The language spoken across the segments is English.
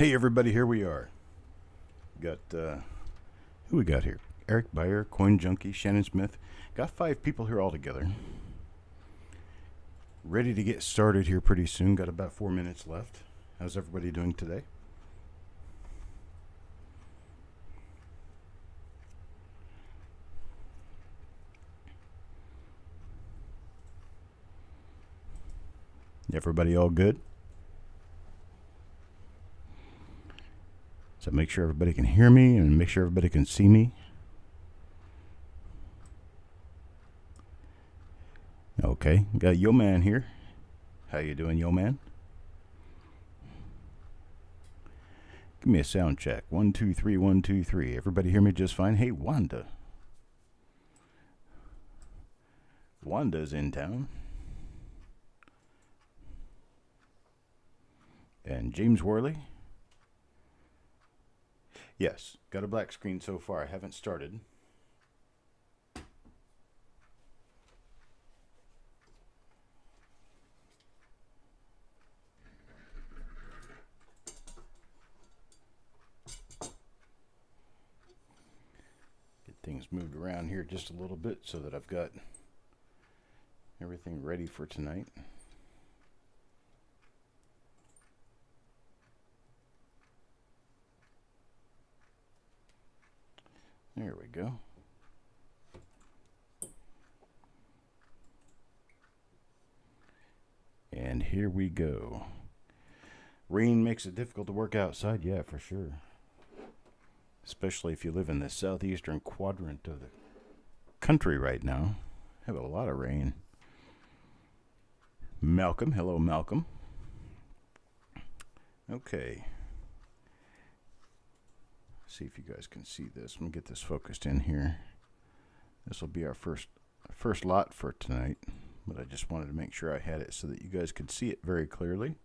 Hey everybody, here we are. Got who we got here? Eric Beyer, Coin Junkie, Shannon Smith. Got 5 people here all together. Ready to get started here pretty soon. Got about 4 minutes left. How's everybody doing today? Everybody all good? So make sure everybody can hear me and make sure everybody can see me. Okay, got Yo Man here. How you doing, Yo Man? Give me a sound check. 1, 2, 3, 1, 2, 3. Everybody hear me just fine? Hey, Wanda. Wanda's in town. And James Worley. Yes, got a black screen so far. I haven't started. Get things moved around here just a little bit so that I've got everything ready for tonight. There we go. And here we go. Rain makes it difficult to work outside, yeah, for sure. Especially if you live in the southeastern quadrant of the country right now. Have a lot of rain. Malcolm, hello Malcolm. Okay. See if you guys can see this. Let me get this focused in here. This will be our first lot for tonight, but I just wanted to make sure I had it so that you guys could see it very clearly.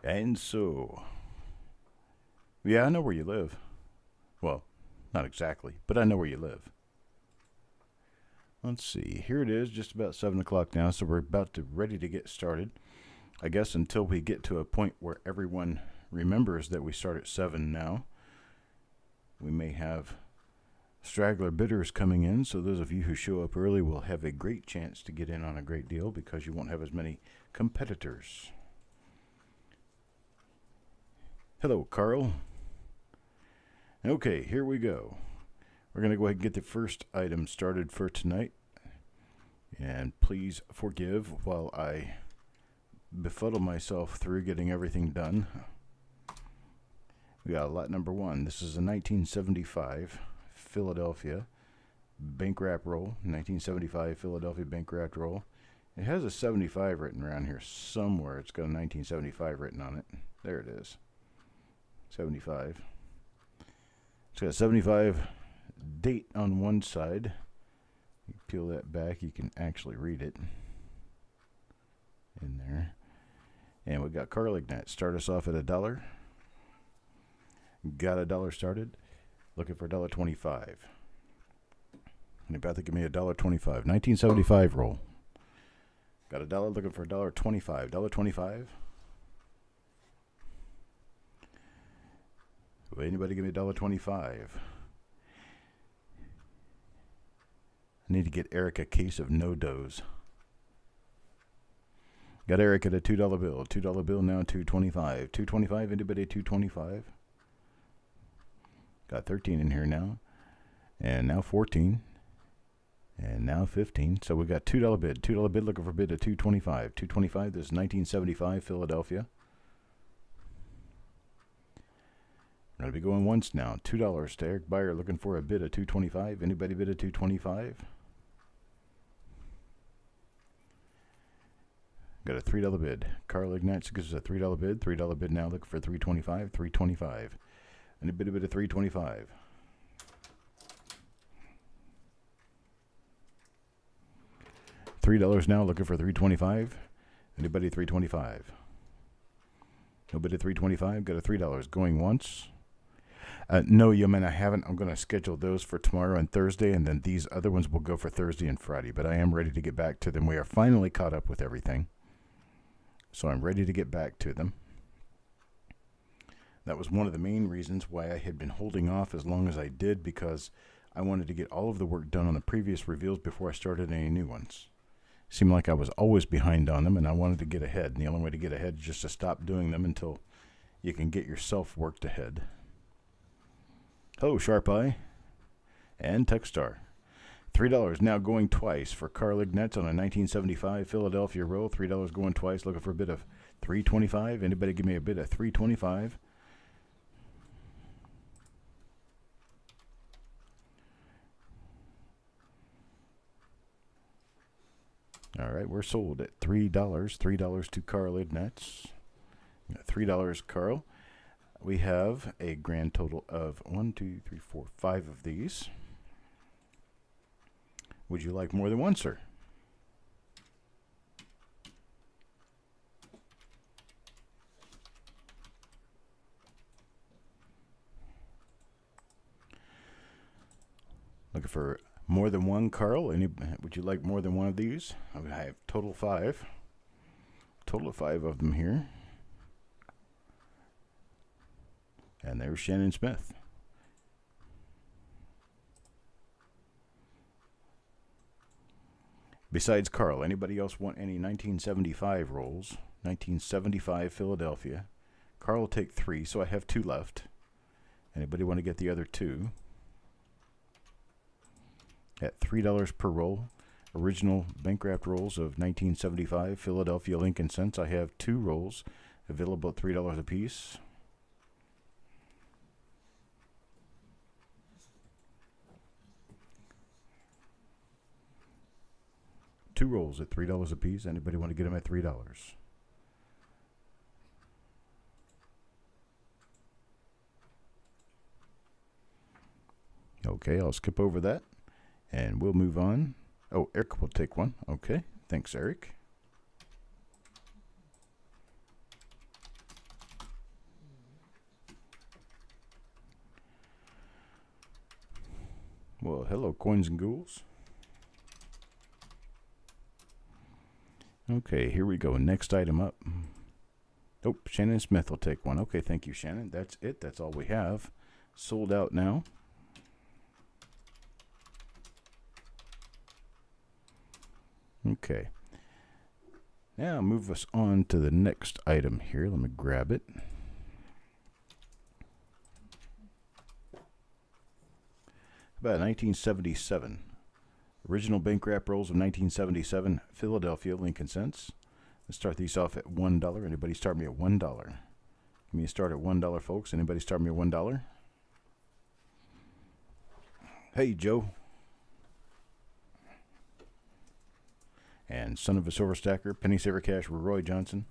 And so, yeah, I know where you live. Well, not exactly, but I know where you live. Let's see. Here it is, just about 7 o'clock now, so we're ready to get started. I guess until we get to a point where everyone remembers that we start at 7 now, we may have straggler bidders coming in. So those of you who show up early will have a great chance to get in on a great deal because you won't have as many competitors. Hello, Carl. Okay, here we go. We're going to go ahead and get the first item started for tonight. And please forgive while I befuddle myself through getting everything done. We got lot number 1. This is a 1975 Philadelphia bank wrap roll. 1975 Philadelphia bank wrap roll. It has a 75 written around here somewhere. It's got a 1975 written on it. There it is. 75. It's got a 75 date on one side. You peel that back, you can actually read it in there. And we got Carl Ignat. Start us off at $1. Got $1 started. Looking for $1.25. Anybody give me $1.25? 1975 roll. Got $1 looking for $1.25. $1.25. Anybody give me $1.25? I need to get Eric a case of no-dos. Got Eric at a $2 bill. $2 bill now, $2.25. $2.25, anybody $2.25? Got 13 in here now. And now 14. And now 15. So we got $2 bid. $2 bid looking for bid at $2.25. $2.25, this is 1975 Philadelphia. We're going to be going once now. $2 to Eric Beyer looking for a bid at $2.25. Anybody bid at $2.25? Got a $3 bid. Carl Ignatz gives us a $3 bid. $3 bid now looking for $3.25. $3.25. Anybody bid at $3.25? $3 now looking for $3.25. Anybody $3.25? Nobody at $3.25. Got a $3 going once. No, Yeoman, I haven't. I'm going to schedule those for tomorrow and Thursday, and then these other ones will go for Thursday and Friday. But I am ready to get back to them. We are finally caught up with everything. So I'm ready to get back to them. That was one of the main reasons why I had been holding off as long as I did, because I wanted to get all of the work done on the previous reveals before I started any new ones. Seemed like I was always behind on them, and I wanted to get ahead. And the only way to get ahead is just to stop doing them until you can get yourself worked ahead. Hello, Sharp Eye and Techstar. $3 now going twice for Carl Ignatz on a 1975 Philadelphia roll. $3 going twice. Looking for a bid of $3.25. Anybody give me a bid of $3.25? All right, we're sold at $3. $3 to Carl Ignatz. $3, Carl. We have a grand total of 1, 2, 3, 4, 5 of these. Would you like more than one, sir? Looking for more than one, Carl? Would you like more than one of these? I have total 5. Total of 5 of them here. And there's Shannon Smith. Besides Carl, anybody else want any 1975 rolls? 1975 Philadelphia. Carl will take 3, so I have 2 left. Anybody want to get the other 2? At $3 per roll. Original bank wrapped rolls of 1975 Philadelphia Lincoln Cents. I have 2 rolls available at $3 a piece. Two rolls at $3 a piece. Anybody want to get them at $3? Okay, I'll skip over that, and we'll move on. Oh, Eric will take one. Okay, thanks, Eric. Well, hello, Coins and Ghouls. Okay, here we go. Next item up. Oh, Shannon Smith will take one. Okay, thank you, Shannon. That's it. That's all we have. Sold out now. Okay. Now move us on to the next item here. Let me grab it. About 1977. Original bank wrap rolls of 1977 Philadelphia Lincoln Cents. Let's start these off at $1. Anybody start me at $1? Give me a start at $1, folks. Anybody start me at $1? Hey, Joe. And Son of a Silver Stacker, Penny Saver Cash, Roy Johnson.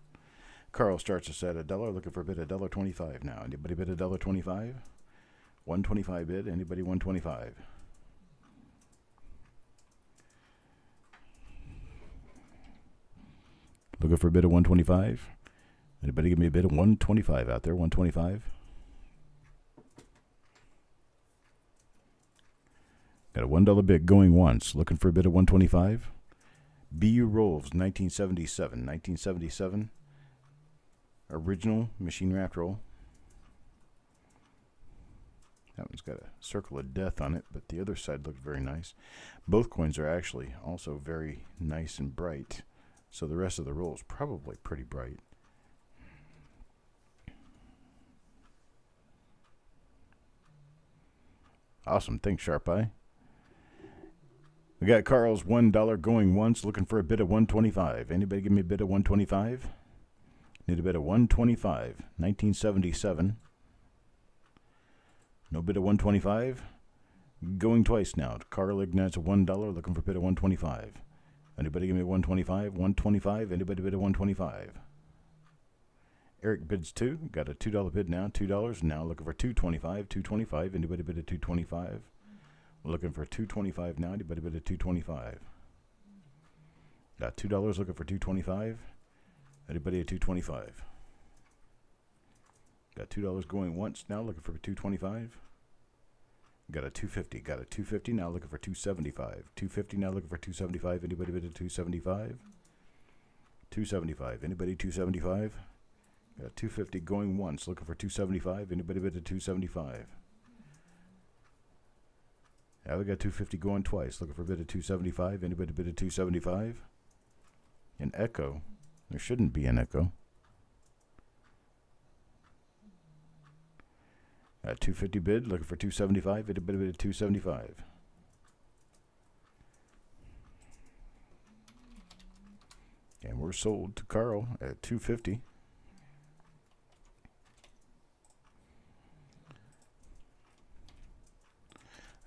Carl starts us at $1, looking for a bid at $1.25 now. Anybody bid $1.25? $1.25 bid. Anybody $1.25? Looking for a bid of $1.25? Anybody give me a bid of $1.25 out there? $1.25? Got a $1 bid going once. Looking for a bid of $1.25? BU Rolls, 1977. 1977. Original machine wrapped roll. That one's got a circle of death on it, but the other side looks very nice. Both coins are actually also very nice and bright. So the rest of the roll is probably pretty bright. Awesome. Thanks, Sharp Eye. We got Carl's $1 going once, looking for a bid of $1.25. Anybody give me a bid of $1.25? Need a bid of $1.25. 1977. No bid of $1.25. Going twice now. Carl Ignatz $1, looking for a bid of $1.25. Anybody give me $1.25? $1.25. Anybody bid of $1.25? Eric bids $2. Got a $2 bid now. $2. Now looking for $2.25. $2.25. Anybody bid of $2.25? We're looking for $2.25 now. Anybody bid of $2.25? Got $2 looking for $2.25. Anybody at $2.25? Got $2 going once now. Looking for $2.25. Got a $2.50. Got a $2.50 now. Looking for $2.75. $2.50 now. Looking for $2.75. Anybody bid at $2.75? 275. Anybody 275? Got 250 going once. Looking for 275. Anybody bid at 275? Now we got 250 going twice. Looking for a bid at 275. Anybody bid at 275? An echo. There shouldn't be an echo. 250 bid. Looking for 275. Anybody bid at 275? And we're sold to Carl at 250.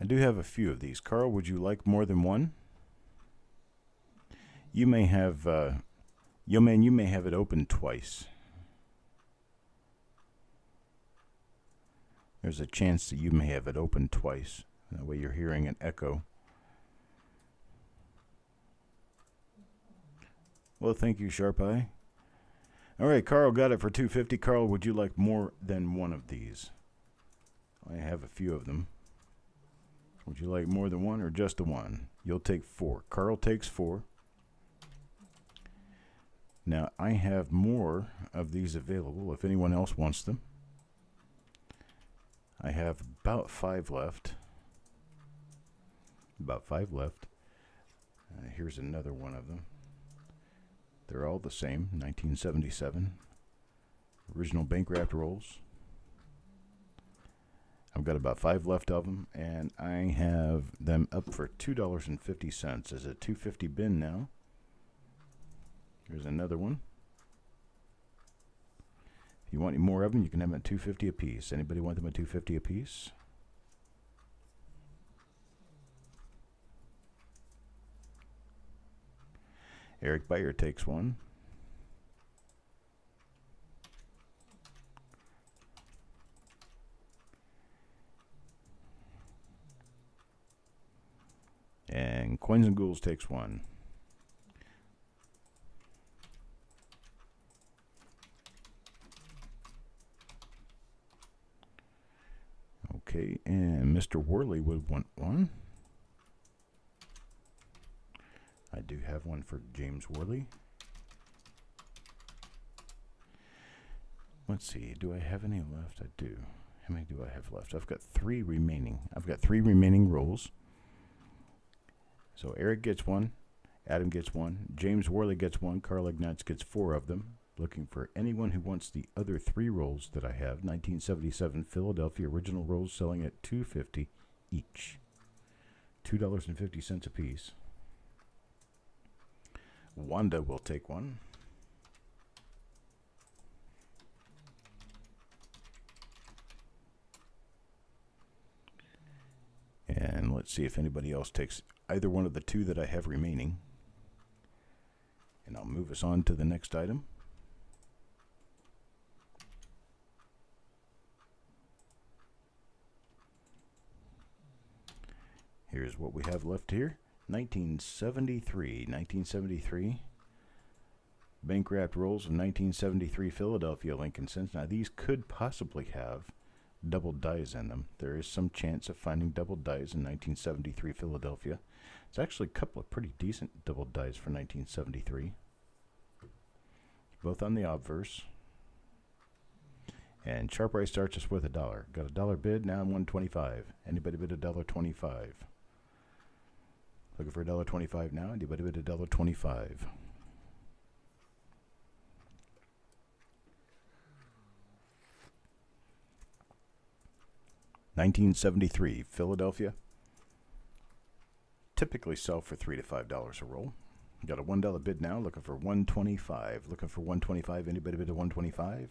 I do have a few of these. Carl, would you like more than one? You may have, yo man, you may have it open twice. There's a chance that you may have it open twice. That way you're hearing an echo. Well, thank you, Sharp Eye. All right, Carl got it for 250. Carl, would you like more than one of these? I have a few of them. Would you like more than one or just the one? You'll take 4. Carl takes 4. Now, I have more of these available if anyone else wants them. I have about 5 left. About 5 left. Here's another one of them. They're all the same, 1977. Original bank wrapped rolls. I've got about 5 left of them, and I have them up for $2.50. Is a $2.50 bin now. Here's another one. If you want any more of them, you can have them at $2.50 a piece. Anybody want them at $2.50 a piece? Eric Bayer takes one. And Coins and Ghouls takes one. Okay, and Mr. Worley would want one. I do have one for James Worley. Let's see, do I have any left? I do. How many do I have left? I've got 3 remaining. I've got 3 remaining rolls. So Eric gets one, Adam gets one, James Worley gets one, Carl Ignatz gets 4 of them. Looking for anyone who wants the other 3 rolls that I have. 1977 Philadelphia original rolls selling at $2.50 each. $2.50 a piece. Wanda will take one. And let's see if anybody else takes either one of the 2 that I have remaining. And I'll move us on to the next item. Here's what we have left here. 1973 bank wrapped rolls of 1973 Philadelphia Lincoln Cents. Now these could possibly have double dies in them. There is some chance of finding double dies in 1973 Philadelphia. It's actually a couple of pretty decent double dies for 1973. Both on the obverse. And Sharp Eye starts us with $1. Got a $1 bid, now I'm $1.25. Anybody bid $1.25? Looking for $1.25 now. Anybody bid $1.25? $1973 Philadelphia. Typically sell for $3 to $5 a roll. Got a $1 bid now. Looking for $1.25. Looking for $1.25. Anybody bid $1.25?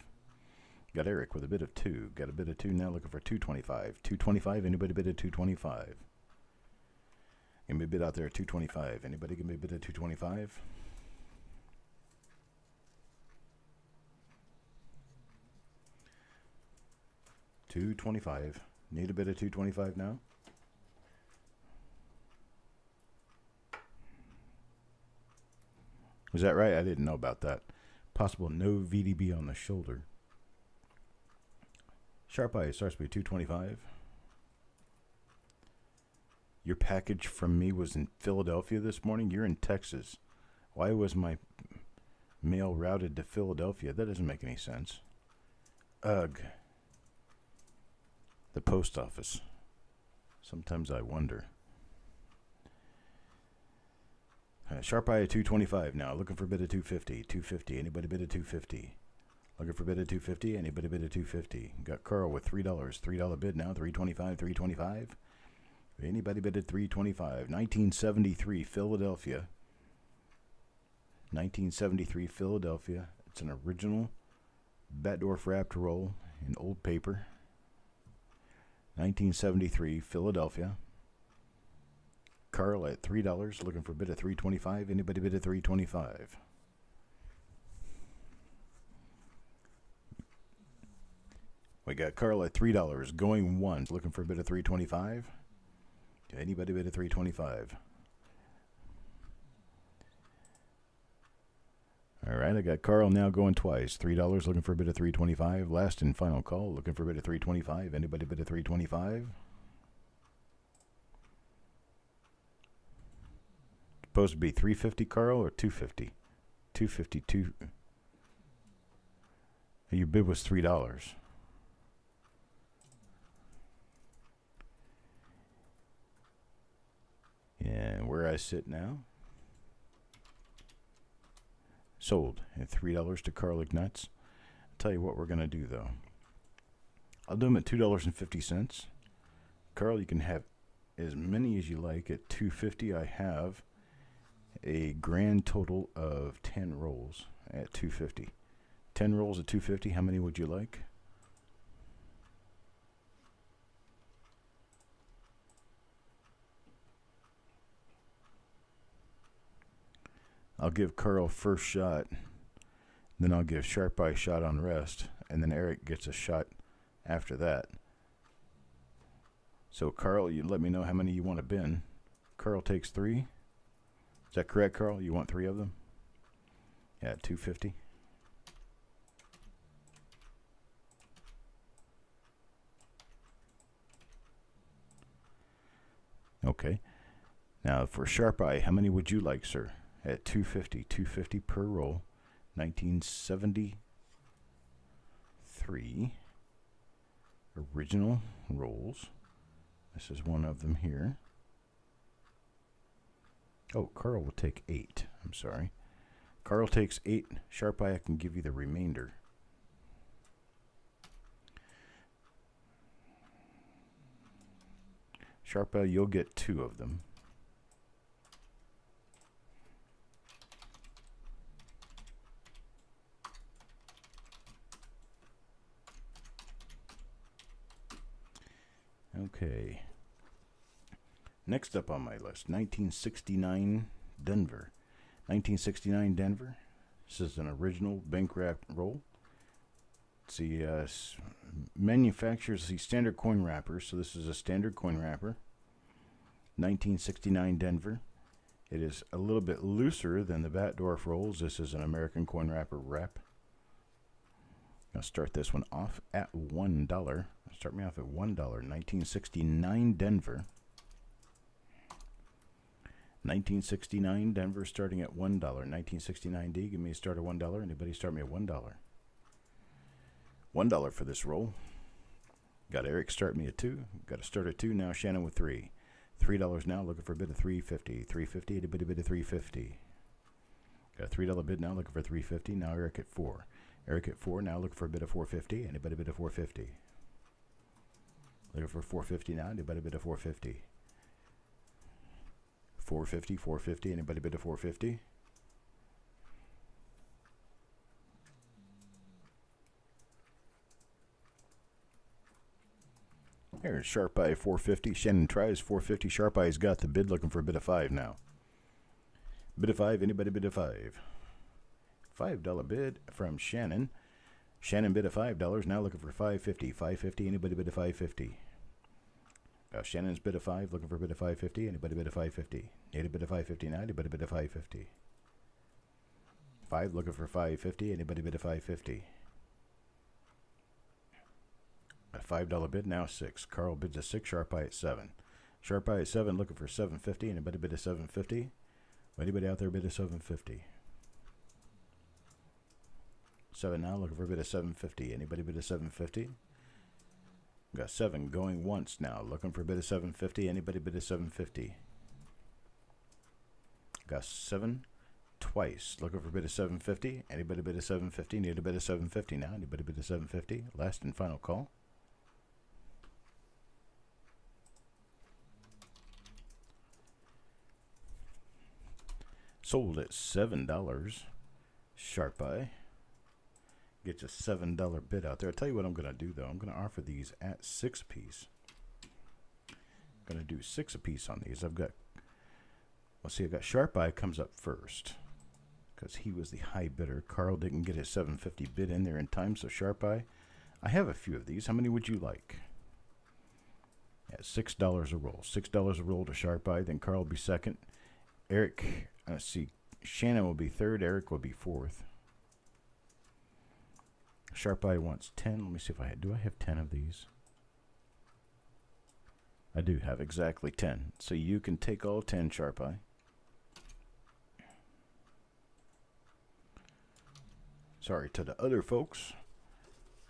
Got Eric with a bid of 2. Got a bid of 2 now. Looking for $2.25. $2.25. Anybody bid at $2.25? Give me a bid out there at $2.25. Anybody give me a bid at $2.25? $2.25. Need a bid at $2.25 now? Was that right? I didn't know about that. Possible no VDB on the shoulder. Sharp Eye starts with $2.25. Your package from me was in Philadelphia this morning. You're in Texas. Why was my Mail routed to Philadelphia. That doesn't make any sense. Ugh. The post office. Sometimes I wonder. Sharp eye at 225 now. Looking for a bid at 250. 250. Anybody bid at 250? Looking for a bid at 250. Anybody bid at 250? Got Carl with $3. $3 bid now. 325. 325. Anybody bid at 325? 1973 Philadelphia. 1973 Philadelphia. It's an original Batdorf wrapped roll in old paper. 1973 Philadelphia. Carl at $3, looking for a bid at 325. Anybody bid at 325? We got Carl at $3, going once, looking for a bid at 325. Anybody bid at 325? All right, I got Carl now going twice. $3, looking for a bid at 325. Last and final call, looking for a bid at 325. Anybody bid at 325? Supposed to be 350, Carl, or 250? 252. Your bid was $3. And where I sit now, sold at $3 to Carl Ignatz. I'll tell you what we're going to do, though. I'll do them at $2.50. Carl, you can have as many as you like at $2.50. I have a grand total of 10 rolls at $2.50. 10 rolls at $2.50. How many would you like? I'll give Carl first shot, then I'll give Sharp Eye shot on rest, and then Eric gets a shot after that. So Carl, you let me know how many you want to bin. Carl takes 3. Is that correct, Carl? You want 3 of them? Yeah, $2.50. Okay. Now for Sharp Eye, how many would you like, sir? At $2.50. $2.50 per roll. 1973 original rolls. This is one of them here. Oh, Carl will take 8. I'm sorry. Carl takes 8. Sharp Eye, I can give you the remainder. Sharp Eye, you'll get 2 of them. Okay. Next up on my list, 1969 Denver. 1969 Denver. This is an original bank wrap roll. It's the manufacturers the standard coin wrapper, so this is a standard coin wrapper. 1969 Denver. It is a little bit looser than the Batdorf rolls. This is an American coin wrapper wrap. I'll start this one off at $1. Start me off at $1. 1969 Denver. 1969 Denver starting at $1. 1969 D, give me a start at $1. Anybody start me at $1? $1 for this roll. Got Eric start me at 2. Got a start at 2. Now Shannon with 3. $3 now, looking for a bid of $3.50. $3.50, anybody bid of $3.50? Got a $3 bid now, looking for $3.50. Now Eric at 4. Eric at 4, now looking for a bid of $4.50. Anybody bid of $4.50? Looking for $4.50 now, anybody bid of $4.50? $4.50, $4.50, anybody bid of $4.50? Here's Sharp Eye $4.50. Shannon tries $4.50. Sharp Eye's got the bid, looking for a bid of $5 now. Bid of $5, anybody bid of $5? $5 bid from Shannon. Shannon bid of $5, now looking for $5.50. $5.50, anybody bid of $5.50? Shannon's bid of 5, looking for a bid of $5.50. Anybody bid of $5.50? Need a bid of $5.50 now, anybody bid of $5.50? 5, looking for $5.50. Anybody bid of $5.50? A $5 bid, now 6. Carl bids a 6, Sharp Eye at 7. Sharp Eye at 7, looking for $7.50. Anybody bid of $7.50? Anybody out there bid of $7.50? 7 now, looking for a bid of 750. Anybody bid of 750? Got 7 going once now, looking for a bid of 750. Anybody bid of 750? Got 7 twice, looking for a bid of 750. Anybody bid of 750? Need a bid of 750 now. Anybody bid of 750? Last and final call. Sold at $7. Sharp Eye. Get you a $7 bid out there. I'll tell you what I'm going to do, though. I'm going to offer these at 6 apiece. I'm going to do 6 apiece on these. I've got, well, see, I've got Sharp Eye comes up first because he was the high bidder. Carl didn't get his 750 bid in there in time, so Sharp Eye. I have a few of these. How many would you like? At $6 a roll. $6 a roll to Sharp Eye. Then Carl will be second. Eric, let's see, Shannon will be third. Eric will be fourth. Sharp Eye wants 10. Let me see if do I have 10 of these? I do have exactly 10. So you can take all 10, Sharp Eye. Sorry to the other folks.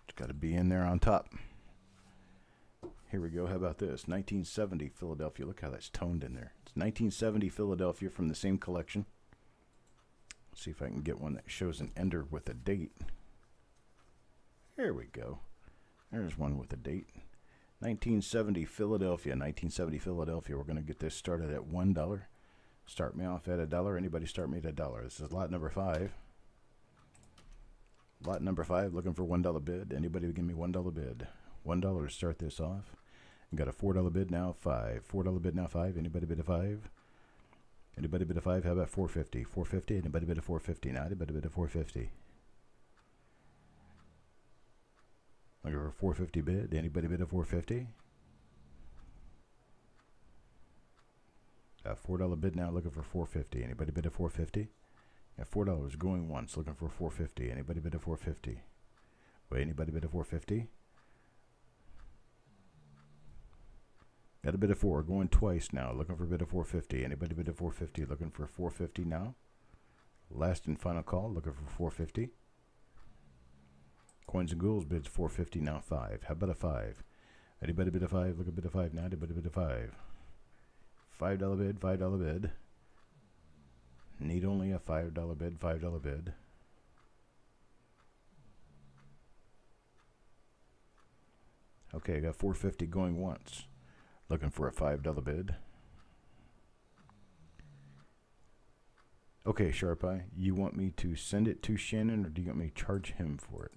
Just got to be in there on top. Here we go. How about this? 1970 Philadelphia. Look how that's toned in there. It's 1970 Philadelphia from the same collection. Let's see if I can get one that shows an ender with a date. There we go. There's one with a date. 1970 Philadelphia. 1970 Philadelphia. We're going to get this started at $1. Start me off at $1. Anybody start me at $1. This is lot number 5. Lot number 5. Looking for $1 bid. Anybody give me $1 bid. $1 to start this off. Got a $4 bid now. 5. $4 bid now. 5. Anybody bid a 5? Anybody bid a 5? How about 450? 450. Anybody bid a 450 now? Anybody bid a 450? Looking for a 450 bid. Anybody bid a 450? Got a $4 bid now. Looking for 450. Anybody bid a 450? Got $4 going once. Looking for 450. Anybody bid a 450? Wait, anybody bid a 450? Got a bid of 4 going twice now. Looking for a bid of 450. Anybody bid a 450? Looking for 450 now. Last and final call. Looking for 450. Coins and Ghouls bids 450 now. 5. How about a 5? Anybody bid a 5? Look at bid a 5 now. Anybody bid a 5? $5 bid. $5 bid. Need only a $5 bid. $5 bid. Okay, I got 450 going once. Looking for a $5 bid. Okay, Sharp Eye, you want me to send it to Shannon or do you want me to charge him for it?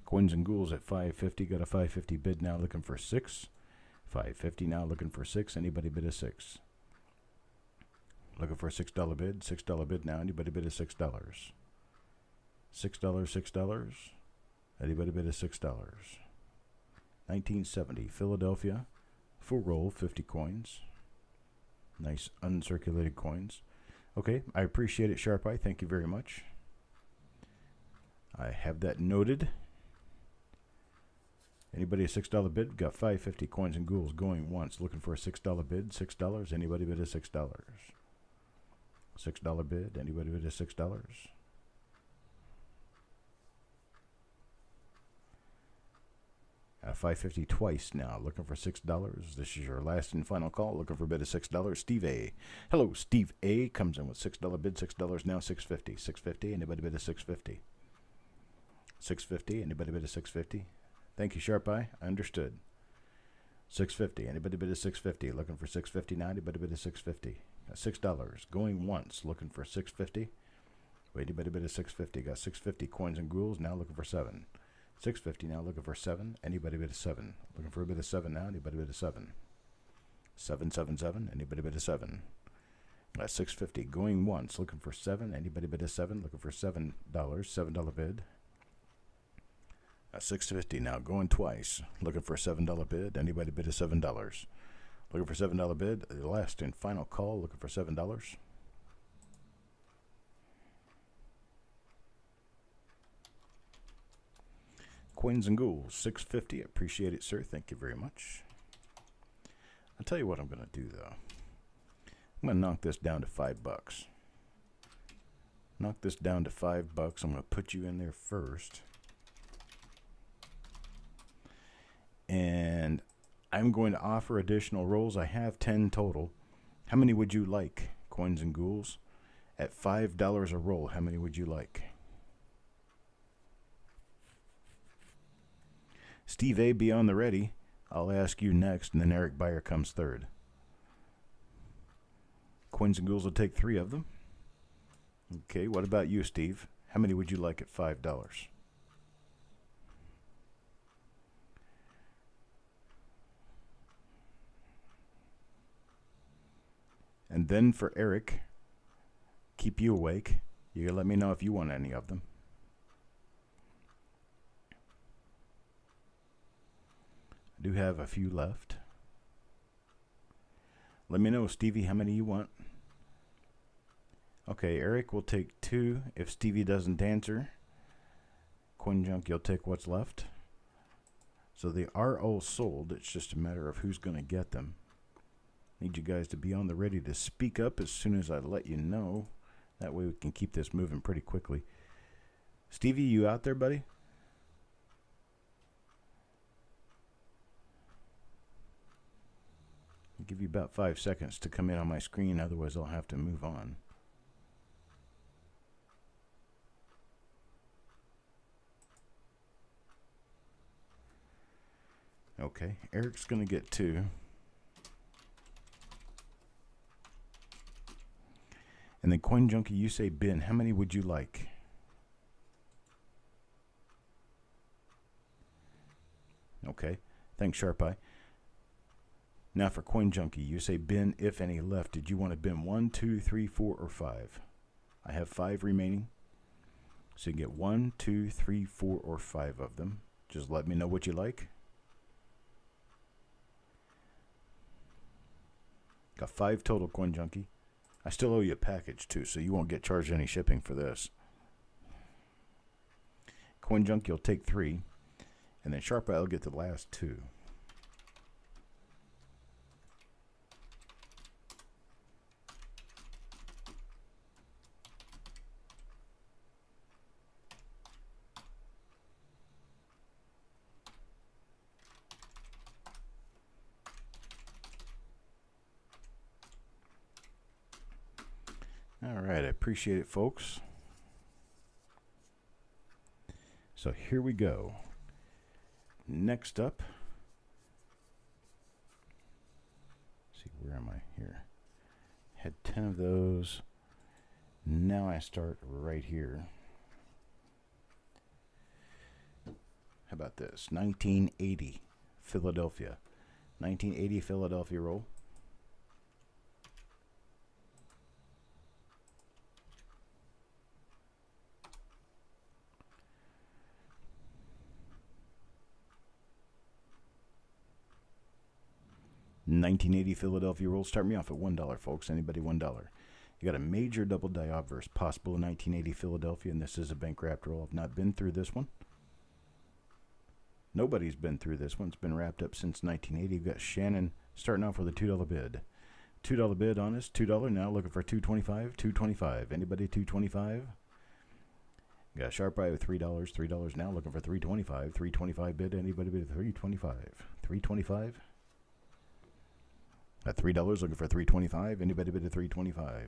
Coins and Ghouls at 550. Got a 550 bid now. Looking for 6. 550 now. Looking for 6. Anybody bid a 6? Looking for a $6 bid. $6 bid now. Anybody bid a $6? $6. $6. Anybody bid a $6? 1970 Philadelphia. Full roll, 50 coins. Nice uncirculated coins. Okay, I appreciate it, Sharp Eye. Thank you very much. I have that noted. Anybody a $6 bid? Got 550 Coins and Ghouls going once. Looking for a $6 bid. $6. Anybody bid a $6? $6 bid. Anybody bid a $6? At 550 twice now. Looking for $6. This is your last and final call. Looking for a bid of $6. Steve A. Hello, Steve A. Comes in with $6 bid. $6 now. $650. $650. Anybody bid a $650? $650. Anybody bid a $650? Thank you, Sharp Eye. I understood. $650. Anybody bid a $650? Looking for $650 now. Anybody bid a $650? Got $6 going once. Looking for $650. Wait, anybody bid a $650? Got $650 Coins and Ghouls now. Looking for 7. $650 now. Looking for 7. Anybody bid a 7? Looking for a bid of 7 now. Anybody bid a 7? 777. Anybody bid a 7? Got $650 going once. Looking for 7. Anybody bid a 7? Looking for $7. $7 bid. $650 now, going twice. Looking for a $7 bid. Anybody bid a $7? Looking for $7 bid. The last and final call. Looking for $7. Coins and Ghouls, $650. Appreciate it, sir. Thank you very much. I'll tell you what I'm going to do, though. I'm going to knock this down to $5. Knock this down to $5. I'm going to put you in there first. And I'm going to offer additional rolls. I have 10 total. How many would you like, Coins and Ghouls? At $5 a roll, how many would you like? Steve A, be on the ready. I'll ask you next, and then Eric Beyer comes third. Coins and Ghouls will take 3 of them. Okay, what about you, Steve? How many would you like at $5? And then for Eric, keep you awake. You let me know if you want any of them. I do have a few left. Let me know, Stevie, how many you want. Okay, Eric will take 2. If Stevie doesn't answer, Coin Junk, you'll take what's left. So they are all sold. It's just a matter of who's going to get them. Need you guys to be on the ready to speak up as soon as I let you know. That way we can keep this moving pretty quickly. Stevie, you out there, buddy? I'll give you about 5 seconds to come in on my screen, otherwise I'll have to move on. Okay, Eric's going to get 2. And then Coin Junkie, you say bin. How many would you like? Okay, thanks, Sharp Eye. Now for Coin Junkie, you say bin if any left. Did you want to bin 1, 2, 3, 4, or 5? I have 5 remaining. So you can get 1, 2, 3, 4, or 5 of them. Just let me know what you like. Got 5 total, Coin Junkie. I still owe you a package too, so you won't get charged any shipping for this. Coin Junkie will take 3, and then Sharp Eye will get the last 2. All right, I appreciate it, folks. So here we go. Next up, let's see, where am I here? Had 10 of those. Now I start right here. How about this? 1980 Philadelphia. 1980 Philadelphia roll. $19.80 Philadelphia roll. Start me off at $1, folks. Anybody $1. You got a major double die obverse possible in 1980 Philadelphia, and this is a bank wrapped roll. I've not been through this one. Nobody's been through this one. It's been wrapped up since 1980. You've got Shannon starting off with a $2 bid. $2 bid on us. $2 now looking for $2.25. $2.25. Anybody $2.25? Got Sharp Eye with $3. $3 now looking for $3.25. $3.25 bid. Anybody bid $3.25? $3.25? At $3 looking for $3.25. Anybody bid a $3.25?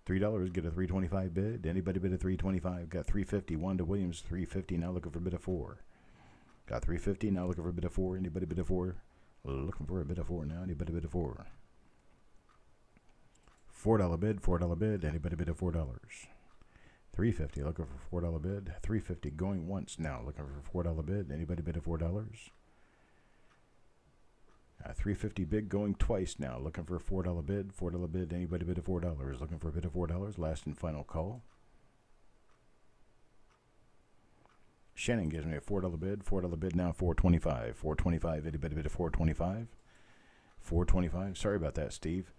$3 get a $3.25 bid. Anybody bid a $3.25? Got $3.50. One to Williams. $3.50 now looking for a bid of $4. Got $3.50 now looking for a bid of $4. Anybody bid a $4? Looking for a bid of $4 now. Anybody bid a $4? $4 bid. $4 bid. Anybody bid a $4? $3.50 looking for $4 bid. $3.50 going once now looking for $4 bid. Anybody bid a $4? $3.50 bid going twice now looking for a $4 bid. $4 bid. Anybody bid a $4? Looking for a bid of $4. Last and final call. Shannon gives me a $4 bid. $4 bid now. $4.25. $4.25. Anybody bid a $4.25? $4.25. Sorry about that, Steve.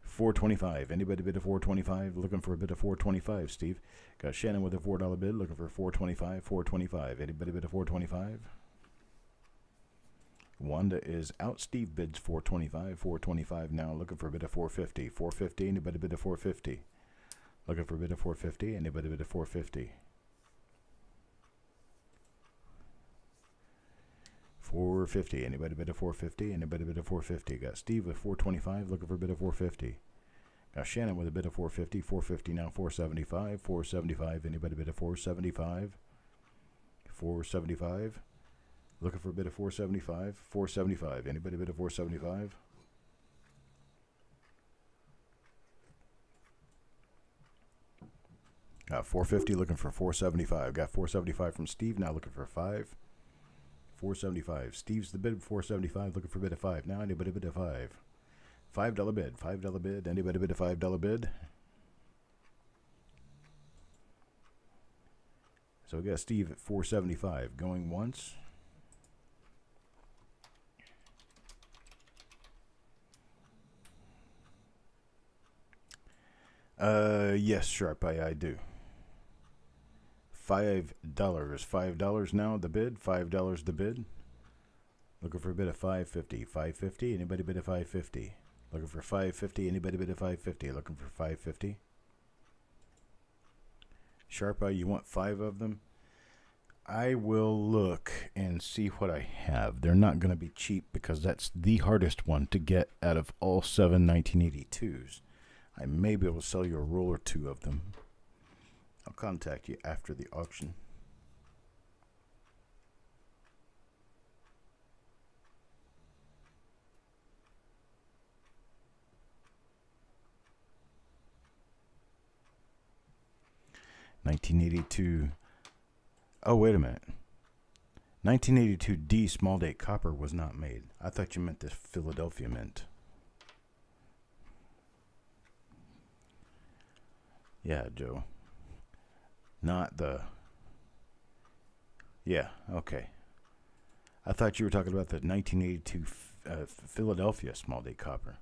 425. Anybody bid a 425? Looking for a bid of 425, Steve. Got Shannon with a $4 bid, looking for 425. 425. Anybody bid a 425? Wanda is out. Steve bids 425. 425 now, looking for a bid of 450. 450. Anybody bid a 450? Looking for a bid of 450. Anybody bid a 450? 450. Anybody bid a 450? Anybody bid a 450? Got Steve with 425, looking for a bid of 450. Got Shannon with a bid of 450. 450 now, 475. 475. Anybody bid a 475? 475. Looking for a bid of 475. 475. Anybody bid a 475? Got 450, looking for 475. Got 475 from Steve, now looking for 5. 475. Steve's the bid of 475, looking for a bid of 5. Now anybody bid a 5? $5 bid. $5 bid. Anybody bid a $5 bid? So we got Steve at 475. Going once. Yes, Sharp Eye, I do. $5. $5 now the bid. $5 the bid. Looking for a bid of 550. 550. Anybody bid a 550? Looking for 550. Anybody bid a 550? Looking for 550. Sharp Eye, you want 5 of them? I will look and see what I have. They're not going to be cheap because that's the hardest one to get out of all 7 1982s. I may be able to sell you a roll or 2 of them. I'll contact you after the auction. $1982. Oh, wait a minute. 1982 D small date copper was not made. I thought you meant the Philadelphia mint. Yeah, Joe. Not the... Yeah, okay. I thought you were talking about the 1982 Philadelphia small date copper.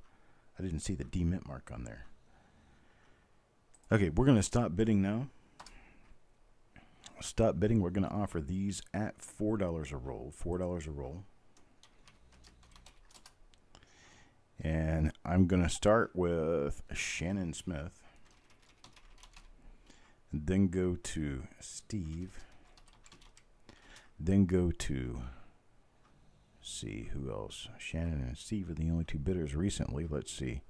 I didn't see the D mint mark on there. Okay, we're going to stop bidding now. Stop bidding. We're going to offer these at $4 a roll. $4 a roll. And I'm going to start with Shannon Smith. Then go to Steve. Then go to, see who else. Shannon and Steve are the only 2 bidders recently. Let's see.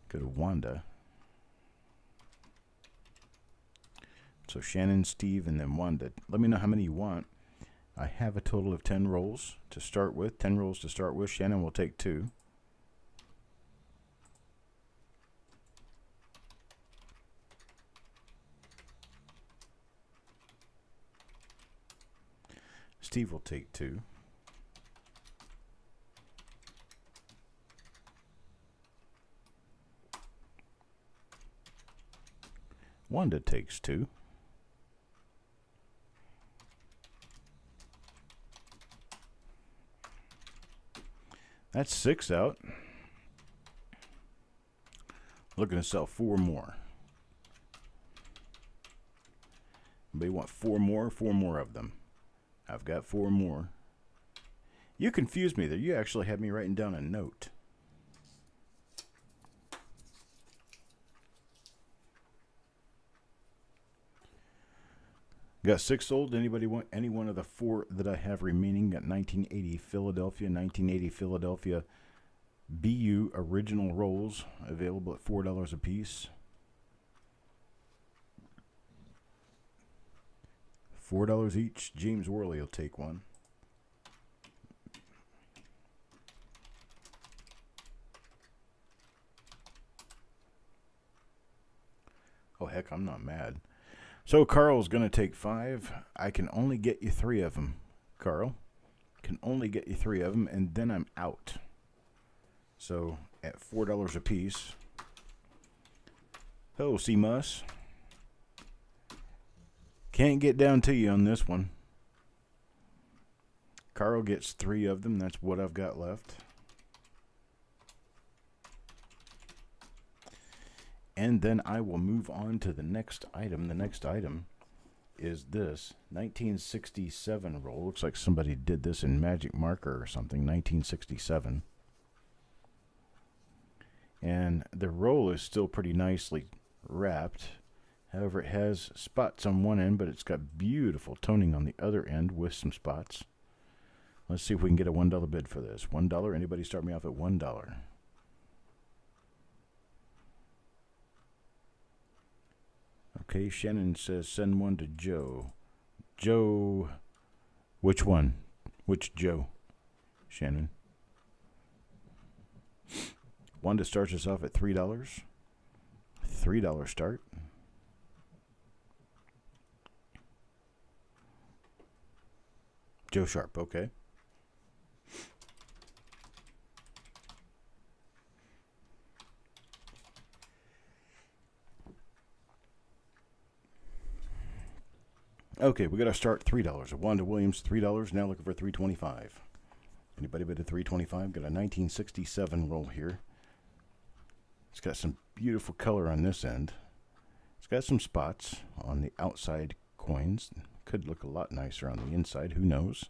Go to Wanda. So Shannon, Steve, and then Wanda. Let me know how many you want. I have a total of 10 rolls to start with. 10 rolls to start with. Shannon will take 2. Steve will take 2. Wanda takes 2. That's 6 out. Looking to sell 4 more. Anybody want 4 more? 4 more of them. I've got 4 more. You confused me there. You actually had me writing down a note. Got 6 sold. Anybody want any one of the 4 that I have remaining? Got 1980 Philadelphia, 1980 Philadelphia BU original rolls available at $4 a piece. $4 each. James Worley will take one. Oh, heck, I'm not mad. So Carl's going to take 5. I can only get you 3 of them, Carl. Can only get you 3 of them, and then I'm out. So at $4 a piece. Hello, C-Mus. Can't get down to you on this one. Carl gets 3 of them. That's what I've got left. and then I will move on to the next item. The next item is this 1967 roll. Looks like somebody did this in magic marker or something. 1967. And the roll is still pretty nicely wrapped. However, it has spots on one end, but it's got beautiful toning on the other end with some spots. Let's see if we can get a $1 bid for this. $1. Anybody start me off at $1. Okay, Shannon says send one to Joe. Joe, which one? Which Joe? Shannon. Wanda starts us off at $3. $3 start. Joe Sharp, okay. Okay, we got to start $3. Wanda Williams, $3. Now looking for $3.25. Anybody bid at $3.25? Got a 1967 roll here. It's got some beautiful color on this end. It's got some spots on the outside coins. Could look a lot nicer on the inside. Who knows?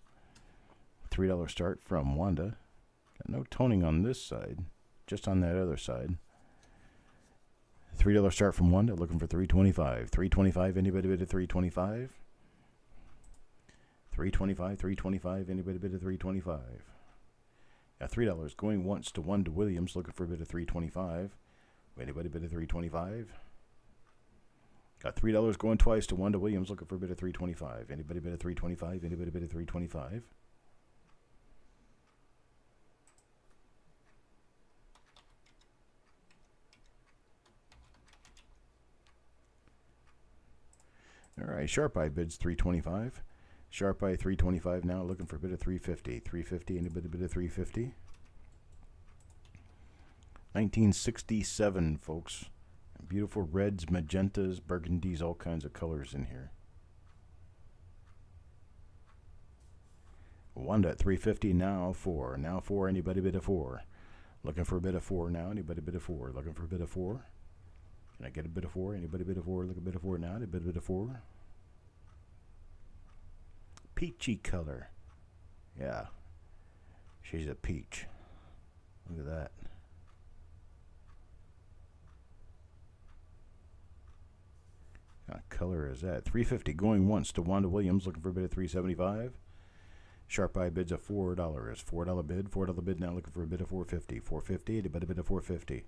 $3 start from Wanda. Got no toning on this side, just on that other side. $3 start from Wanda. Looking for $3.25. $3.25. Anybody bid at $3.25? $3.25. $3.25. Anybody bid at $3.25? Got $3 going once to Wanda Williams. Looking for a bid of $3.25. Anybody bid at $3.25? Got $3 going twice to Wanda Williams. Looking for a bid of $3.25. Anybody bid at $3.25? Anybody bid at $3.25? All right, Sharp Eye bids $3.25. Sharp Eye $3.25 now. Looking for a bid of $3.50. $3.50. Anybody bid at $3.50? 1967, folks. Beautiful reds, magentas, burgundies, all kinds of colors in here. Wanda at $3.50 now. 4. Now 4. Anybody bid a 4? Looking for a bid of 4 now. Anybody bid a 4? Looking for a bid of 4? Can I get a bid of 4? Anybody bid a 4? Look a bid of 4 now. Anybody bid a 4? Peachy color. Yeah. She's a peach. Look at that. What kind of color is that? $3.50 going once to Wanda Williams. Looking for a bid of $3.75. Sharp Eye bids a $4. $4 bid. $4 bid now. Looking for a bid of $4.50. $4.50. Anybody bid a $4.50?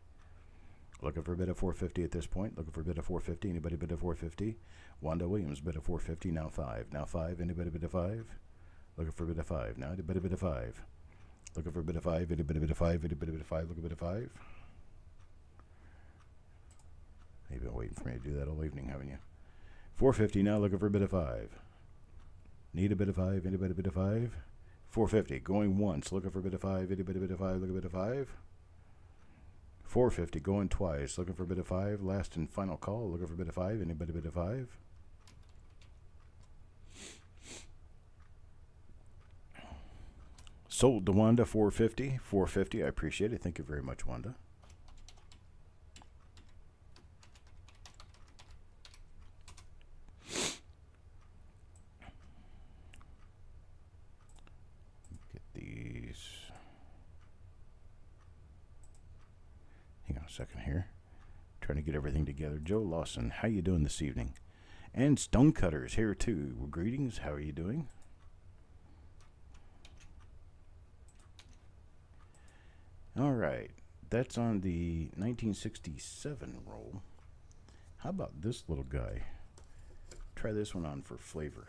Looking for a bid of $4.50 at this point. Looking for a bid of $4.50. Anybody bid a $4.50? Wanda Williams bid a $4.50. Now 5. Now 5. Anybody bid a 5? Looking for a bid of 5. Now anybody bid a 5? Looking for a bid of 5. Anybody bid a 5? Anybody bid a 5? Look a bid of 5. You've been waiting for me to do that all evening, haven't you? $4.50 now. Looking for a bid of 5. Need a bid of 5. Anybody bid a 5? $4.50 going once. Looking for a bid of 5. Anybody bid a 5? Look a bid of 5. $4.50 going twice. Looking for a bid of 5. Last and final call. Looking for a bid of 5. Anybody bid of 5? Sold to Wanda $4.50. $4.50. I appreciate it. Thank you very much, Wanda. Get these. Hang on a second here. Trying to get everything together. Joe Lawson, how you doing this evening? And Stonecutters here too. Well, greetings. How are you doing? All right. That's on the 1967 roll. How about this little guy? Try this one on for flavor.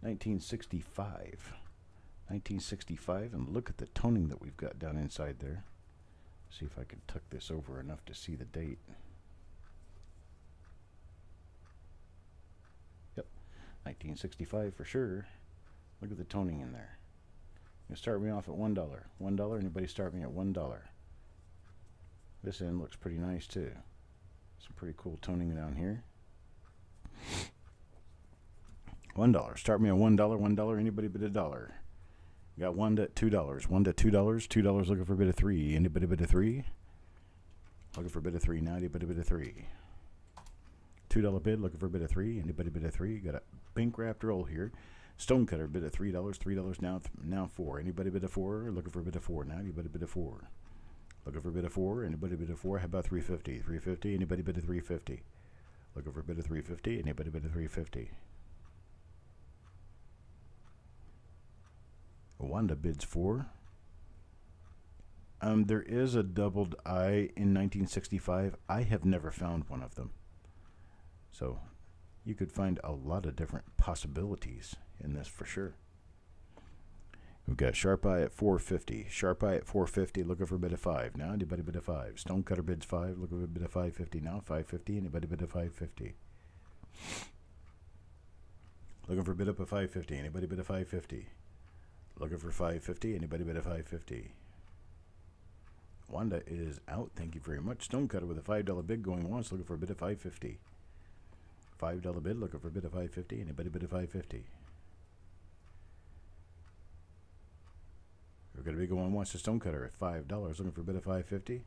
1965. 1965, and look at the toning that we've got down inside there. See if I can tuck this over enough to see the date. Yep, 1965 for sure. Look at the toning in there. You start me off at $1. $1. Anybody start me at $1? This end looks pretty nice too. Some pretty cool toning down here. $1. Start me at $1. $1. Anybody bid a $1? Got Wanda at $2. Wanda at $2. $2 looking for a bid of 3. Anybody bid a 3? Looking for a bid of 3. Now anybody bid a 3. $2 bid. Looking for a bid of 3. Anybody bid a 3? Got a bank wrapped roll here. Stonecutter bid of $3. $3 now 4. Anybody bid a 4? Looking for a bid of 4. Now anybody bid a 4. Looking for a bid of 4. Anybody bid a 4? How about 350? 350. Anybody bid a 350? Looking for a bid of 350. Anybody bid a 350? Wanda bids 4. There is a doubled I in 1965. I have never found one of them. So you could find a lot of different possibilities in this for sure. We've got Sharp Eye at 450. Sharp Eye at 450, looking for a bid of 5. Now anybody bid a 5. Stonecutter bids 5, looking for a bid of 550. Now 550. Anybody bid a 550? Looking for a bid up of 550. Anybody bid a 550? Looking for 550. Anybody bid a 550? Wanda is out. Thank you very much. Stonecutter with a $5 bid going once, looking for a bid of 550. $5 bid, looking for a bid of 550. Anybody bid a 550? We're going to be going once to Stonecutter at $5, looking for a bid of 550.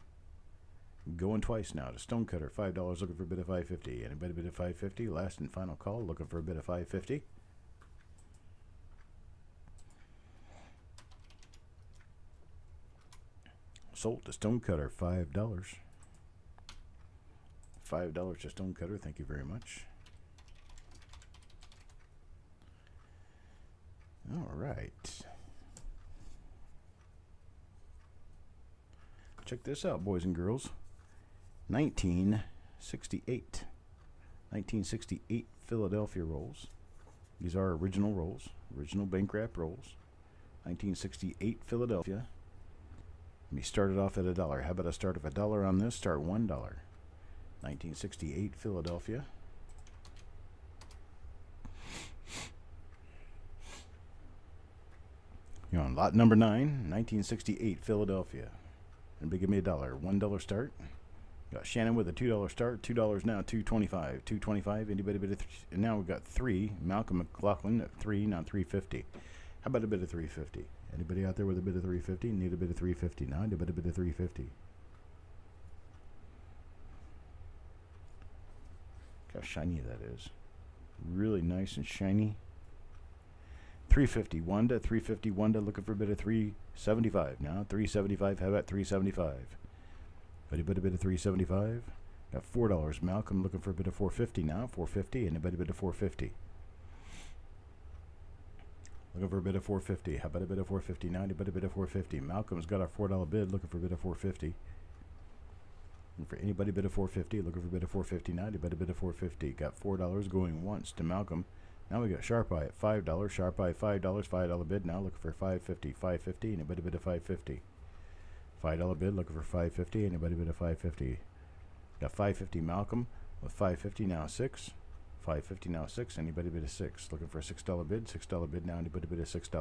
Going twice now to Stonecutter, $5, looking for a bid of 550. Anybody bid a 550? Last and final call, looking for a bid of 550. Sold to Stonecutter, $5. $5 to Stonecutter, thank you very much. All right. Check this out, boys and girls. 1968. 1968 Philadelphia rolls. These are original rolls, original bank wrap rolls. 1968 Philadelphia. We started off at $1. How about a start of $1 on this? Start $1. 1968 Philadelphia. You're on lot number 9, 1968 Philadelphia. And give me $1. $1 start. Got Shannon with a $2 start. $2 now, $2.25. $2.25. Anybody bid a and now we've got 3. Malcolm McLaughlin at 3, now $3.50. How about a bid of $3.50? Anybody out there with a bid of $3.50? Need a bid of $3.50 now. Need a bid of $3.50. Look how shiny that is. Really nice and shiny. $3.50 Wanda, $3.50 Wanda, looking for a bit of $3.75 now. $3.75. How about $3.75? Anybody bid of $3.75? Got $4. Malcolm looking for a bit of $4.50 now. $4.50. Anybody bid of $4.50? Looking for a bit of $4.50. How about a bit of $4.50 now? Anybody bid of $4.50? Malcolm's got our $4 bid, looking for a bit of $4.50. And for anybody bid of $4.50, looking for a bit of $4.50 now. Anybody bid of $4.50? Got $4 going once to Malcolm. Now we got Sharp Eye at $5. Sharp Eye $5. $5 bid now, looking for $5.50. $5.50. Anybody bid of $5.50? $5 bid, looking for $5.50. Anybody bid of $5.50? Got $5.50 Malcolm with $5.50 now 6. $5.50 now 6. Anybody bid a 6? Looking for a $6 bid. $6 bid now. Anybody bid a $6?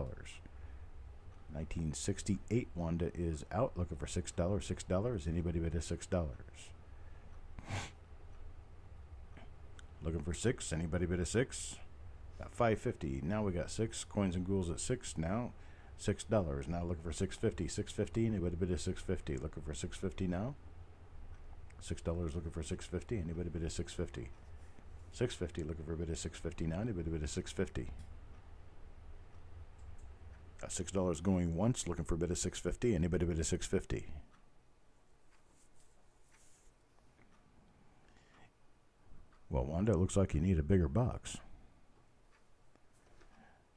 1968 Wanda is out. Looking for $6. $6. Anybody bid a $6? Looking for 6. Anybody bid a 6? Got $5.50. Now we got 6. Coins and ghouls at 6 now. $6. Now looking for $6.50. $6.50. Anybody bid a $6.50? Looking for $6.50 now. $6 looking for $6.50. Anybody bid a $6.50? $6.50 looking for a bid of $6.50 now. Anybody bid a $6.50? Got $6 going once, looking for a bid of $6.50. Anybody bid a $6.50? Well, Wanda, it looks like you need a bigger box.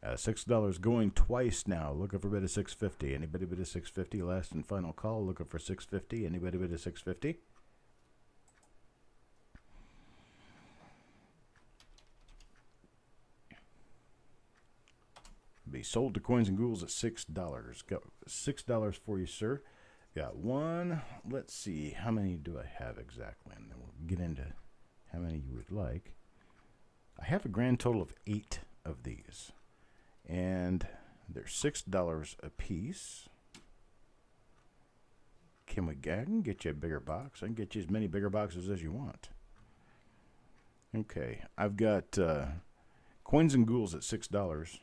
$6 going twice now, looking for a bid of $6.50. Anybody bid a $6.50? Last and final call, looking for $6.50. Anybody bid a $6.50? Be sold to Coins and Ghouls at $6. Got $6 for you, sir. Got one. Let's see, how many do I have exactly? And then we'll get into how many you would like. I have a grand total of 8 of these, and they're $6 a piece. I can get you a bigger box. I can get you as many bigger boxes as you want. Okay, I've got Coins and Ghouls at $6.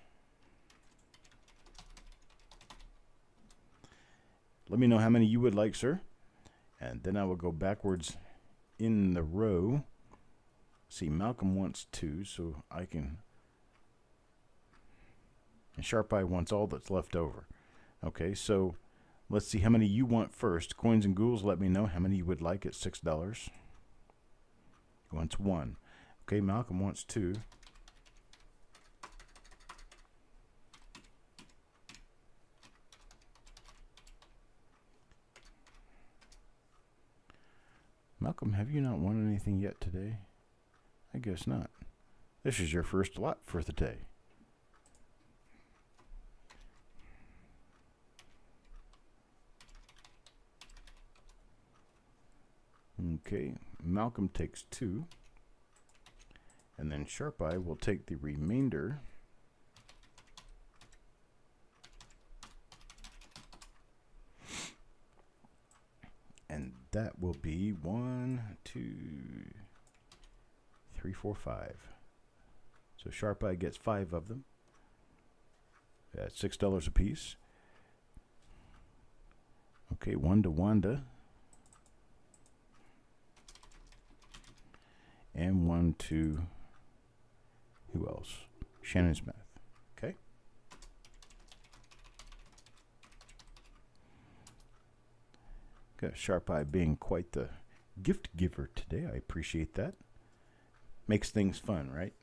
Let me know how many you would like, sir. And then I will go backwards in the row. See, Malcolm wants 2, so I can... And Sharp Eye wants all that's left over. Okay, so let's see how many you want first. Coins and Ghouls, let me know how many you would like at $6. Wants 1. Okay, Malcolm wants 2. Malcolm, have you not won anything yet today? I guess not. This is your first lot for the day. Okay, Malcolm takes 2. And then Sharp Eye will take the remainder. And that will be 1, 2, 3, 4, 5. So Sharp Eye gets 5 of them. That's $6 a piece. Okay, 1 to Wanda. And 1 to, who else? Shannon Smith. Okay. Got Sharp Eye being quite the gift giver today. I appreciate that. Makes things fun, right?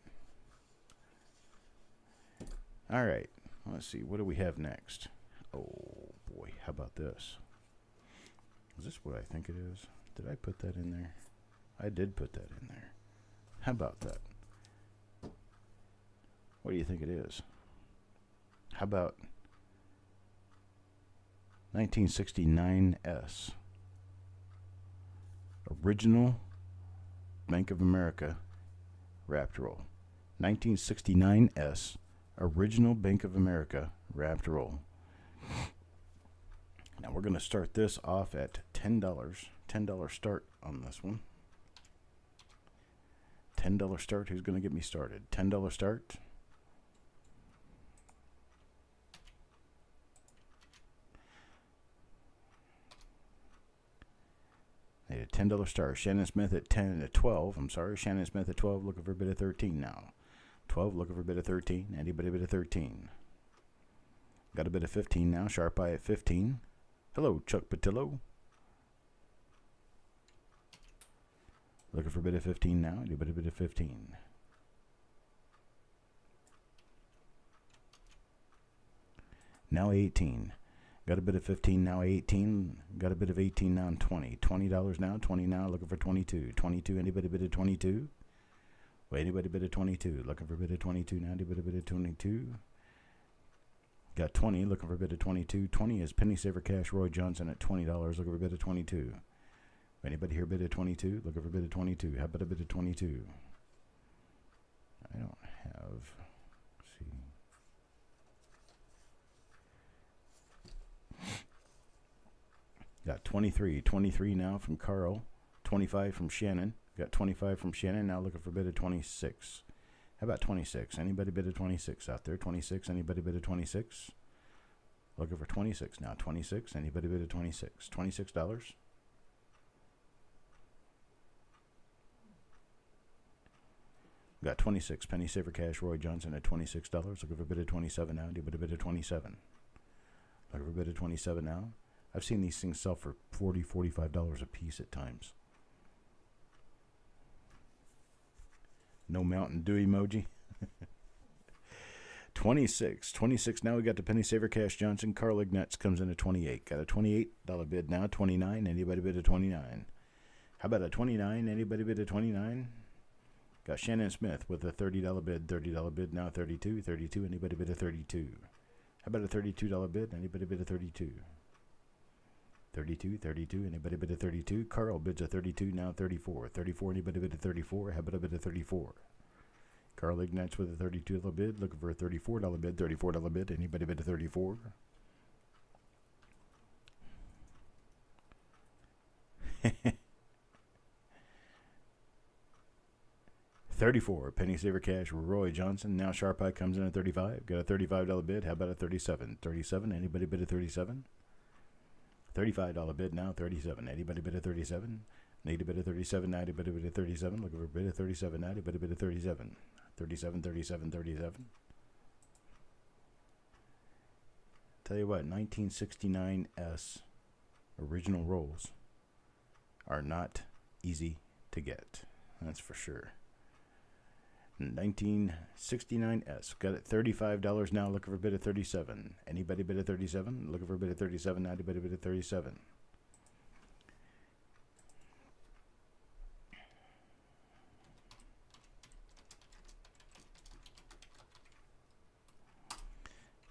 All right. Let's see. What do we have next? Oh, boy. How about this? Is this what I think it is? Did I put that in there? I did put that in there. How about that? What do you think it is? How about 1969S? Original Bank of America wrapped roll. 1969S Original Bank of America wrapped roll. Now we're going to start this off at $10. $10 start on this one. $10 start. Who's going to get me started? $10 start. Need a $10 start. Shannon Smith at 10 at 12. I'm sorry. Shannon Smith at 12. Looking for a bid of 13 now. 12. Looking for a bid of 13. Anybody bid of 13? Got a bid of 15 now. Sharp Eye at 15. Hello, Chuck Patillo. Looking for a bid of 15 now. Anybody bid of 15? Now 18. Got a bit of 15 now, 18. Got a bit of 18 now and 20. $20 now, 20 now, looking for 22. 22, anybody bid of 22? Wait, anybody bid of 22? Looking for a bid of 22 now, anybody bid of 22? Got 20, looking for a bid of 22. 20 is Penny Saver Cash Roy Johnson at $20, looking for a bid of 22. Anybody here bid of 22? Looking for a bid of 22. How about a bid of 22? I don't have, let's see. Got 23. 23 now from Carl. 25 from Shannon. Got 25 from Shannon. Now looking for a bid of 26. How about 26? Anybody bid of 26 out there? 26. Anybody bid of 26? Looking for 26 now. 26. Anybody bid of 26? $26. Got 26. Penny Saver Cash Roy Johnson at $26. Looking for a bid of 27 now. Anybody bid of 27? Looking for a bid of 27 now. I've seen these things sell for $40, $45 a piece at times. No Mountain Dew emoji. 26. 26 now. We got the Penny Saver Cash Johnson. Carl Ignatz comes in at 28. Got a $28 bid now. 29. Anybody bid at 29? How about a 29? Anybody bid at 29? Got Shannon Smith with a $30 bid. $30 bid now. 32. 32. Anybody bid at 32? How about a $32 bid? Anybody bid at 32? 32, 32, anybody bid a 32? Carl bids a 32, now 34. 34, anybody bid a 34? How about a bid of 34? Carl Ignatz with a $32 bid, looking for a $34 bid. $34 bid, anybody bid a 34? $34, Penny Saver Cash, Roy Johnson. Now Sharp Eye comes in at 35. Got a $35 bid. How about a 37? 37, anybody bid a 37? $35 bid now, 37. Anybody bid a 37? Need a bid of 37, 90, bid a bid of 37. Looking for a bid of 37, 90, bid a bid of 37. 37, 37, 37. Tell you what, 1969S original rolls are not easy to get. That's for sure. 1969S. Got it $35 now. Looking for a bid of 37. Anybody bid of 37? Looking for a bid of 37. 90, bid a bid of 37.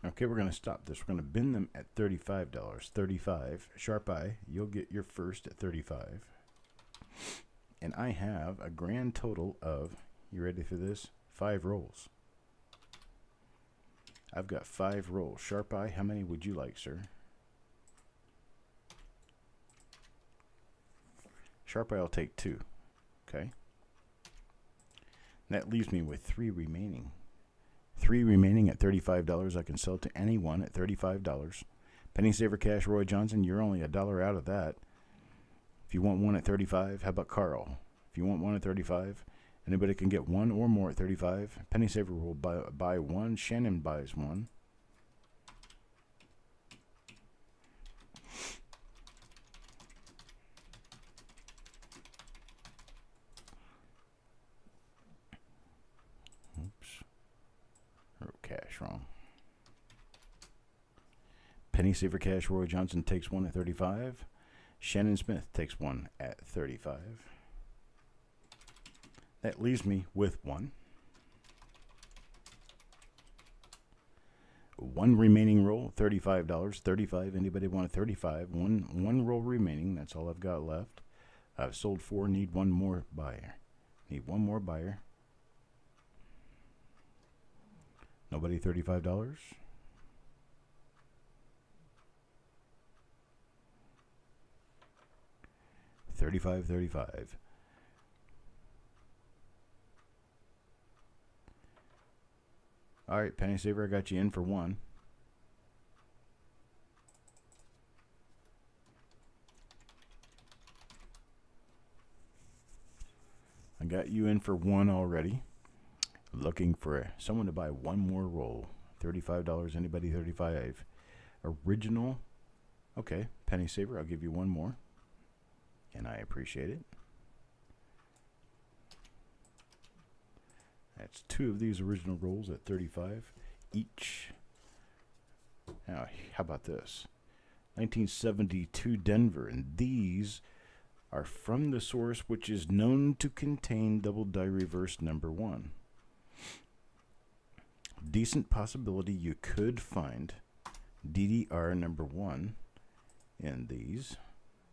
Okay, we're going to stop this. We're going to bin them at $35. 35. Sharp eye. You'll get your first at 35. And I have a grand total of, you ready for this? 5 rolls. I've got 5 rolls. Sharp eye, how many would you like, sir? Sharp eye, I'll take 2. Okay. That leaves me with 3 remaining. 3 remaining at $35. I can sell to anyone at $35. Penny Saver Cash, Roy Johnson, you're only $1 out of that. If you want one at 35, how about Carl? If you want one at 35, anybody can get one or more at 35. Penny Saver will buy one. Shannon buys one. Oops. Wrote cash wrong. Penny Saver Cash, Roy Johnson takes one at 35. Shannon Smith takes one at 35. That leaves me with one. One remaining roll, $35. 35. Anybody want a 35? One roll remaining. That's all I've got left. I've sold 4. Need one more buyer. Need one more buyer. Nobody $35? $35. All right, Penny Saver, I got you in for one. I got you in for one already. Looking for someone to buy one more roll. $35. Anybody 35? Original. Okay, Penny Saver, I'll give you one more. And I appreciate it. That's 2 of these original rolls at 35 each. Now, how about this? 1972 Denver, and these are from the source which is known to contain double die reverse number 1. Decent possibility you could find DDR number 1 in these.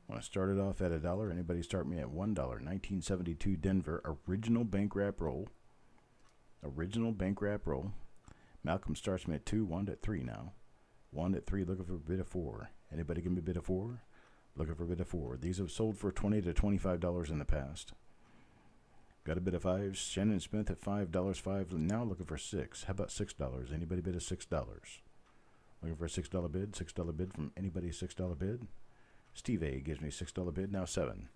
Want to start it off at $1? Anybody start me at $1? 1972 Denver original bank wrap roll. Original bank wrap roll. Malcolm starts me at 2. 1 at 3 now. 1 at 3. Looking for a bid of 4. Anybody give me a bid of 4? Looking for a bid of 4. These have sold for $20 to $25 in the past. Got a bid of 5. Shannon Smith at $5. 5. Now looking for 6. How about $6? Anybody bid of $6? Looking for a $6 bid. $6 bid from anybody. $6 bid. Steve A gives me $6 bid. Now 7.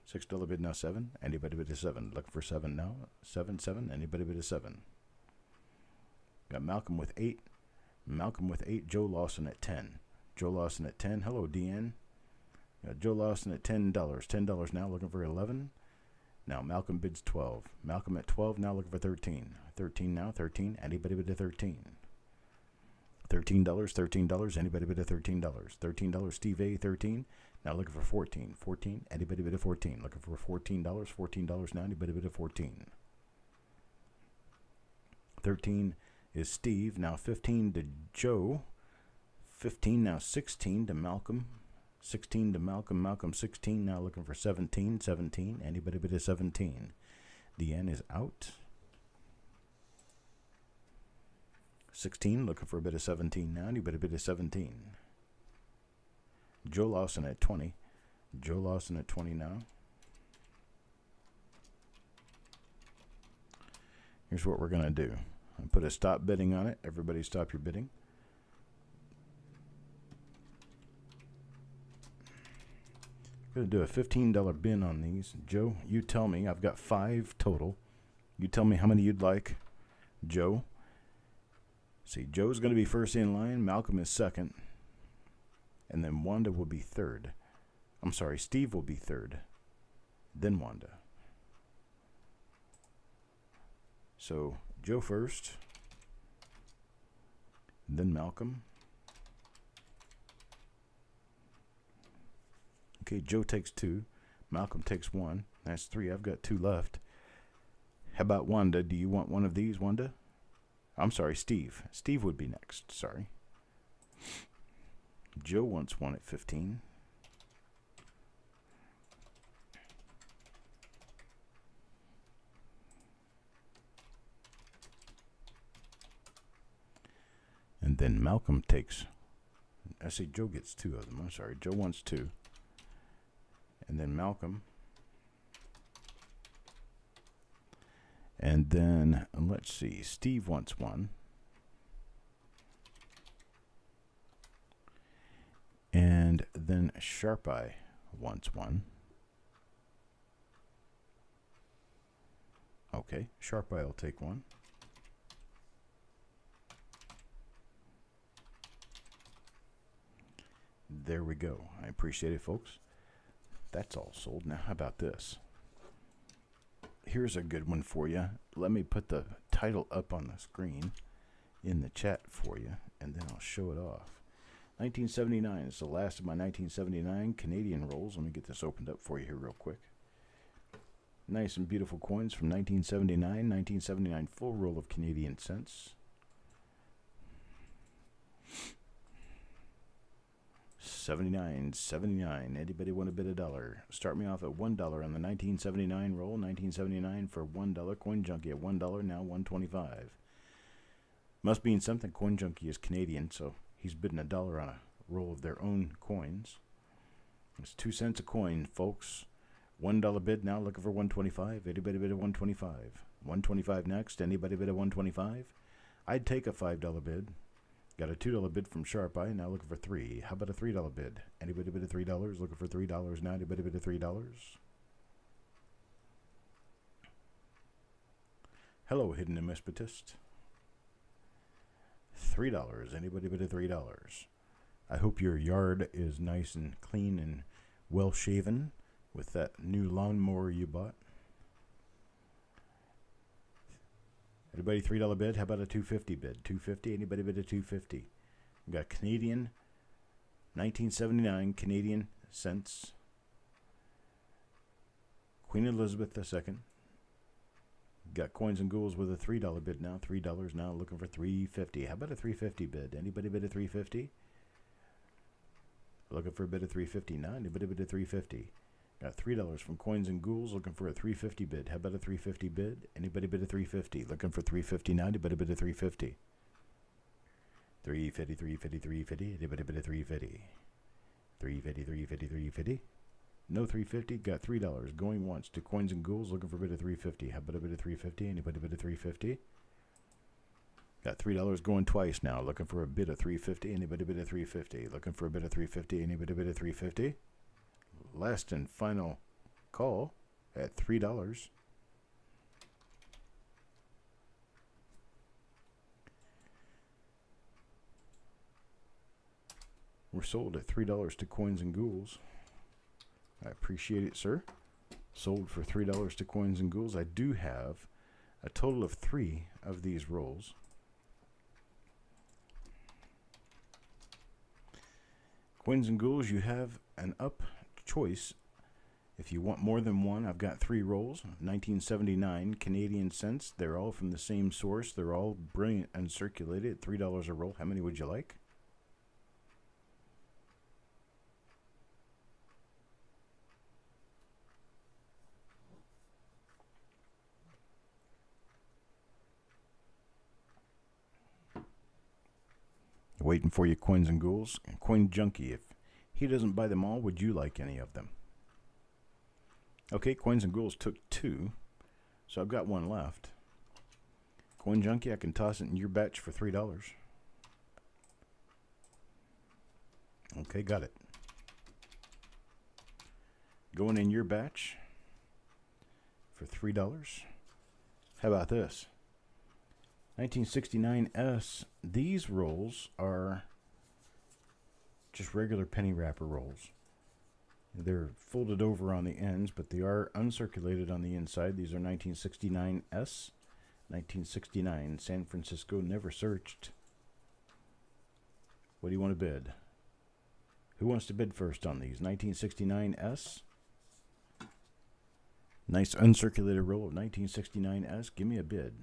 $6 bid now 7. Anybody bid a 7? Looking for 7 now. 7. Anybody bid a 7? Got Malcolm with 8. Malcolm with 8. Joe Lawson at 10. Joe Lawson at 10. Hello, DN. Got Joe Lawson at $10. $10 now. Looking for 11. Now Malcolm bids 12. Malcolm at 12 now. Looking for 13. 13 now. 13. Anybody bid a 13? $13. $13. Anybody bid a $13? $13. Steve A. 13. Now looking for 14. 14. Anybody bid a 14? Looking for $14. $14 now. Anybody bid a 14? 13 is Steve. Now 15 to Joe. 15 now. 16 to Malcolm. 16 to Malcolm. Malcolm 16 now. Looking for 17. 17. Anybody bid a 17? The N is out. 16. Looking for a bid of 17 now. Anybody bid a 17? Joe Lawson at 20. Joe Lawson at 20 now. Here's what we're going to do. I'll put a stop bidding on it. Everybody stop your bidding. Gonna do a $15 bin on these. Joe, you tell me. I've got 5 total. You tell me how many you'd like. Joe. See, Joe's gonna be first in line. Malcolm is second. And then Wanda will be third. I'm sorry, Steve will be third. Then Wanda. So, Joe first. Then Malcolm. Okay, Joe takes 2. Malcolm takes 1. That's 3. I've got 2 left. How about Wanda? Do you want one of these, Wanda? I'm sorry, Steve. Steve would be next. Sorry. Joe wants one at 15. And then Malcolm takes, I say Joe gets 2 of them. I'm sorry, Joe wants 2. And then Malcolm. And then, let's see, Steve wants 1. And then Sharp Eye wants 1. Okay, Sharp Eye will take 1. There we go. I appreciate it, folks. That's all sold. Now, how about this? Here's a good one for you. Let me put the title up on the screen in the chat for you, and then I'll show it off. 1979 is the last of my 1979 Canadian rolls. Let me get this opened up for you here real quick. Nice and beautiful coins from 1979. 1979 full roll of Canadian cents. 79. Anybody want to bid $1? Start me off at $1 on the 1979 roll. 1979 for $1. Coin Junkie at $1. Now $1.25. Must mean something. Coin Junkie is Canadian, so he's bidding $1 on a roll of their own coins. It's 2 cents a coin, folks. $1 bid now. Looking for $1.25. Anybody bid at $1.25? $1.25 next. Anybody bid at $1.25? I'd take a $5 bid. Got a $2 bid from Sharp Eye, now looking for 3. How about a $3 bid? Anybody bid at $3? Looking for $3 now. Anybody bid at $3? Hello, Hidden Amispitist. $3. Anybody bid at $3? I hope your yard is nice and clean and well shaven with that new lawnmower you bought. Anybody $3 bid? How about a $2.50 bid? $2.50. Anybody bid a $2.50? We got Canadian, 1979 Canadian cents. Queen Elizabeth II. Got Coins and Ghouls with a $3 bid now. $3 now. Looking for $3.50. How about a $3.50 bid? Anybody bid a $3.50? Looking for a bid of $3.50 now. Anybody bid a $3.50? Got $3 from Coins and Ghouls, looking for a $3.50 bid. How about a $3.50 bid? Anybody bid a $3.50? Looking for $3.50 now. Anybody bid a $3.50? $3.50, $3.50, $3.50. Anybody bid a $3.50? $3.50, $3.50, $3.50. No $3.50. Got $3 going once to Coins and Ghouls, looking for a bid of $3.50. How about a bid of $3.50? Anybody bid a $3.50? Got $3 going twice now, looking for a bid of $3.50. Anybody bid a $3.50? Looking for a bid of $3.50. Anybody bid a $3.50? Last and final call at $3. We're sold at $3 to Coins and Ghouls. I appreciate it, sir. Sold for $3 to Coins and Ghouls. I do have a total of 3 of these rolls. Coins and Ghouls, you have an up choice. If you want more than one, I've got 3 rolls. 1979 Canadian cents. They're all from the same source. They're all brilliant and circulated at $3 a roll. How many would you like? Waiting for you, Coins and Ghouls. Coin Junkie, if he doesn't buy them all, would you like any of them? Okay, Coins and Ghouls took 2, so I've got 1 left. Coin Junkie, I can toss it in your batch for $3. Okay, got it. going in your batch for $3. How about this? 1969S. These rolls are just regular penny wrapper rolls. They're folded over on the ends, but they are uncirculated on the inside. These are 1969S. 1969, San Francisco, never searched. What do you want to bid? Who wants to bid first on these? 1969S. Nice uncirculated roll of 1969S. Give me a bid.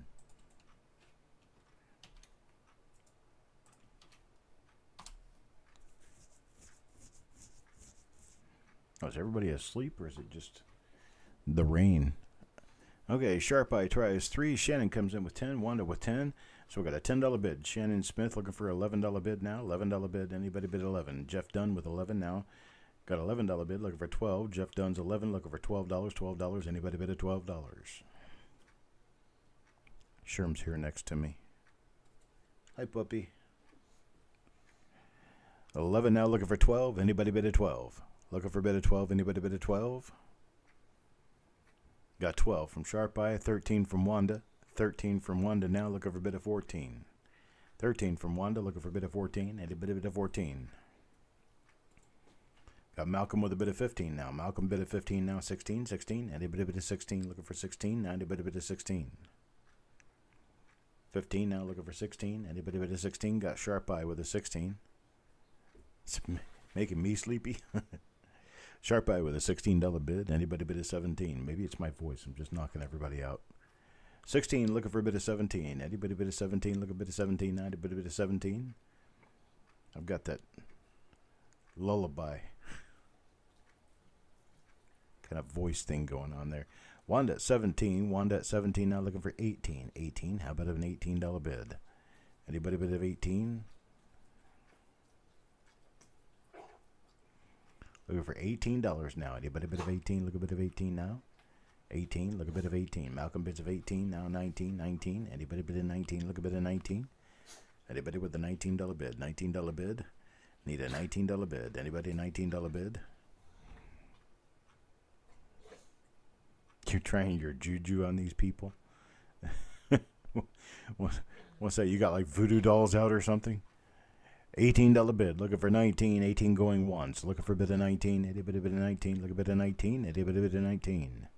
Oh, is everybody asleep, or is it just the rain? Okay, Sharp Eye tries 3. Shannon comes in with 10. Wanda with 10. So we got a $10 bid. Shannon Smith looking for $11 bid now. $11 bid. Anybody bid 11? Jeff Dunn with 11 now. Got $11 bid. Looking for 12. Jeff Dunn's 11. Looking for $12. $12. Anybody bid at $12? Sherm's here next to me. Hi, puppy. 11 now. Looking for 12. Anybody bid at 12? Looking for bid at 12. Anybody bid at 12? Got 12 from Sharp Eye. 13 from Wanda. 13 from Wanda now. Looking for bid of 14. 13 from Wanda. Looking for bid of 14. Anybody bid of 14? Got Malcolm with a bid of 15 now. Malcolm bid of 15 now. 16. 16. Anybody bid of 16? Looking for 16. Anybody bid of 16? 15 now. Looking for 16. Anybody bid of 16? Got Sharp Eye with a 16. It's making me sleepy. Sharp Eye with a $16 bid. Anybody bid of 17? Maybe it's my voice. I'm just knocking everybody out. 16, looking for a bid of 17. Anybody bid of 17? Look a bid of 17. Anybody bid of 17? I've got that lullaby kind of voice thing going on there. Wanda at 17. Wanda at 17 now looking for 18. 18. How about an $18 bid? Anybody bid of 18? Looking for $18 now. Anybody bid of 18? Look a bit of 18 now. 18. Look a bit of 18. Malcolm bids of 18 now. 19. 19. Anybody bid of 19? Look a bit of 19. Anybody with a $19 bid? $19 bid. Need a $19 bid. Anybody a $19 bid? You're trying your juju on these people? What's that? You got like voodoo dolls out or something? $18 bid. Looking for 19. 18 going once. Looking for a bid of 19. Anybody bid of 19? Look a bit of 19. Anybody bid of 19?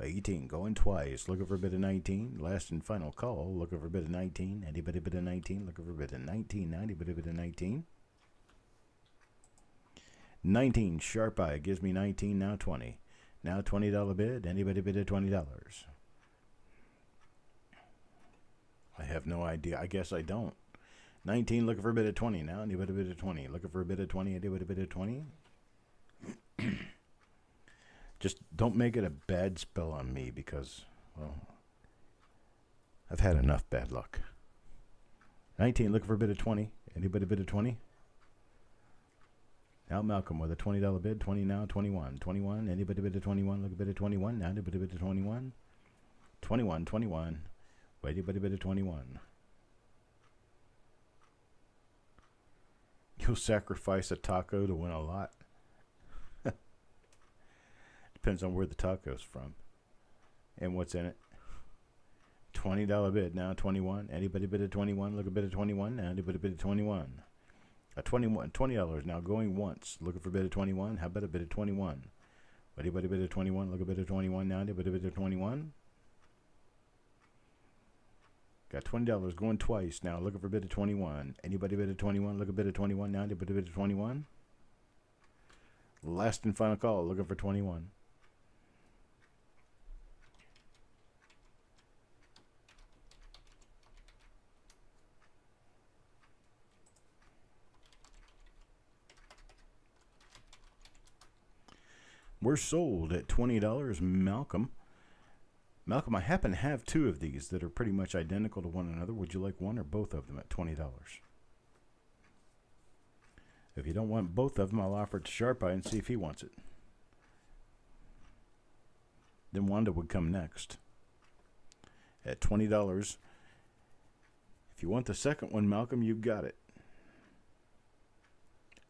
18 going twice. Looking for a bid of 19. Last and final call. Looking for a bid of 19. Anybody bid of 19? Looking for a bid of 19. Anybody bid of 19? 19. Sharp Eye gives me 19. Now 20. Now $20 bid. Anybody bid of $20? I have no idea. I guess I don't. 19 looking for a bid of 20 now. Anybody bid of 20? Looking for a bid of 20. Anybody bid of 20? Just don't make it a bad spell on me because, well, I've had enough bad luck. 19 looking for a bid of 20. Anybody bid of 20? Now Malcolm with a $20 bid. 20 now. 21. 21. Anybody bid of 21? Look a bid of 21. Now anybody bid of 21? 21. 21. Anybody bid of 21? You'll sacrifice a taco to win a lot. Depends on where the taco's from and what's in it. $20 bid now. 21. Anybody bid of 21? Look a bid of 21. Now anybody bid of 21? $20 now going once. Looking for a bid of 21. How about a bid of 21? Anybody bid of 21? Look a bid of 21 now. Anybody bid of 21? Got $20 going twice now. Looking for a bid of 21. Anybody bid of 21? Look a bid of 21 now. Anybody bid of 21? Last and final call. Looking for 21. We're sold at $20, Malcolm. Malcolm, I happen to have two of these that are pretty much identical to one another. Would you like one or both of them at $20? If you don't want both of them, I'll offer it to Sharp Eye and see if he wants it. Then Wanda would come next at $20. If you want the second one, Malcolm, you've got it.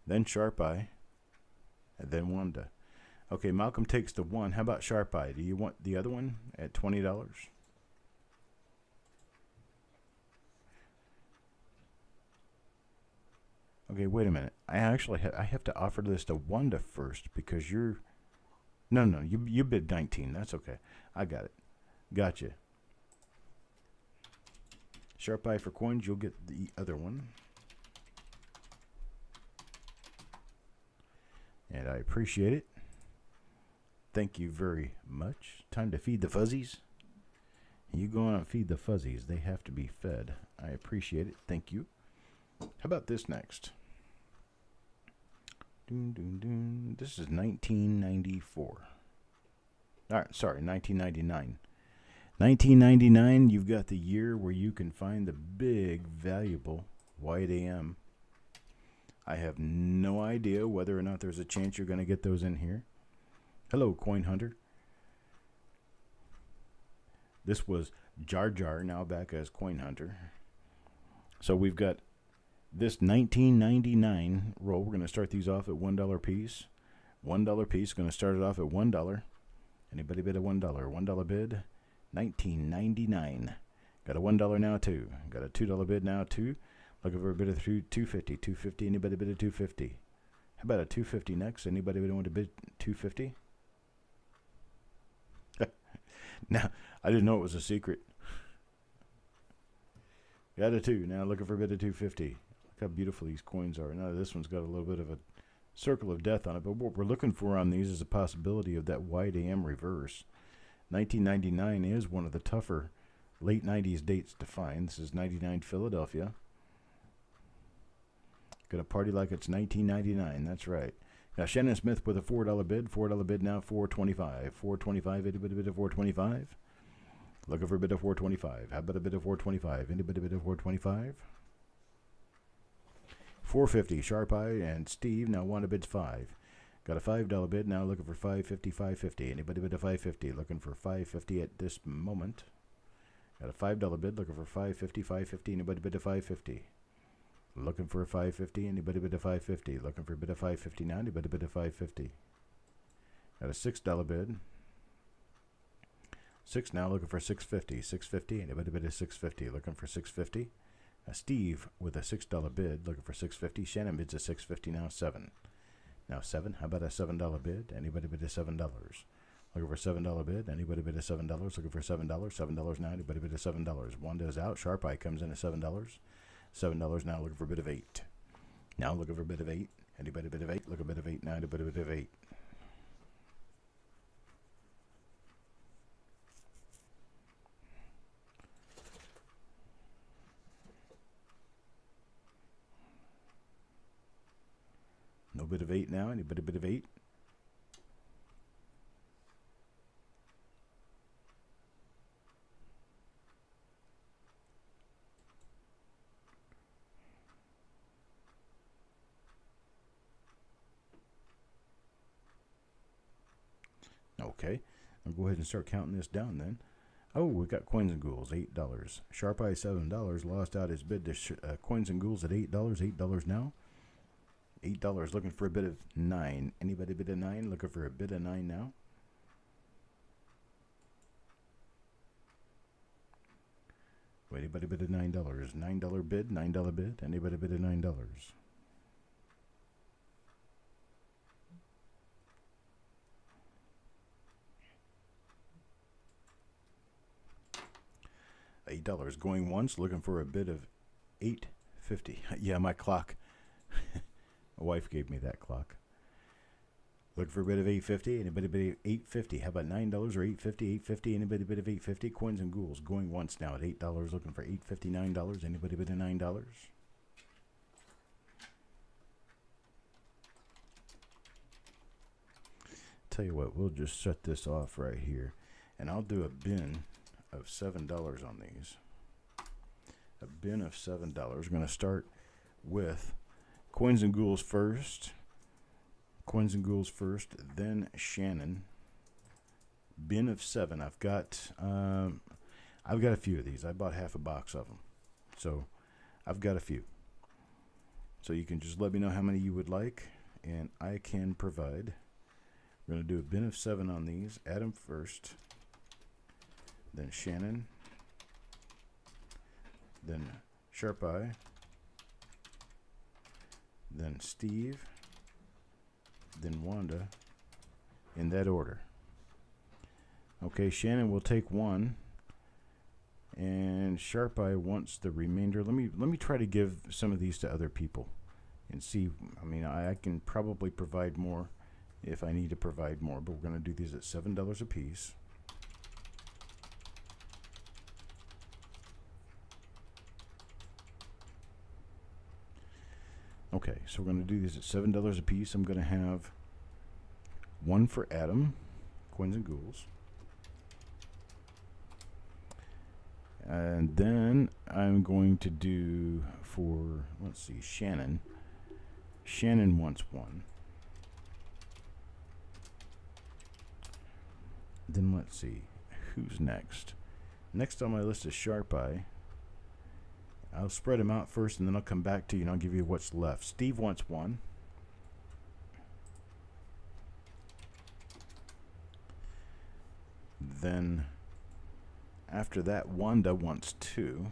Then Sharp Eye, and then Wanda. Okay, Malcolm takes the one. How about Sharp Eye? Do you want the other one at $20? Okay, wait a minute. I actually I have to offer this to Wanda first because you're... No, you bid 19. That's okay. I got it. Gotcha. Sharp Eye for coins. You'll get the other one. And I appreciate it. Thank you very much. Time to feed the fuzzies. You go on and feed the fuzzies. They have to be fed. I appreciate it. Thank you. How about this next? This is 1994. All right, sorry, 1999. 1999, you've got the year where you can find the big, valuable white AM. I have no idea whether or not there's a chance you're going to get those in here. Hello, Coin Hunter. This was Jar Jar, now back as Coin Hunter. So we've got this 1999 roll. We're going to start these off at $1 piece. $1 piece. Going to start it off at $1. Anybody bid a $1? $1 bid. 1999. Got a $1 now, too. Got a $2 bid now, too. Looking for a bid of $2.50. $2.50. Anybody bid a $2.50? How about a $2.50 next? Anybody want to bid $2.50? Now, I didn't know it was a secret. Got a 2. Now looking for a bid of $2.50. Look how beautiful these coins are. Now this one's got a little bit of a circle of death on it, but what we're looking for on these is a possibility of that white AM reverse. 1999 is one of the tougher late 90s dates to find. This is 99 Philadelphia. Gonna party like it's 1999. That's right. Now Shannon Smith with a $4 bid. $4 bid now, $4.25. $4.25. Anybody bid of $4.25? Looking for a bid of $4.25. How about a bid of $4.25? Anybody bid of $4.25? $4.50. Sharp Eye and Steve now want a bid's $5. Got a $5 bid now. Looking for $5.50. $5.50. Anybody bid of $5.50? Looking for $5.50 at this moment. Got a $5 bid. Looking for $5.50. $5.50. Anybody bid of $5.50? Looking for a $5.50. Anybody bid a $5.50? Looking for a bid of $5.50 now. Anybody bid a $5.50? Got a $6 bid. 6 now. Looking for $6.50. $6.50. Anybody bid a $6.50? Looking for $6.50? Steve with a $6 bid. Looking for $6.50. Shannon bids a $6.50 now. 7. Now 7. How about a $7 bid? Anybody bid a $7? Looking for a $7 bid. Anybody bid a $7? Looking for $7. $7 now. Anybody bid a $7? Wanda's out. Sharp Eye comes in at $7. $7 now. Looking for a bid of 8. Now looking for a bid of 8. Anybody bid of 8? Look a bid of 8 now. Anybody bid of 8? No bid of 8 now. Anybody bid of 8? Okay, I'll go ahead and start counting this down then. Oh, we got Coins and Ghouls, $8. Sharp Eye, $7. Lost out his bid to Coins and Ghouls at $8. $8 now. $8 looking for a bid of 9. Anybody bid a 9? Looking for a bid of 9 now. Anybody bid a $9? $9 bid. $9 bid. Anybody bid a $9? $8 going once, looking for a bid of $8.50. Yeah, my clock. My wife gave me that clock. Looking for a bid of $8.50. Anybody bid $8.50? How about $9 or $8.50? $8.50. Anybody bid of $8.50? Coins and Ghouls going once now at $8. Looking for $8.50. $9. Anybody bid a $9? Tell you what, we'll just shut this off right here, and I'll do a bin of $7 on these. A bin of $7. We're going to start with Coins and Ghouls first. Coins and Ghouls first, then Shannon. Bin of 7. I've got a few of these. I bought half a box of them, so I've got a few. So you can just let me know how many you would like, and I can provide We're going to do a bin of 7 on these. Adam first, then Shannon, then Sharp Eye, then Steve, then Wanda, in that order. Okay, Shannon will take 1, and Sharp Eye wants the remainder. Let me try to give some of these to other people and see. I mean, I can probably provide more if I need to provide more, but we're going to do these at $7 a piece. Okay, so we're going to do these at $7 a piece. I'm going to have 1 for Adam, Coins and Ghouls. And then I'm going to do for, let's see, Shannon. Shannon wants 1. Then let's see, who's next? Next on my list is Sharp Eye. I'll spread them out first, and then I'll come back to you and I'll give you what's left. Steve wants 1. Then after that, Wanda wants 2.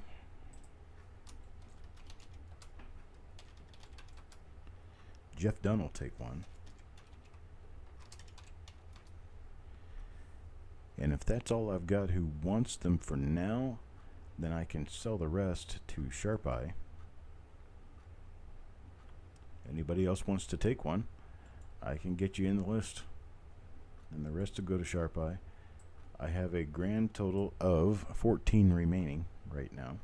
Jeff Dunn will take 1. And if that's all I've got who wants them for now, then I can sell the rest to Sharp Eye. Anybody else wants to take 1, I can get you in the list. And the rest will go to Sharp Eye. I have a grand total of 14 remaining right now.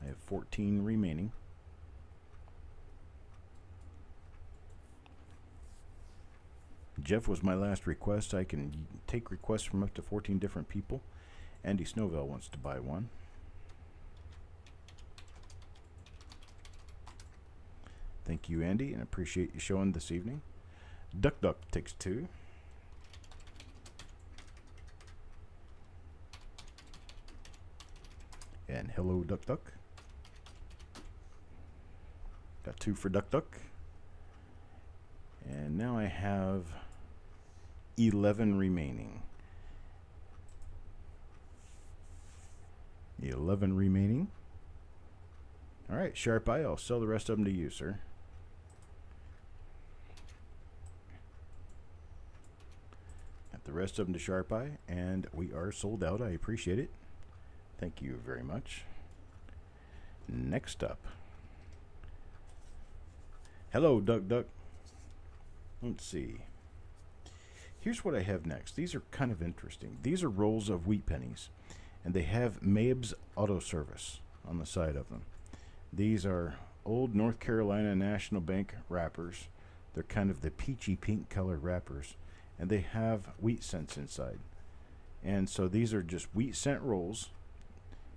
I have 14 remaining. Jeff was my last request. I can take requests from up to 14 different people. Andy Snowville wants to buy 1. Thank you, Andy, and appreciate you showing this evening. Duck Duck takes 2. And hello, Duck Duck. Got 2 for Duck Duck. And now I have 11 remaining. 11 remaining. All right, Sharp Eye, I'll sell the rest of them to you, sir. Got the rest of them to Sharp Eye, and we are sold out. I appreciate it. Thank you very much. Next up. Hello, Duck Duck. Let's see. Here's what I have next. These are kind of interesting. These are rolls of wheat pennies, and they have Mabe's Auto Service on the side of them. These are old North Carolina National Bank wrappers. They're kind of the peachy pink colored wrappers, and they have wheat cents inside. And so these are just wheat cent rolls,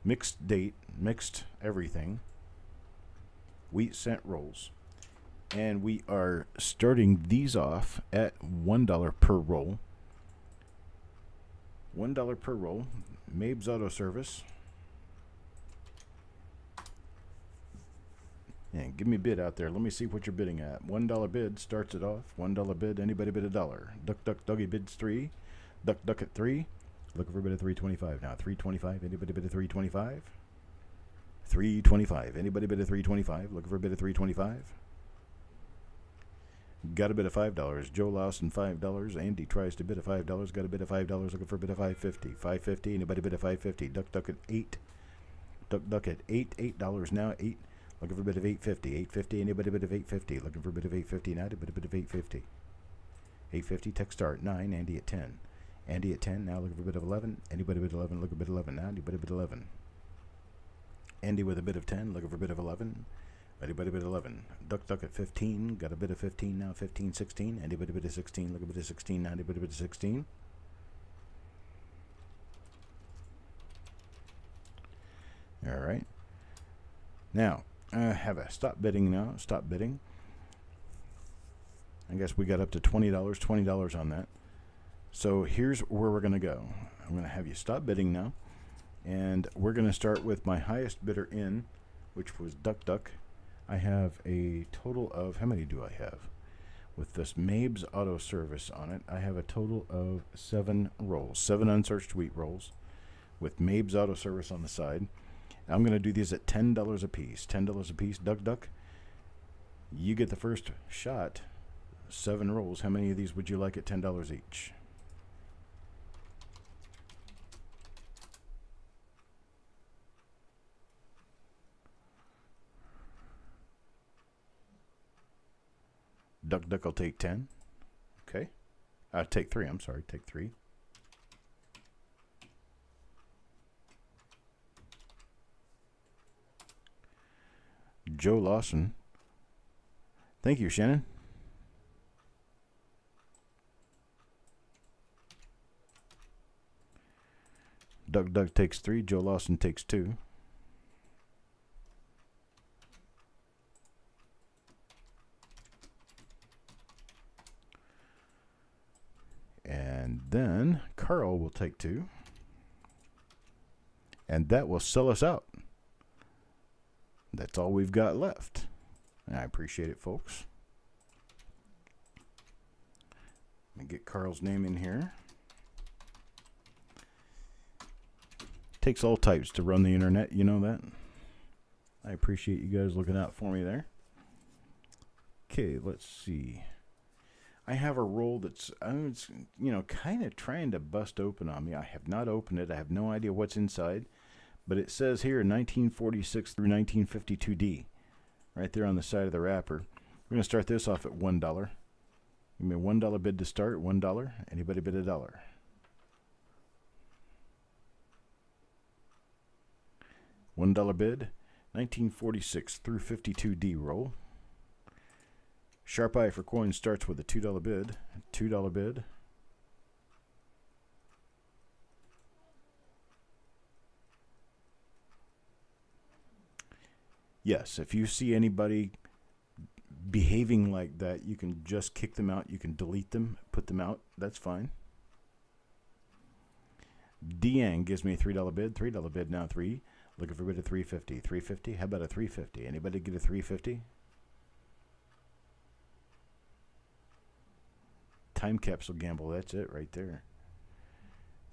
mixed date, mixed everything, wheat cent rolls. And we are starting these off at $1 per roll. $1 per roll. Mabe's Auto Service. And give me a bid out there. Let me see what you're bidding at. $1 bid starts it off. $1 bid. Anybody bid $1. Duck Duck Doggy bids 3. Duck Duck at 3. Looking for a bid of $3.25 now. $3.25. Anybody bid of $3.25? $3.25. Anybody bid of $3.25? Looking for a bid of $3.25? Got a bid of $5. Joe Lawson $5. Andy tries to bid of $5. Got a bid of $5. Looking for a bid of $5.50. $5.50. Anybody bid of $5.50? Duck Duck at 8. Duck Duck at 8. $8 now. 8. Looking for a bid of $8.50. $8.50. Anybody bid of $8.50? Looking for a bid of $8.50 now. A bid of $8.50. $8.50. Tech start 9. Andy at 10. Andy at 10 now. Looking for a bid of 11. Anybody bid 11? Looking for a bid 11 now. Anybody bid 11? Andy with a bid of 10. Looking for a bid of 11. Anybody bid 11? Duck Duck at 15. Got a bid of 15 now. 15, 16. Anybody bid of 16? Look a bid of 16 now. Anybody bid of 16? All right. Now, I have a stop bidding now. Stop bidding. I guess we got up to $20. $20 on that. So here's where we're going to go. I'm going to have you stop bidding now. And we're going to start with my highest bidder in, which was Duck Duck. I have a total of, how many do I have? With this Mabes Auto Service on it, I have a total of 7 rolls, 7 unsearched wheat rolls with Mabes Auto Service on the side. I'm going to do these at $10 a piece. $10 a piece. Duck, duck. You get the first shot. 7 rolls. How many of these would you like at $10 each? Duck, duck, I'll take 10. Okay. Take 3. I'm sorry. Take 3. Joe Lawson. Thank you, Shannon. Duck, duck takes 3. Joe Lawson takes 2. And then Carl will take 2. And that will sell us out. That's all we've got left. I appreciate it, folks. Let me get Carl's name in here. Takes all types to run the internet, you know that. I appreciate you guys looking out for me there. Okay, let's see. I have a roll that's, you know, kind of trying to bust open on me. I have not opened it. I have no idea what's inside. But it says here 1946 through 1952D. Right there on the side of the wrapper. We're going to start this off at $1. Give me a $1 bid to start. $1. Anybody bid $1? $1 bid. 1946 through 52D roll. Sharp Eye for coins starts with a $2 bid. $2 bid. Yes, if you see anybody behaving like that, you can just kick them out. You can delete them, put them out. That's fine. Deang gives me a $3 bid. $3 bid now 3. Looking for a bid of $3.50. $3.50? How about a $3.50? Anybody get a $3.50? Time capsule gamble. That's it right there.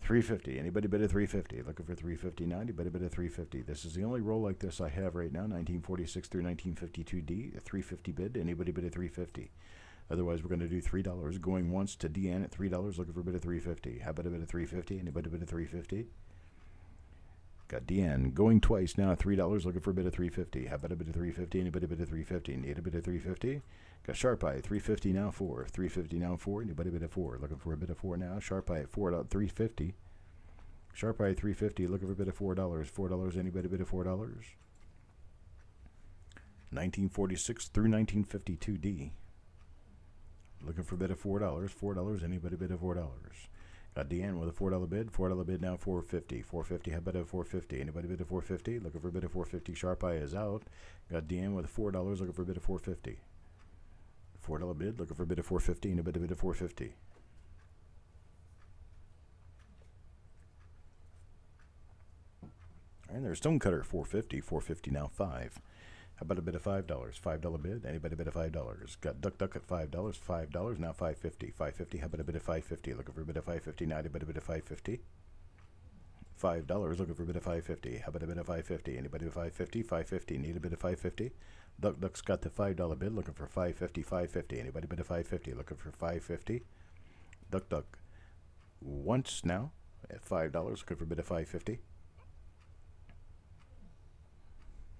$3.50. Anybody bid a $3.50? Looking for $3.50 now. Anybody bid a $3.50? This is the only roll like this I have right now. 1946 through 1952D. A $3.50 bid. Anybody bid a $3.50? Otherwise, we're going to do $3. Going once to Deanne at $3. Looking for a bid of $3.50. How about a bid of $3.50? Anybody bid a $3.50? Got Deanne going twice now at $3. Looking for a bid of $3.50. How about a bid of $3.50? Anybody bid a $3.50? Need a bid of $3.50? Got Sharp Eye, $3.50 now 4. $3.50 now 4. Anybody bid a 4? Looking for a bit of 4 now. Sharp Eye at $3.50. Sharp Eye $3.50. Looking for a bit of $4. $4. Anybody bid a $4? 1946 through 1952D. Looking for a bid of $4. $4. Anybody bid a $4? Got Deanne with a $4 bid. $4 bid now $4.50. $4.50. How about a $4.50? Anybody bid a $4.50? Looking for a bid of $4.50. Sharp Eye is out. Got Deanne with a $4. Looking for a bid of $4.50. $4 bid, looking for a bid of $4.50, and a bid of $4.50. And there's Stonecutter, $4.50, $4.50 now 5. How about a bid of $5? $5 bid, anybody bid of $5? Got Duck Duck at $5, $5 now $5.50, $5.50. How about a bid of $5.50? Looking for a bid of $5.50 now, a bid of $5.50. $5 looking for a bid of $5.50. How about a bid of $5.50? Anybody with $5.50? $5.50. Need a bid of $5.50? Duck Duck's got the $5 bid looking for $5.50. $5.50. Anybody bid of $5.50? Looking for $5.50? Duck Duck once now at $5 looking for a bid of $5.50.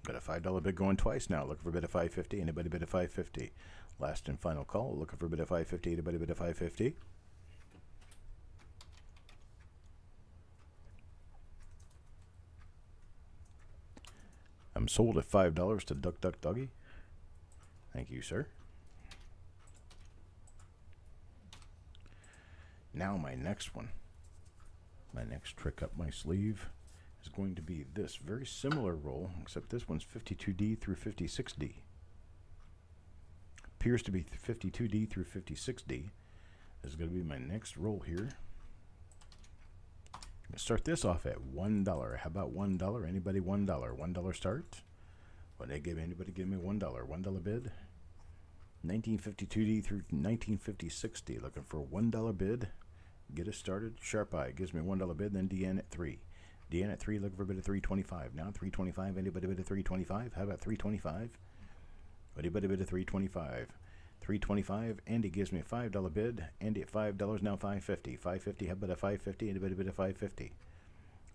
Got a $5 bid going twice now looking for a bid of $5.50. Anybody bid of $5.50? Last and final call looking for a bid of $5.50. Anybody bid of $5.50? I'm sold at $5 to Duck Duck Doggy. Thank you, sir. Now my next one, my next trick up my sleeve is going to be this very similar roll, except this one's 52D through 56D. Appears to be 52D through 56D. This is going to be my next roll here. I'm going to start this off at $1. How about $1? Anybody $1? $1 start? What they give anybody give me $1? $1 bid. 1952D through 1950-60. Looking for a $1 bid. Get us started. Sharp Eye gives me $1 bid, then DN at 3. DN at 3, looking for a bid of $3.25. Now $3.25. Anybody bid of $3.25? How about $3.25? Anybody bid of $3.25? $3.25. Andy gives me a $5 bid. Andy at $5. Now $5.50. $5.50. How about a $5.50? Anybody bid of $5.50?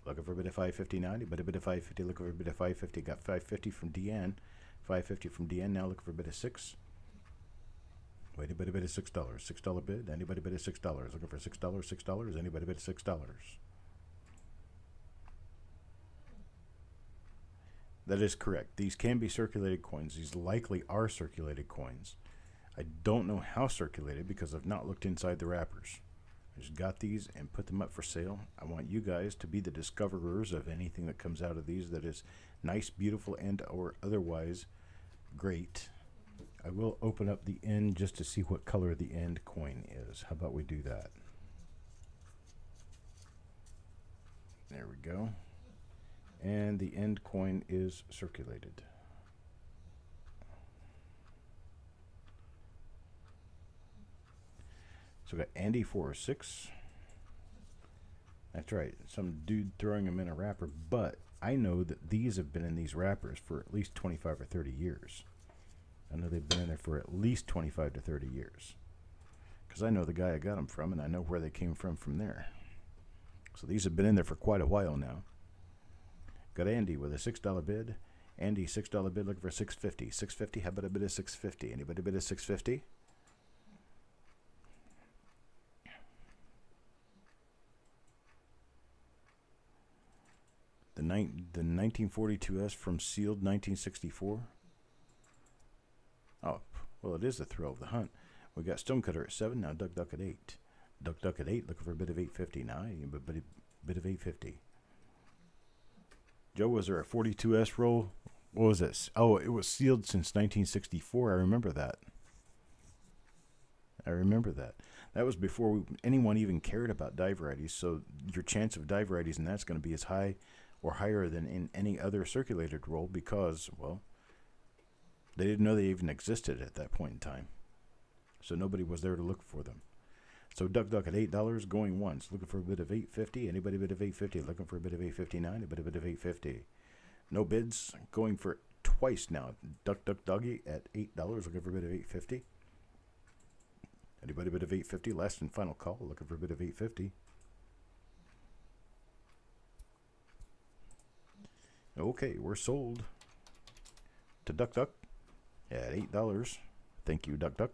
Looking for a bid of $5.50 now. Anybody bid of $5.50? Looking for a bid of $5.50. Got $5.50 from DN. $5.50 from DN. Now looking for a bid of $6. Anybody bid of $6? $6 bid. Anybody bid of $6? Looking for $6? $6. Anybody bid of $6? That is correct. These can be circulated coins. These likely are circulated coins. I don't know how circulated because I've not looked inside the wrappers. I just got these and put them up for sale. I want you guys to be the discoverers of anything that comes out of these that is nice, beautiful, and or otherwise great. I will open up the end just to see what color the end coin is. How about we do that? There we go. And the end coin is circulated. So we got Andy for 6. That's right, some dude throwing them in a wrapper, but I know that these have been in these wrappers for at least 25 or 30 years. I know they've been in there for at least 25 to 30 years. Because I know the guy I got them from, and I know where they came from there. So these have been in there for quite a while now. Got Andy with a $6 bid. Andy, $6 bid, looking for $6.50. $6.50, how about a bid of $6.50? Anybody bid of $6.50? The 1942S from sealed 1964. Oh, well, it is the thrill of the hunt. We got Stonecutter at 7. Now Duck Duck at 8. Duck Duck at 8, looking for a bit of $8.50. Now a bit of $8.50. Joe, was there a 42S roll? What was this? Oh, it was sealed since 1964. I remember that. That was before anyone even cared about die varieties. So your chance of die varieties, and that's going to be as high or higher than in any other circulated roll because, well, they didn't know they even existed at that point in time. So nobody was there to look for them. So Duck Duck at $8 going once. Looking for a bit of $8.50. Anybody bid of $8.50? Looking for a bit of $8.59. A bit of $8.50. No bids. Going for twice now. Duck Duck Doggy at $8. Looking for a bit of $8.50. Anybody bid of $8.50? Last and final call. Looking for a bit of $8.50. Okay, we're sold to Duck Duck at $8. Thank you, Duck Duck.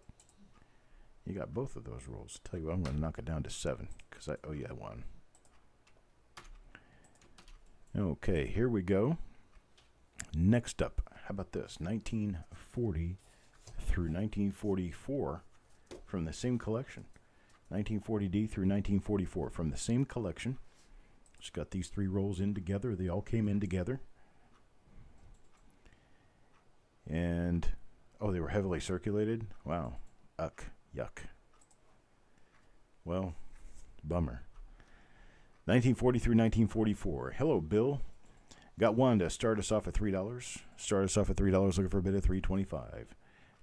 You got both of those rolls. Tell you what, I'm going to knock it down to 7 because I owe you one. Okay, here we go. Next up, how about this? 1940 through 1944 from the same collection. 1940D through 1944 from the same collection. Just got these 3 rolls in together. They all came in together. And, oh, they were heavily circulated? Wow. Yuck. Well, bummer. 1940 through 1944. Hello, Bill. Got Wanda. Start us off at $3. Start us off at $3. Looking for a bid of $3.25.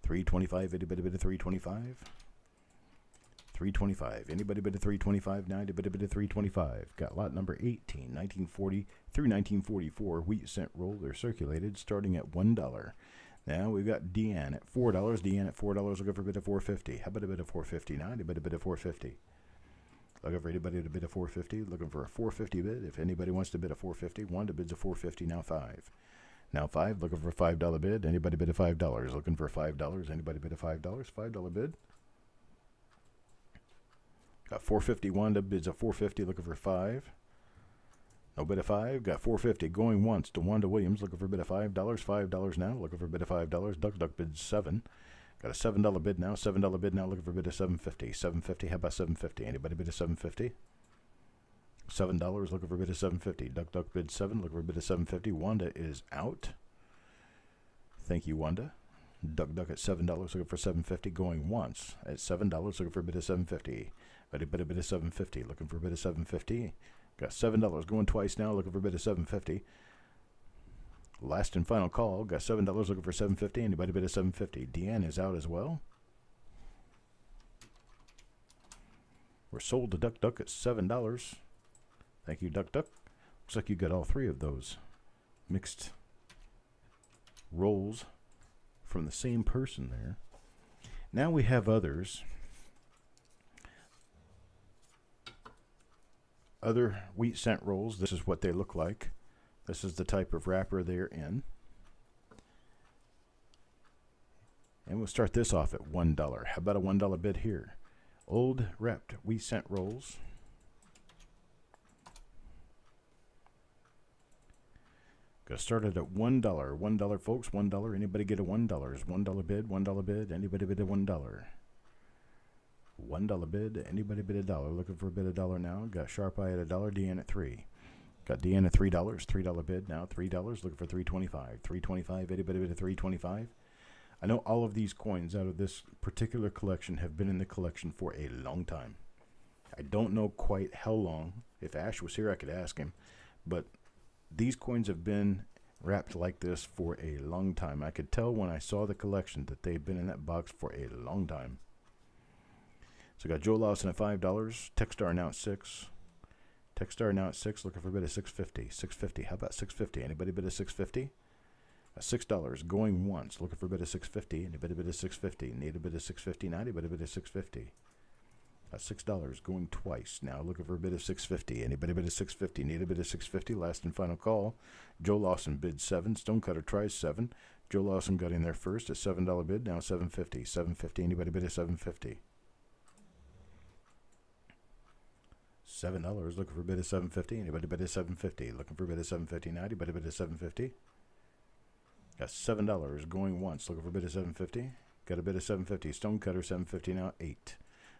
$3.25. Anybody bid of $3.25? $3.25. Anybody bid of $3.25? Now, anybody bid of $3.25? Got lot number 18. 1940 through 1944 wheat cent roll. They're circulated starting at $1. Now we've got Deanne at $4. Deanne at $4. Looking for a bid of $4.50. How about a bid of $4.50? Now, anybody bid of $4.50? Looking for anybody to bid a $4.50. Looking for a $4.50 bid. If anybody wants to bid a $4.50, Wanda bids a $4.50. Now 5. Now 5. Looking for a $5 bid. Anybody bid a $5? Looking for $5. Anybody bid a $5? $5 bid. Got $4.50. Wanda bids a $4.50. Looking for 5. No bid of 5. Got $4.50 going once to Wanda Williams. Looking for a bid of $5. $5 now. Looking for a bid of $5. Duck Duck bids 7. Got a $7 bid now. $7 bid now. Looking for a bid of $7.50. $7.50. How about $7.50? Anybody bid of $7.50? $7. Looking for a bid of $7.50. Duck Duck bid 7. Looking for a bid of $7.50. Wanda is out. Thank you, Wanda. Duck Duck at $7. Looking for $7.50 going once at $7. Looking for a bid of $7.50. But a bid of $7.50. Looking for a bid of $7.50. Got $7 going twice now. Looking for a bid of $7.50. Last and final call. Got $7 looking for $7.50. Anybody bid of $7.50? Deanne is out as well. We're sold to Duck Duck at $7. Thank you, Duck Duck. Looks like you got all three of those mixed rolls from the same person there. Now we have others. Other wheat cent rolls. This is what they look like. This is the type of wrapper they're in. And we'll start this off at $1. How about a $1 bid here? Old wrapped wheat cent rolls. Got started at $1. $1, folks. $1. Anybody get a $1? $1 bid. $1 bid. Anybody bid a $1? $1 bid. Anybody bid a dollar? Looking for a bid a dollar now. Got Sharp Eye at $1. Deanne at $3. Got Deanne at $3. $3 bid now. $3. Looking for $3.25. $3.25. Anybody bid a $3.25? I know all of these coins out of this particular collection have been in the collection for a long time. I don't know quite how long. If Ash was here, I could ask him. But these coins have been wrapped like this for a long time. I could tell when I saw the collection that they've been in that box for a long time. So I got Joe Lawson at $5. Techstar now at $6. Techstar now at $6. Looking for a bid of $6.50. $6.50. How about $6.50? Anybody bid a $6.50? $6 going once. Looking for a bid of $6.50. Anybody bid a $6.50? Need a bid of $6.50? Now anybody bid a $6.50? $6 going twice. Now looking for a bid of $6.50. Anybody bid a $6.50? Need a bid of $6.50? Last and final call. Joe Lawson bid $7. Stonecutter tries $7. Joe Lawson got in there first. A $7 bid. Now $7.50. $7.50. Anybody bid a $7.50? $7. Looking for a bid of $7.50. Anybody bid a $7.50? Looking for a bid of $7.50 now. Anybody bid a $7.50? Got $7 going once. Looking for a bid of $7.50. Got a bid of $7.50. Stonecutter $7.50 now. $8.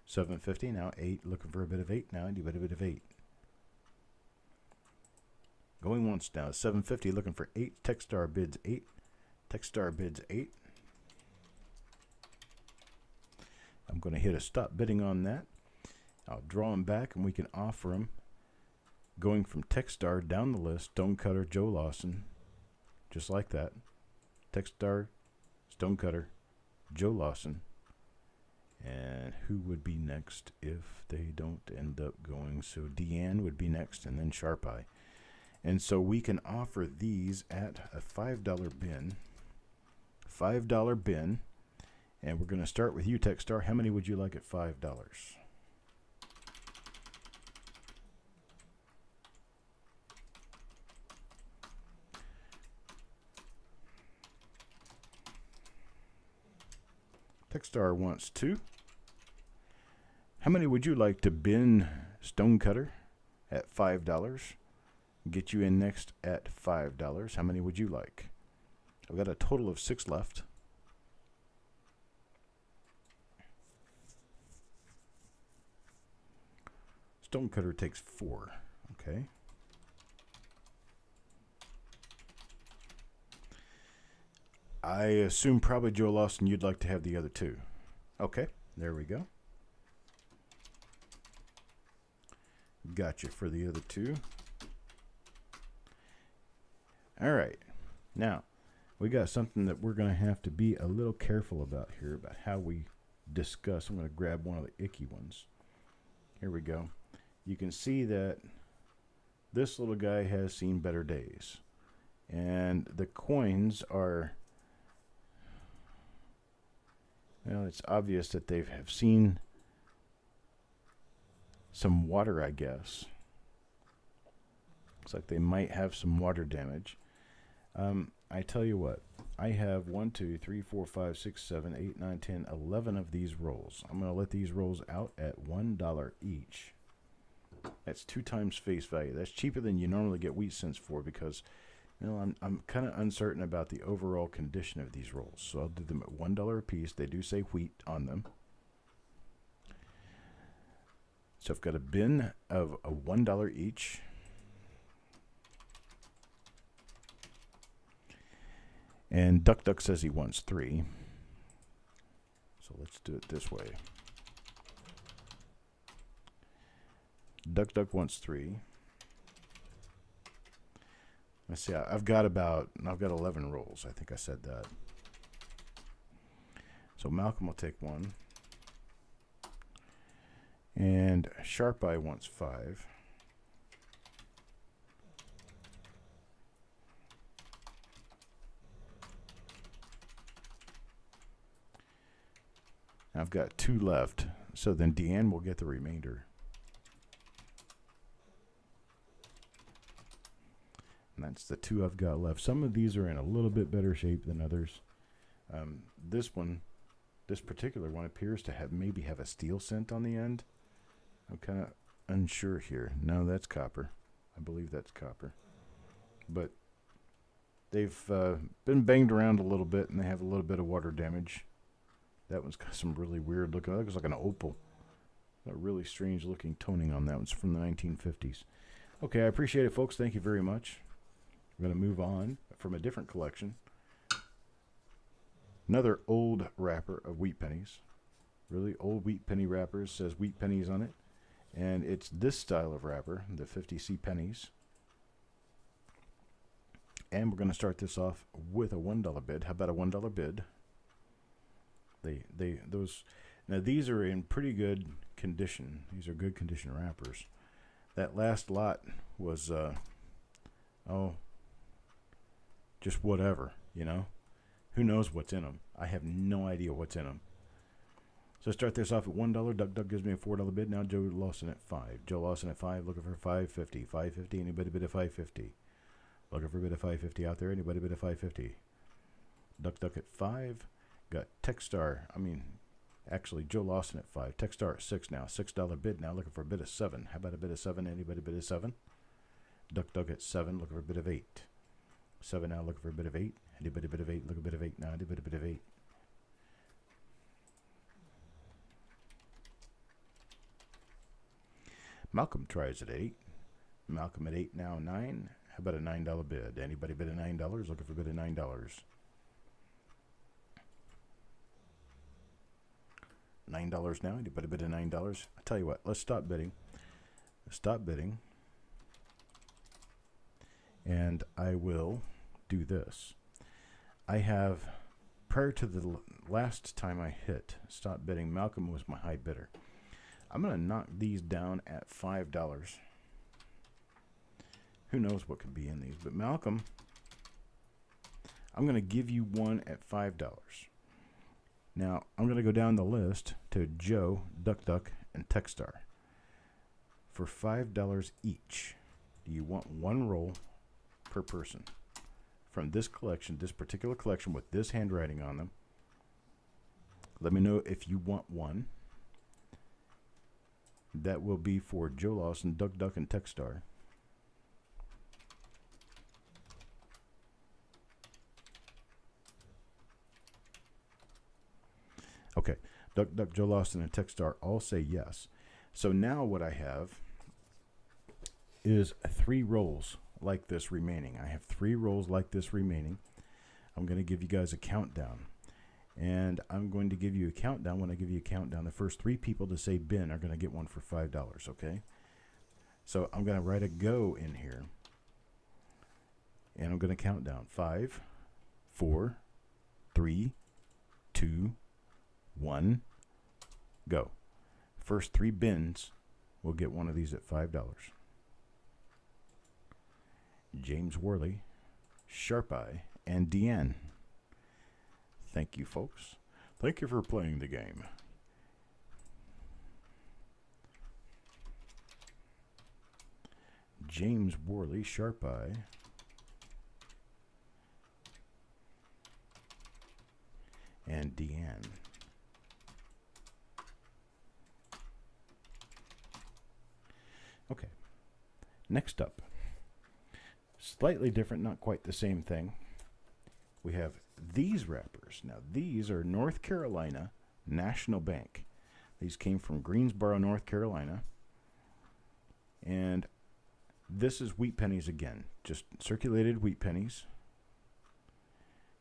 $7.50 now. $8. Looking for a bid of $8 now. Anybody bid a bid of $8? Going once now. $7.50. Looking for $8. Techstar bids $8. Techstar bids $8. I'm going to hit a stop bidding on that. I'll draw them back and we can offer them. Going from Techstar down the list, Stonecutter, Joe Lawson, just like that. Techstar, Stonecutter, Joe Lawson. And who would be next if they don't end up going? So Deanne would be next and then Sharp Eye. And so we can offer these at a $5 bin. $5 bin. And we're going to start with you, Techstar. How many would you like at $5? Techstar wants 2. How many would you like to bin Stonecutter at $5? Get you in next at $5. How many would you like? I've got a total of 6 left. Stonecutter takes 4. Okay. I assume probably Joe Lawson you'd like to have the other 2. Okay, there we go. Gotcha for the other 2. All right. Now, we got something that we're going to have to be a little careful about here, about how we discuss. I'm going to grab one of the icky ones. Here we go. You can see that this little guy has seen better days. And the coins are... Well, it's obvious that they have seen some water, I guess. Looks like they might have some water damage. I tell you what, I have 1, 2, 3, 4, 5, 6, 7, 8, 9, 10, 11 of these rolls. I'm going to let these rolls out at $1 each. That's 2 times face value. That's cheaper than you normally get wheat cents for because... You know, I'm kind of uncertain about the overall condition of these rolls. So I'll do them at $1 a piece. They do say wheat on them. So I've got a bin of a $1 each. And Duck Duck says he wants 3. So let's do it this way. Duck Duck wants 3. Let's see, I've got 11 rolls. I think I said that. So Malcolm will take 1. And Sharp Eye wants 5. I've got 2 left, so then Deanne will get the remainder. And that's the 2 I've got left. Some of these are in a little bit better shape than others. This particular one appears to maybe have a steel cent on the end. I'm kind of unsure here. No, that's copper. I believe that's copper. But they've been banged around a little bit, and they have a little bit of water damage. That one's got some really weird looking. That looks like an opal. A really strange looking toning on that. One's from the 1950s. Okay, I appreciate it, folks. Thank you very much. We're going to move on from a different collection. Another old wrapper of wheat pennies. Really old wheat penny wrappers. Says wheat pennies on it. And it's this style of wrapper, the 50C pennies. And we're going to start this off with a $1 bid. How about a $1 bid? Now these are in pretty good condition. These are good condition wrappers. That last lot was just whatever, you know. Who knows what's in them? I have no idea what's in them. So start this off at $1. Duck gives me a $4 bid. Now Joe Lawson at 5. Joe Lawson at 5, looking for 550. 550. Anybody bid a 550? Looking for a bid of 550 out there. Anybody bid a 550? Duck at 5. Got Techstar. Actually Joe Lawson at 5. Techstar at 6 now. $6 bid now. Looking for a bid of 7. How about a bid of 7? Anybody bid a 7? Duck at 7. Looking for a bid of 8. 7 now. Looking for a bid of 8. Anybody bid of 8? Look a bid of 8 now. Anybody bid of 8? Malcolm tries at 8. Malcolm at 8 now. 9. How about a $9 bid? Anybody bid a $9? Looking for a bid of $9. $9 now. Anybody bid a $9? I tell you what. Let's stop bidding. Stop bidding. And I will do this. I have, prior to the last time I hit stop bidding, Malcolm was my high bidder. I'm going to knock these down at $5. Who knows what could be in these, but Malcolm, I'm going to give you one at $5. Now, I'm going to go down the list to Joe, Duck, and Techstar. For $5 each, do you want one roll per person? From this collection, this particular collection with this handwriting on them. Let me know if you want one. That will be for Joe Lawson, Duck, and Techstar. Okay, Duck, Joe Lawson, and Techstar all say yes. So now what I have is 3 rolls like this remaining. I have 3 rolls like this remaining. I'm going to give you guys a countdown. And I'm going to give you a countdown. When I give you a countdown, the first 3 people to say bin are going to get one for $5, okay? So I'm going to write a go in here. And I'm going to count down. 5, 4, 3, 2, 1, go. First 3 bins will get one of these at $5. James Worley, Sharp Eye, and Deanne. Thank you, folks. Thank you for playing the game. James Worley, Sharp Eye, and Deanne. Okay. Next up. Slightly different, not quite the same thing. We have these wrappers. Now, these are North Carolina National Bank. These came from Greensboro, North Carolina. And this is wheat pennies again. Just circulated wheat pennies.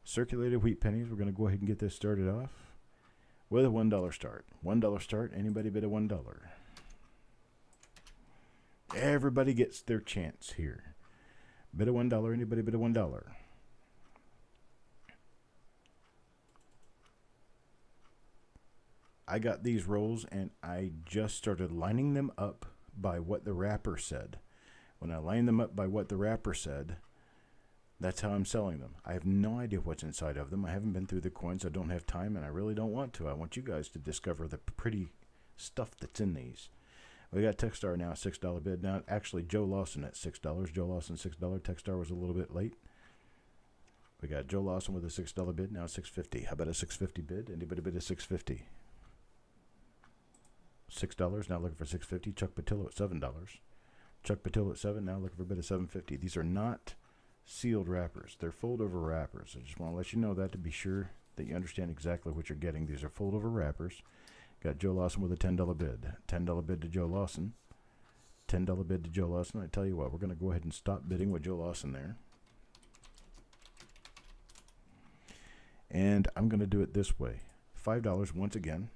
Circulated wheat pennies. We're going to go ahead and get this started off with a $1 start. $1 start. Anybody bid a $1? Everybody gets their chance here. Bid a $1. Anybody bid a $1? I got these rolls and I just started lining them up by what the wrapper said. When I line them up by what the wrapper said, that's how I'm selling them. I have no idea what's inside of them. I haven't been through the coins. I don't have time, and I really don't want to. I want you guys to discover the pretty stuff that's in these. We got Techstar now, $6 bid. Now, actually, Joe Lawson at $6. Joe Lawson, $6. Techstar was a little bit late. We got Joe Lawson with a $6 bid. Now $6.50. How about a $6.50 bid? Anybody bid a $6.50? $6. Now looking for $6.50. Chuck Patillo at $7. Chuck Patillo at $7. Now looking for a bid of $7.50. These are not sealed wrappers. They're fold over wrappers. I just want to let you know that to be sure that you understand exactly what you're getting. These are fold over wrappers. Got Joe Lawson with a $10 bid. $10 bid to Joe Lawson. $10 bid to Joe Lawson. I tell you what, we're going to go ahead and stop bidding with Joe Lawson there. And I'm going to do it this way. $5 once again.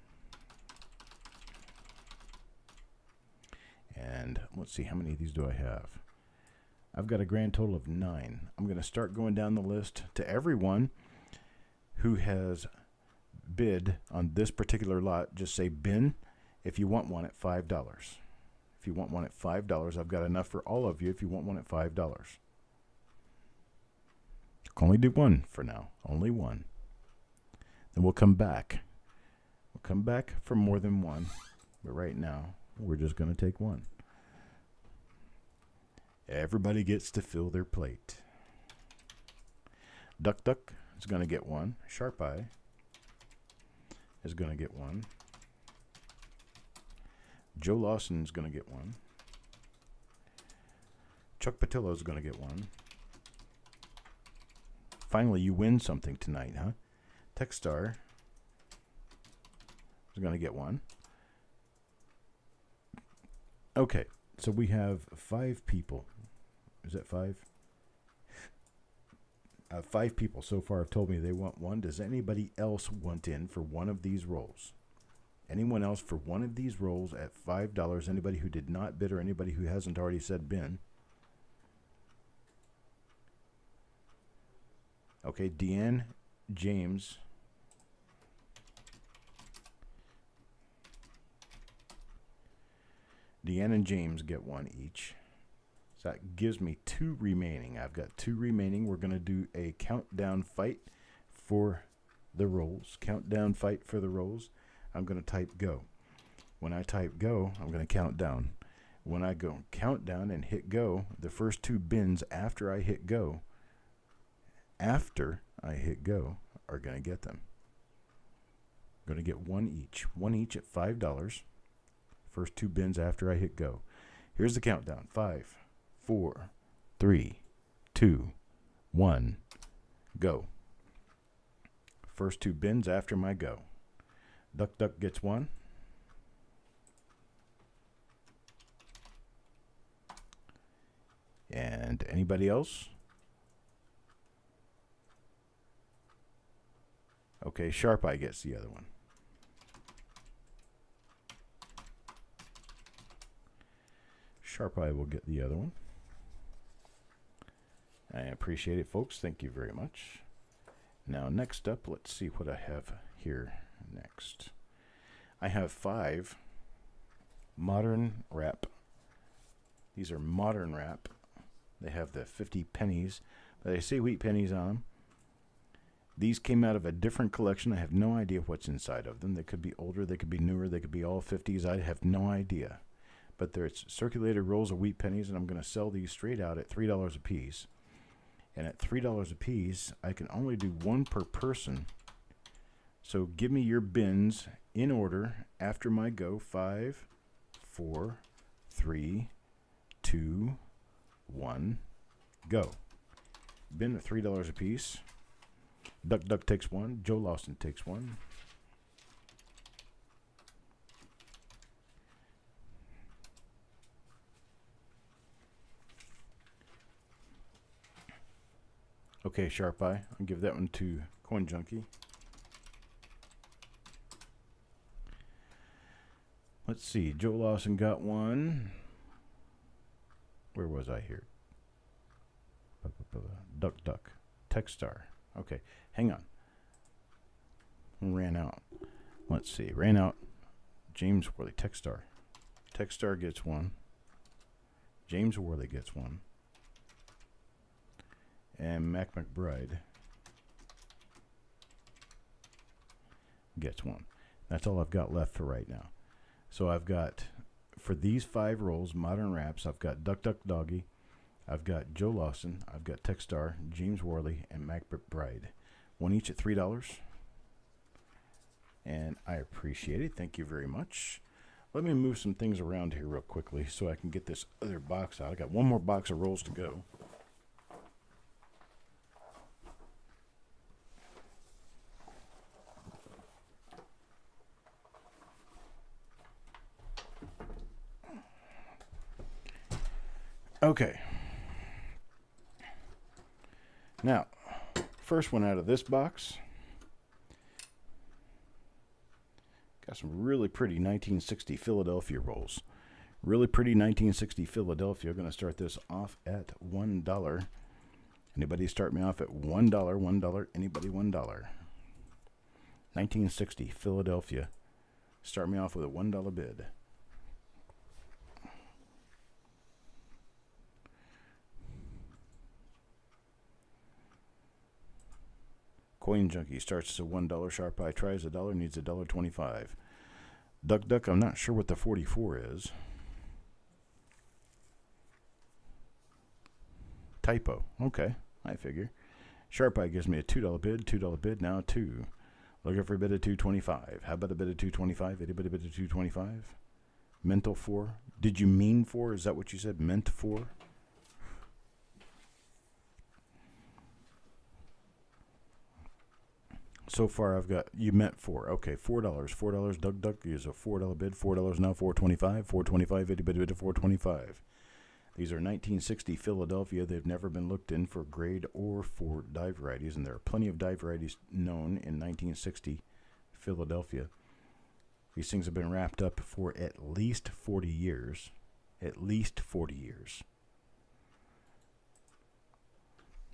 And let's see, how many of these do I have? I've got a grand total of 9. I'm going to start going down the list to everyone who has bid on this particular lot. Just say bin if you want one at $5. If you want one at $5, I've got enough for all of you if you want one at $5. I'll only do one for now. Only one. Then we'll come back. We'll come back for more than one. But right now, we're just going to take one. Everybody gets to fill their plate. Duck Duck is going to get one. Sharp Eye is going to get one. Joe Lawson is going to get one. Chuck Patillo is going to get one. Finally, you win something tonight, huh? Techstar is going to get one. Okay, so we have 5 people. Is that 5? 5 people so far have told me they want one. Does anybody else want in for one of these rolls? Anyone else for one of these rolls at $5? Anybody who did not bid or anybody who hasn't already said bin? Okay, Deanne James. Deanne and James get one each. So that gives me 2 remaining. I've got 2 remaining. We're going to do a countdown fight for the rolls. Countdown fight for the rolls. I'm going to type go. When I type go, I'm going to count down. When I go count down and hit go, the first 2 bins after I hit go, are going to get them. I'm going to get one each. One each at $5. First 2 bins after I hit go. Here's the countdown. 5, 4, 3, 2, 1, go. First 2 bins after my go. Duck Duck gets one. And anybody else? Okay, Sharp Eye gets the other one. Sharp Eye will get the other one. I appreciate it, folks. Thank you very much. Now, next up, let's see what I have here next. I have 5 modern wrap. These are modern wrap. They have the 50 pennies, but they say wheat pennies on them. These came out of a different collection. I have no idea what's inside of them. They could be older, they could be newer, they could be all 50s. I have no idea. But there's circulated rolls of wheat pennies, and I'm going to sell these straight out at $3 a piece. And at $3 a piece, I can only do one per person. So give me your bins in order after my go. 5, 4, 3, 2, 1, go. Bin at $3 a piece. Duck Duck takes one. Joe Lawson takes one. Okay, Sharp Eye. I'll give that one to Coin Junkie. Let's see. Joe Lawson got one. Where was I here? Duck Duck. Techstar. Okay, hang on. Ran out. Let's see. Ran out. James Worley. Techstar. Techstar gets one. James Worley gets one. And Mac McBride gets one. That's all I've got left for right now. So I've got, for these 5 rolls, Modern Raps, I've got Duck Duck Doggy, I've got Joe Lawson, I've got Techstar, James Worley, and Mac McBride. One each at $3. And I appreciate it. Thank you very much. Let me move some things around here real quickly so I can get this other box out. I got one more box of rolls to go. Okay. Now, first one out of this box. Got some really pretty 1960 Philadelphia rolls. Really pretty 1960 Philadelphia. Going to start this off at $1. Anybody start me off at $1? $1. Anybody $1? 1960 Philadelphia. Start me off with a $1 bid. Coin Junkie starts as a $1. Sharp Eye tries $1, needs $1.25. Duck Duck, I'm not sure what the 44 is. Typo. Okay, I figure. Sharp Eye gives me a $2 bid. $2 bid, now 2. Looking for a bid of $2.25. How about a bid of $2.25? Anybody bid of $2.25? Mental 4. Did you mean 4? Is that what you said? Meant 4? So far, I've got, you meant 4. Okay, $4. $4. Duck Duck is a $4 bid. $4 now, $4.25. $4.25. Anybody bid of $4.25. These are 1960 Philadelphia. They've never been looked in for grade or for die varieties, and there are plenty of die varieties known in 1960 Philadelphia. These things have been wrapped up for at least 40 years. At least 40 years.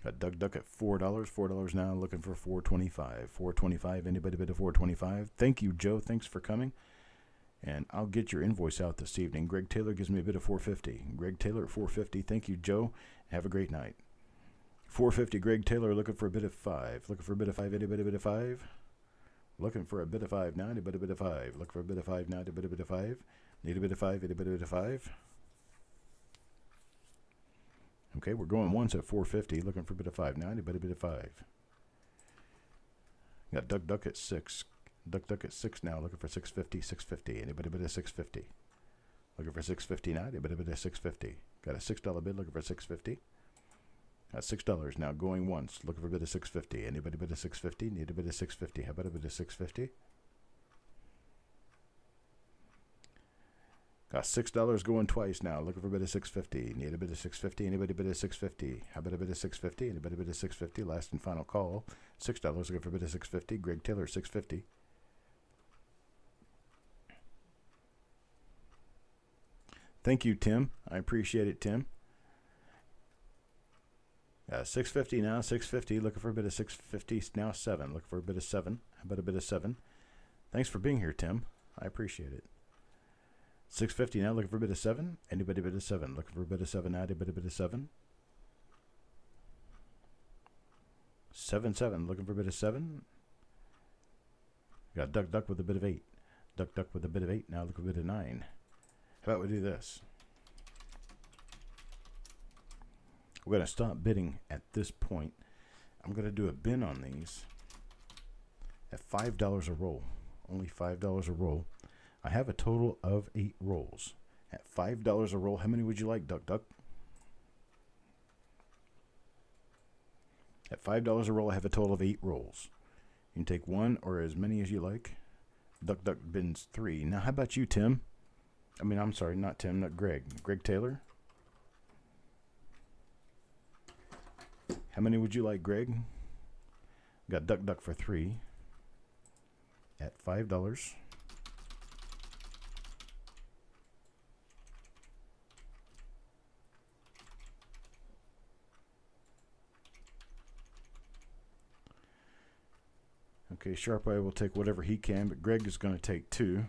Got Duck Duck at $4. $4 now, looking for $4.25. $4.25. Anybody bid of $4.25? Thank you, Joe. Thanks for coming. And I'll get your invoice out this evening. Greg Taylor gives me a bid of $4.50. Greg Taylor at $4.50. Thank you, Joe. Have a great night. $4.50. Greg Taylor looking for a bid of $5. Looking for a bid of $5. Anybody bid of $5? Looking for a bid of $5 now. Anybody bid of $5? Looking for a bid of $5 now. Anybody bid of $5? Need a bid of $5. Anybody bid of $5? Okay, we're going once at $4.50. Looking for a bid of $5 now. Anybody bid of $5? Got Duck Duck at $6. Duck Duck at $6 now, looking for $6.50, $6.50. Anybody bid a $6.50? Looking for $6.50 now. Anybody bid a $6.50? Got a $6 bid, looking for $6.50. Got $6 now, going once, looking for a bid of $6.50. Anybody bid a $6.50? Need a bid of $6.50. How about a bid of $6.50? Got $6 going twice now, looking for a bid of $6.50. Need a bid of $6.50. Anybody bid a $6.50? How about a bid of $6.50? Anybody bid a $6.50? Last and final call. $6 looking for a bid of $6.50. Greg Taylor $6.50. Thank you, Tim. I appreciate it, Tim. $6.50 now, $6.50. Looking for a bit of $6.50 now, 7. Looking for a bit of 7. How about a bit of 7? Thanks for being here, Tim. I appreciate it. $6.50 now, looking for a bit of 7. Anybody bid of 7? Looking for a bit of 7 now, anybody bid of 7? 7, looking for a bit of 7. Got Duck Duck with a bit of 8. Duck Duck with a bit of 8 now, looking for a bit of 9. How about we do this? We're going to stop bidding at this point. I'm going to do a bin on these at $5 a roll. Only $5 a roll. I have a total of 8 rolls. At $5 a roll, how many would you like, Duck Duck? At $5 a roll, I have a total of 8 rolls. You can take one or as many as you like. Duck Duck bins 3. Now, how about you, Tim? I'm sorry, not Tim, not Greg. Greg Taylor? How many would you like, Greg? Got Duck Duck for 3 at $5. Okay, Sharp Eye will take whatever he can, but Greg is going to take 2.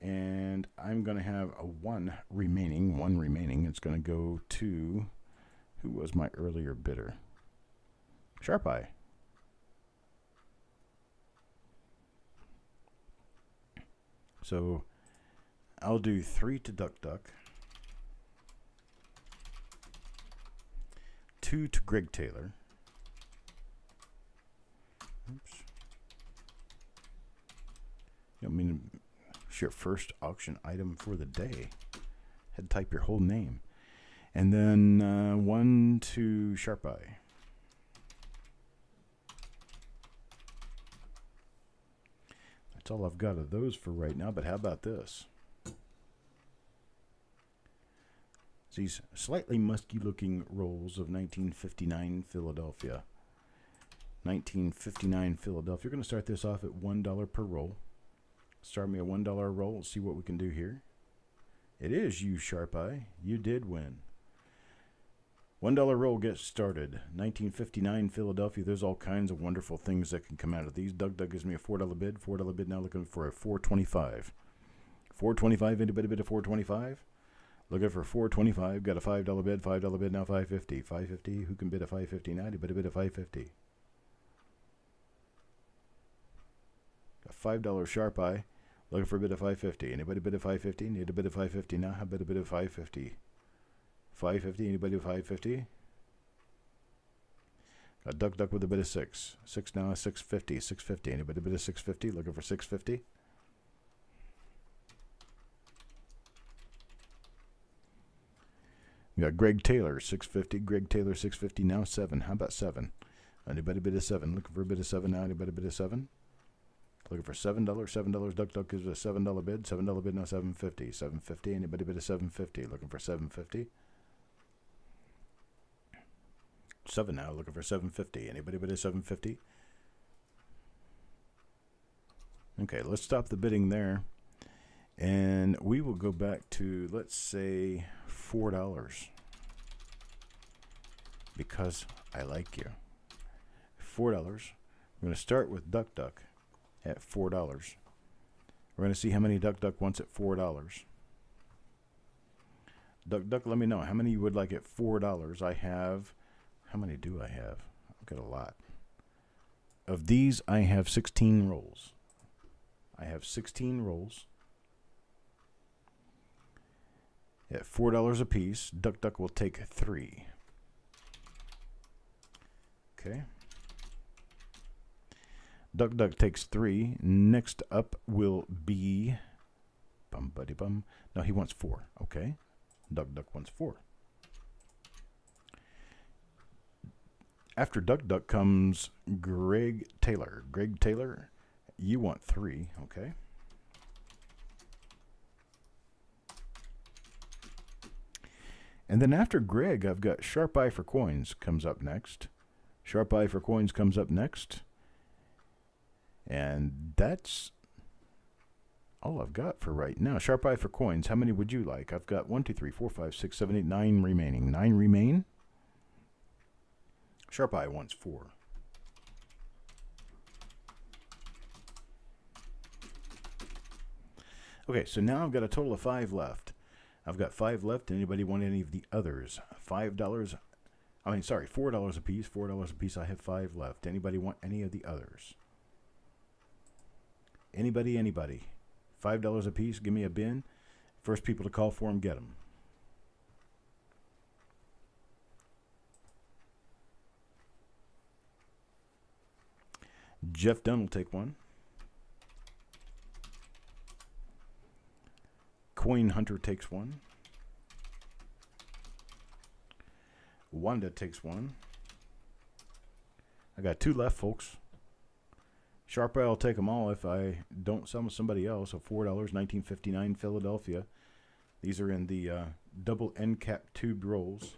And I'm going to have a 1 remaining. 1 remaining. It's going to go to, who was my earlier bidder? Sharp Eye. So I'll do 3 to Duck Duck, 2 to Greg Taylor. Oops. I mean, it's your first auction item for the day. Had to type your whole name. And then 1 to Sharp Eye. That's all I've got of those for right now, but how about this? These slightly musky looking rolls of 1959 Philadelphia. 1959 Philadelphia. We're going to start this off at $1 per roll. Start me a $1 roll. Let's see what we can do here. It is you, Sharp Eye. You did win. $1 roll gets started. 1959 Philadelphia. There's all kinds of wonderful things that can come out of these. Doug gives me a $4 bid. $4 bid now, looking for a $4.25. $4.25. Anybody bid a $4.25? Looking for $4.25. Got a $5 bid. $5 bid now, $5.50. $5.50. Who can bid a $5.50 now? Anybody bid a $5.50? A $5 Sharp Eye. Looking for a bid of $5.50. Anybody bid a $5.50? Need a bid of $5.50 now? How about a bid of $5.50? $5.50. Anybody with $5.50? Got Duck Duck with a bid of 6. 6 now, $6.50. $6.50. Anybody bid of $6.50? Looking for $6.50? We got Greg Taylor, $6.50. Greg Taylor, $6.50 now, 7. How about 7? Anybody bid of 7? Looking for a bid of 7 now? Anybody bid of 7? Looking for $7. $7. Duck Duck gives a $7 bid. $7 bid now, $7.50. $7.50. Anybody bid of $7.50? Looking for $7.50? 7 now, looking for $7.50. Anybody bid a $7.50? Okay, let's stop the bidding there. And we will go back to, let's say, $4. Because I like you. $4. We're going to start with Duck Duck at $4. We're going to see how many Duck Duck wants at $4. Duck Duck, let me know how many you would like at $4. I have... How many do I have? I've got a lot. Of these, I have 16 rolls. I have 16 rolls. At $4 a piece, Duck Duck will take 3. Okay. Duck Duck takes 3. Next up will be... Bum buddy bum. No, he wants 4. Okay. Duck Duck wants 4. After Duck Duck comes Greg Taylor. Greg Taylor, you want 3, okay? And then after Greg, I've got Sharp Eye for Coins comes up next. Sharp Eye for Coins comes up next. And that's all I've got for right now. Sharp Eye for Coins, how many would you like? I've got 1, 2, 3, 4, 5, 6, 7, 8, 9 remaining. 9 remain. Sharp Eye wants 4. Okay, so now I've got a total of 5 left. I've got 5 left. Anybody want any of the others? $4 a piece. $4 a piece. I have 5 left. Anybody want any of the others? Anybody? $5 a piece. Give me a bin. First people to call for them, get them. Jeff Dunn will take 1. Coin Hunter takes 1. Wanda takes 1. I got 2 left, folks. Sharp Eye will take them all if I don't sell them to somebody else. So $4, 1959 Philadelphia. These are in the double end cap tube rolls.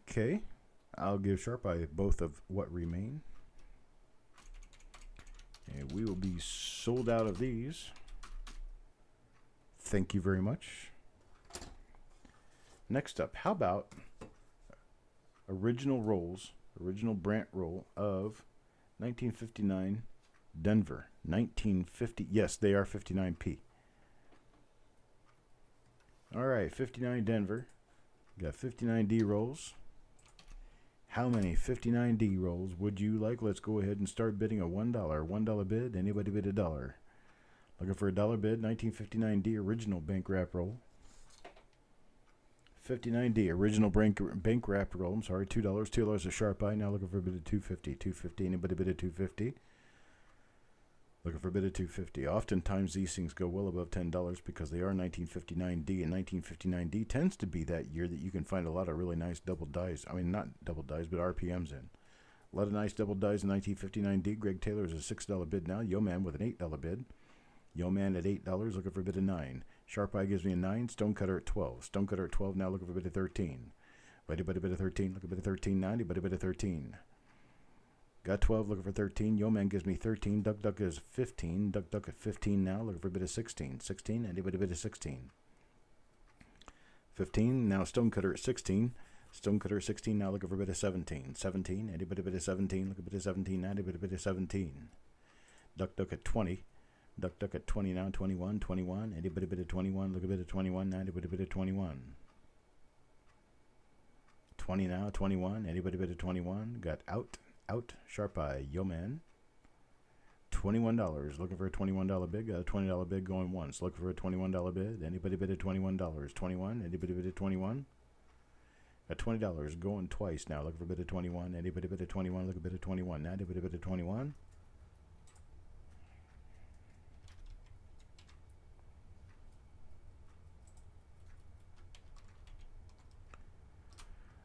Okay, I'll give Sharp Eye both of what remain. And we will be sold out of these. Thank you very much. Next up, how about original rolls, original Brant roll of 1959 Denver. 1950. Yes, they are 59p. All right, 59 Denver. Got 59D rolls. How many 59D rolls would you like? Let's go ahead and start bidding a $1. $1 bid. Anybody bid $1? Looking for a $1 bid. 1959D original bank wrap roll. 59D original bank wrap roll. I'm sorry, $2. $2 a sharp eye. Now looking for a bid of $2.50. $2.50. Anybody bid of $2.50? Looking for a bid of $2.50. Oftentimes these things go well above $10 because they are 1959D, and 1959D tends to be that year that you can find a lot of really nice double dies. I mean, not double dies, but RPMs in. A lot of nice double dies in 1959D. Greg Taylor is a $6 bid now. Yo Man with an $8 bid. Yo Man at $8, looking for a bid of $9. Sharp Eye gives me a 9. Stonecutter at 12. Stonecutter at 12 now, looking for a bid of 13. Anybody bid of 13? Looking for a bid of 13. 90. Anybody bid of 13? Got 12, looking for 13. Yo Man gives me 13. Duck Duck is 15. Duck Duck at 15 now, looking for a bit of 16. 16, anybody bid of 16? 15, now Stonecutter at 16. Stonecutter at 16 now, looking for a bit of 17. 17, anybody bid of 17? Looking for a bit of 17, 90, bid of 17. Duck Duck at 20. Duck Duck at 20 now, 21. 21, anybody bid of 21? Look a bit of 21, 90, bid of 21. 20 now, 21, anybody bid of 21? Got out. Sharp Eye, Yo Man. $21. Looking for a $21 bid. Got a $20 bid going once. Looking for a $21 bid. Anybody bid at $21? 21. Anybody bid at 21? Got $20 going twice now. Looking for a bid of 21. Anybody bid at 21? Look a bit of 21. Now anybody bid at 21?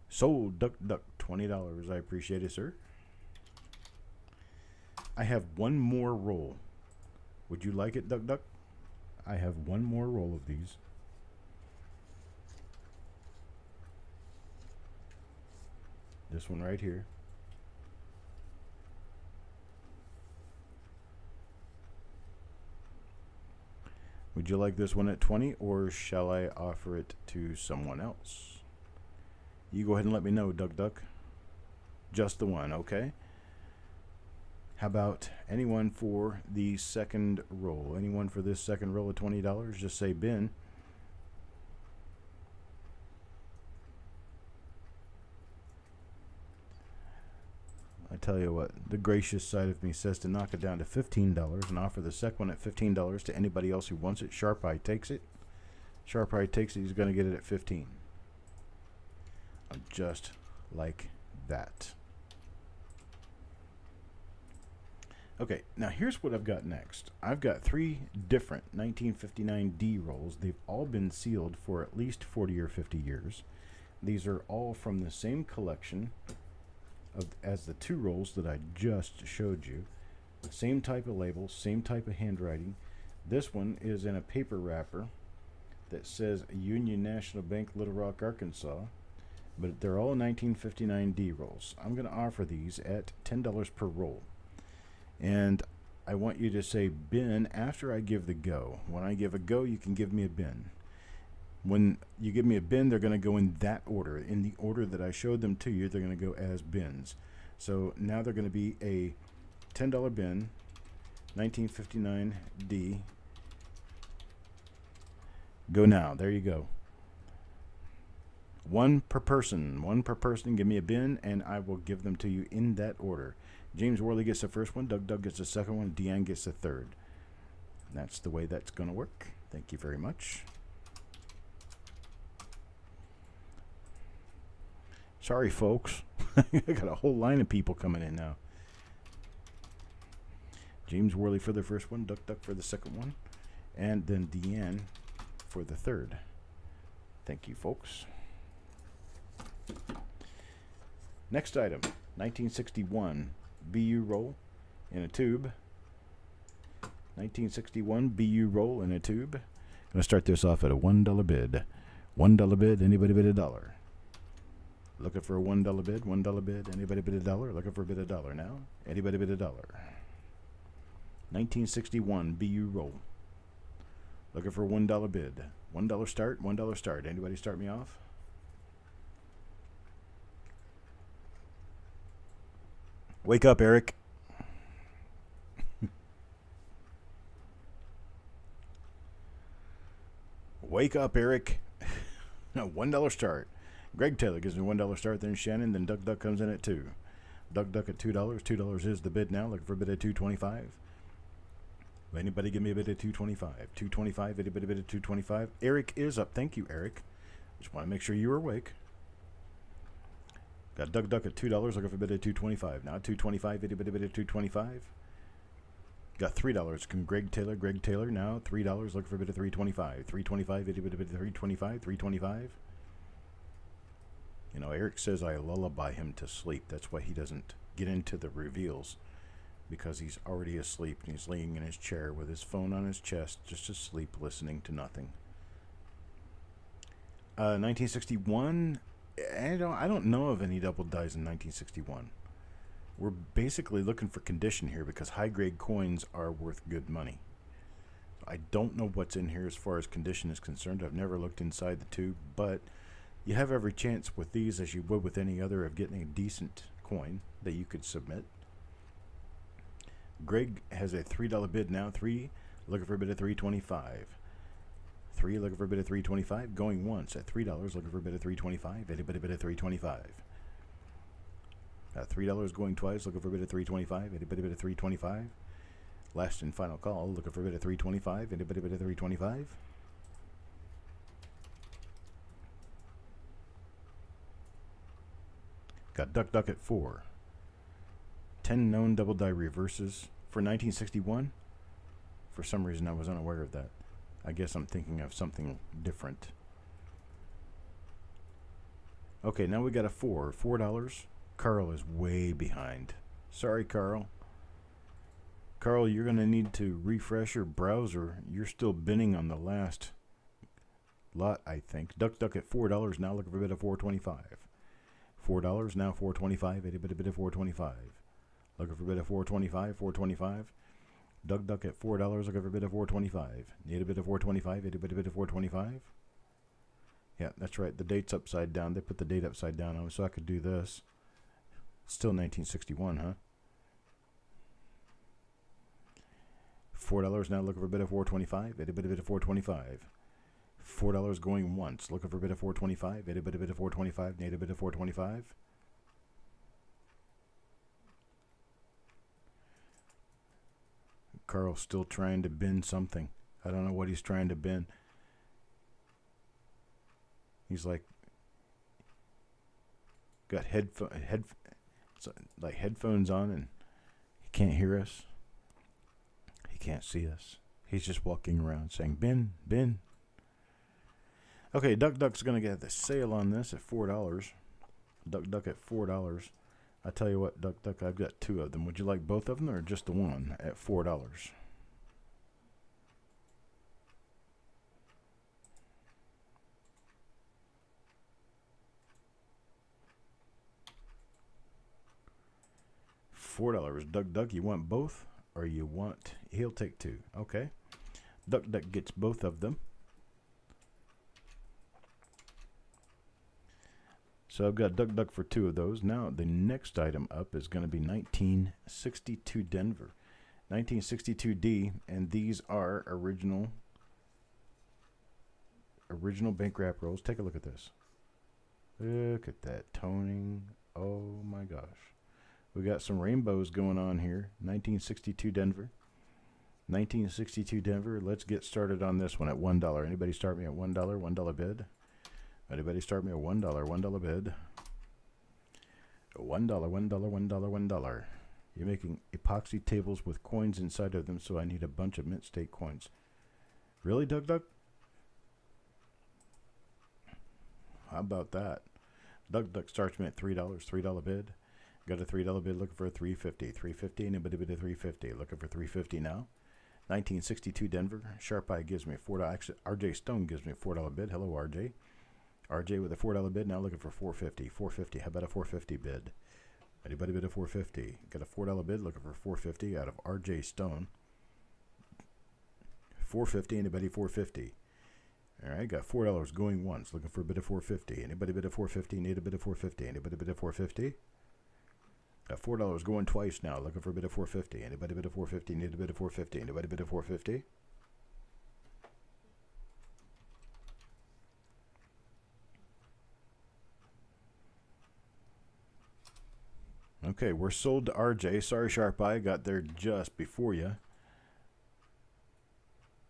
Sold. Duck Duck. $20. I appreciate it, sir. I have one more roll. Would you like it, Duck Duck? I have one more roll of these. This one right here. Would you like this one at 20, or shall I offer it to someone else? You go ahead and let me know, Duck Duck. Just the one, okay? How about anyone for the second roll? Anyone for this second roll of $20? Just say bin. I tell you what, the gracious side of me says to knock it down to $15 and offer the second one at $15 to anybody else who wants it. Sharp Eye takes it. Sharp Eye takes it. He's going to get it at 15. Just like that. Okay, now here's what I've got next. I've got 3 different 1959D rolls. They've all been sealed for at least 40 or 50 years. These are all from the same collection as the 2 rolls that I just showed you. Same type of label, same type of handwriting. This one is in a paper wrapper that says Union National Bank, Little Rock, Arkansas. But they're all 1959D rolls. I'm going to offer these at $10 per roll. And I want you to say bin after I give the go. When I give a go, you can give me a bin. When you give me a bin, they're going to go in that order. In the order that I showed them to you, they're going to go as bins. So now they're going to be a $10 bin, 1959D. Go now. There you go. One per person. Give me a bin, and I will give them to you in that order. James Worley gets the first one. Doug gets the second one. Deanne gets the third. That's the way that's going to work. Thank you very much. Sorry, folks. I got a whole line of people coming in now. James Worley for the first one. Duck for the second one. And then Deanne for the third. Thank you, folks. Next item, 1961 BU roll in a tube. 1961 BU roll in a tube. Going to start this off at a $1 bid. $1 bid. Anybody bid $1? Looking for a $1 bid. $1 bid. Anybody bid $1? Looking for a bid $1 now. Anybody bid $1? 1961 BU roll. Looking for a $1 bid. $1 start. $1 start. Anybody start me off? Wake up, Eric. Wake up, Eric. $1 start. Greg Taylor gives me $1 start. Then Shannon. Then Duck Duck comes in at $2. Duck Duck at $2. $2 is the bid now. Looking for a bid at $2.25. Anybody give me a bid at $2.25? $2.25. Anybody bid at $2.25? Eric is up. Thank you, Eric. Just want to make sure you are awake. Got Duck Duck at $2. Looking for a bid at $2.25. Now $2.25. Anybody bid at $2.25? Got $3 from Greg Taylor. Greg Taylor now $3. Looking for a bid at $3.25. $3.25. Anybody bid at $3.25? $3.25. You know, Eric says I lullaby him to sleep. That's why he doesn't get into the reveals, because he's already asleep and he's laying in his chair with his phone on his chest, just asleep, listening to nothing. 1961. I don't know of any double dies in 1961. We're basically looking for condition here because high-grade coins are worth good money. I don't know what's in here as far as condition is concerned. I've never looked inside the tube, but you have every chance with these, as you would with any other, of getting a decent coin that you could submit. Greg has a $3 bid now. 3, looking for a bid at $3.25. 3, looking for a bid at $3.25. Going once at $3, looking for a bid at $3.25. Anybody bid at $3.25? $3 going twice, looking for a bid at $3.25. Anybody bid at $3.25? Last and final call, looking for a bid at $3.25. Anybody bid at $3.25? Got Duck Duck at 4. 10 known double die reverses for 1961. For some reason, I was unaware of that. I guess I'm thinking of something different. Okay, now we got a 4. $4. Carl is way behind. Sorry, Carl. Carl, you're going to need to refresh your browser. You're still binning on the last lot, I think. Duck Duck at $4 now, looking for a bid of $4.25. $4 now, $4.25. Anybody bid at $4.25? Looking for a bid of $4.25. $4.25. Duck Duck at $4, looking for a bid of $4.25. Need a bid of $4.25. Anybody bid at $4.25? Yeah, that's right. The date's upside down. They put the date upside down on me so I could do this. Still 1961, huh? $4 now, looking for a bid of $4.25. Anybody bid at $4.25? $4 going once, looking for a bid of $4.25. Anybody bid at $4.25? Need a bid of $4.25? Carl's still trying to bin something. I don't know what he's trying to bin. He's like got headphones on, and he can't hear us. He can't see us. He's just walking around saying, bin, bin. Okay, Duck Duck's going to get the sale on this at $4. Duck Duck at $4. I tell you what, Duck Duck, I've got 2 of them. Would you like both of them or just the one at $4? $4. Duck Duck, you want both or you want... He'll take 2. Okay. Duck Duck gets both of them. So I've got Duck Duck for 2 of those. Now the next item up is going to be 1962 Denver. 1962D, and these are original bank wrap rolls. Take a look at this. Look at that toning. Oh my gosh. We got some rainbows going on here. 1962 Denver. 1962 Denver. Let's get started on this one at $1. Anybody start me at $1? $1 bid. Anybody start me at $1? $1 bid. $1, $1, $1, $1. You're making epoxy tables with coins inside of them, so I need a bunch of mint state coins. Really, Duck Duck? How about that? Duck Duck starts me at $3. $3 bid. Got a $3 bid looking for a $3.50. $3.50. Anybody bid a $3.50? Looking for $3.50 now. 1962 Denver. Sharp Eye gives me a $4. Actually, RJ Stone gives me a $4 bid. Hello, RJ. RJ with a $4 bid now looking for $4.50. $4.50. How about a $4.50 bid? Anybody bid a $4.50? Got a $4 bid looking for $4.50 out of RJ Stone. $4.50. Anybody $4.50? All right, got $4 going once. Looking for a bid of $4.50. Anybody bid a $4.50? Need a bid of $4.50. Anybody bid a $4.50? Got $4 going twice now. Looking for a bid of 450. Anybody bid of 450? Need a bid of 450. Anybody bid of 450? Okay, we're sold to RJ. Sorry, Sharp Eye, got there just before you.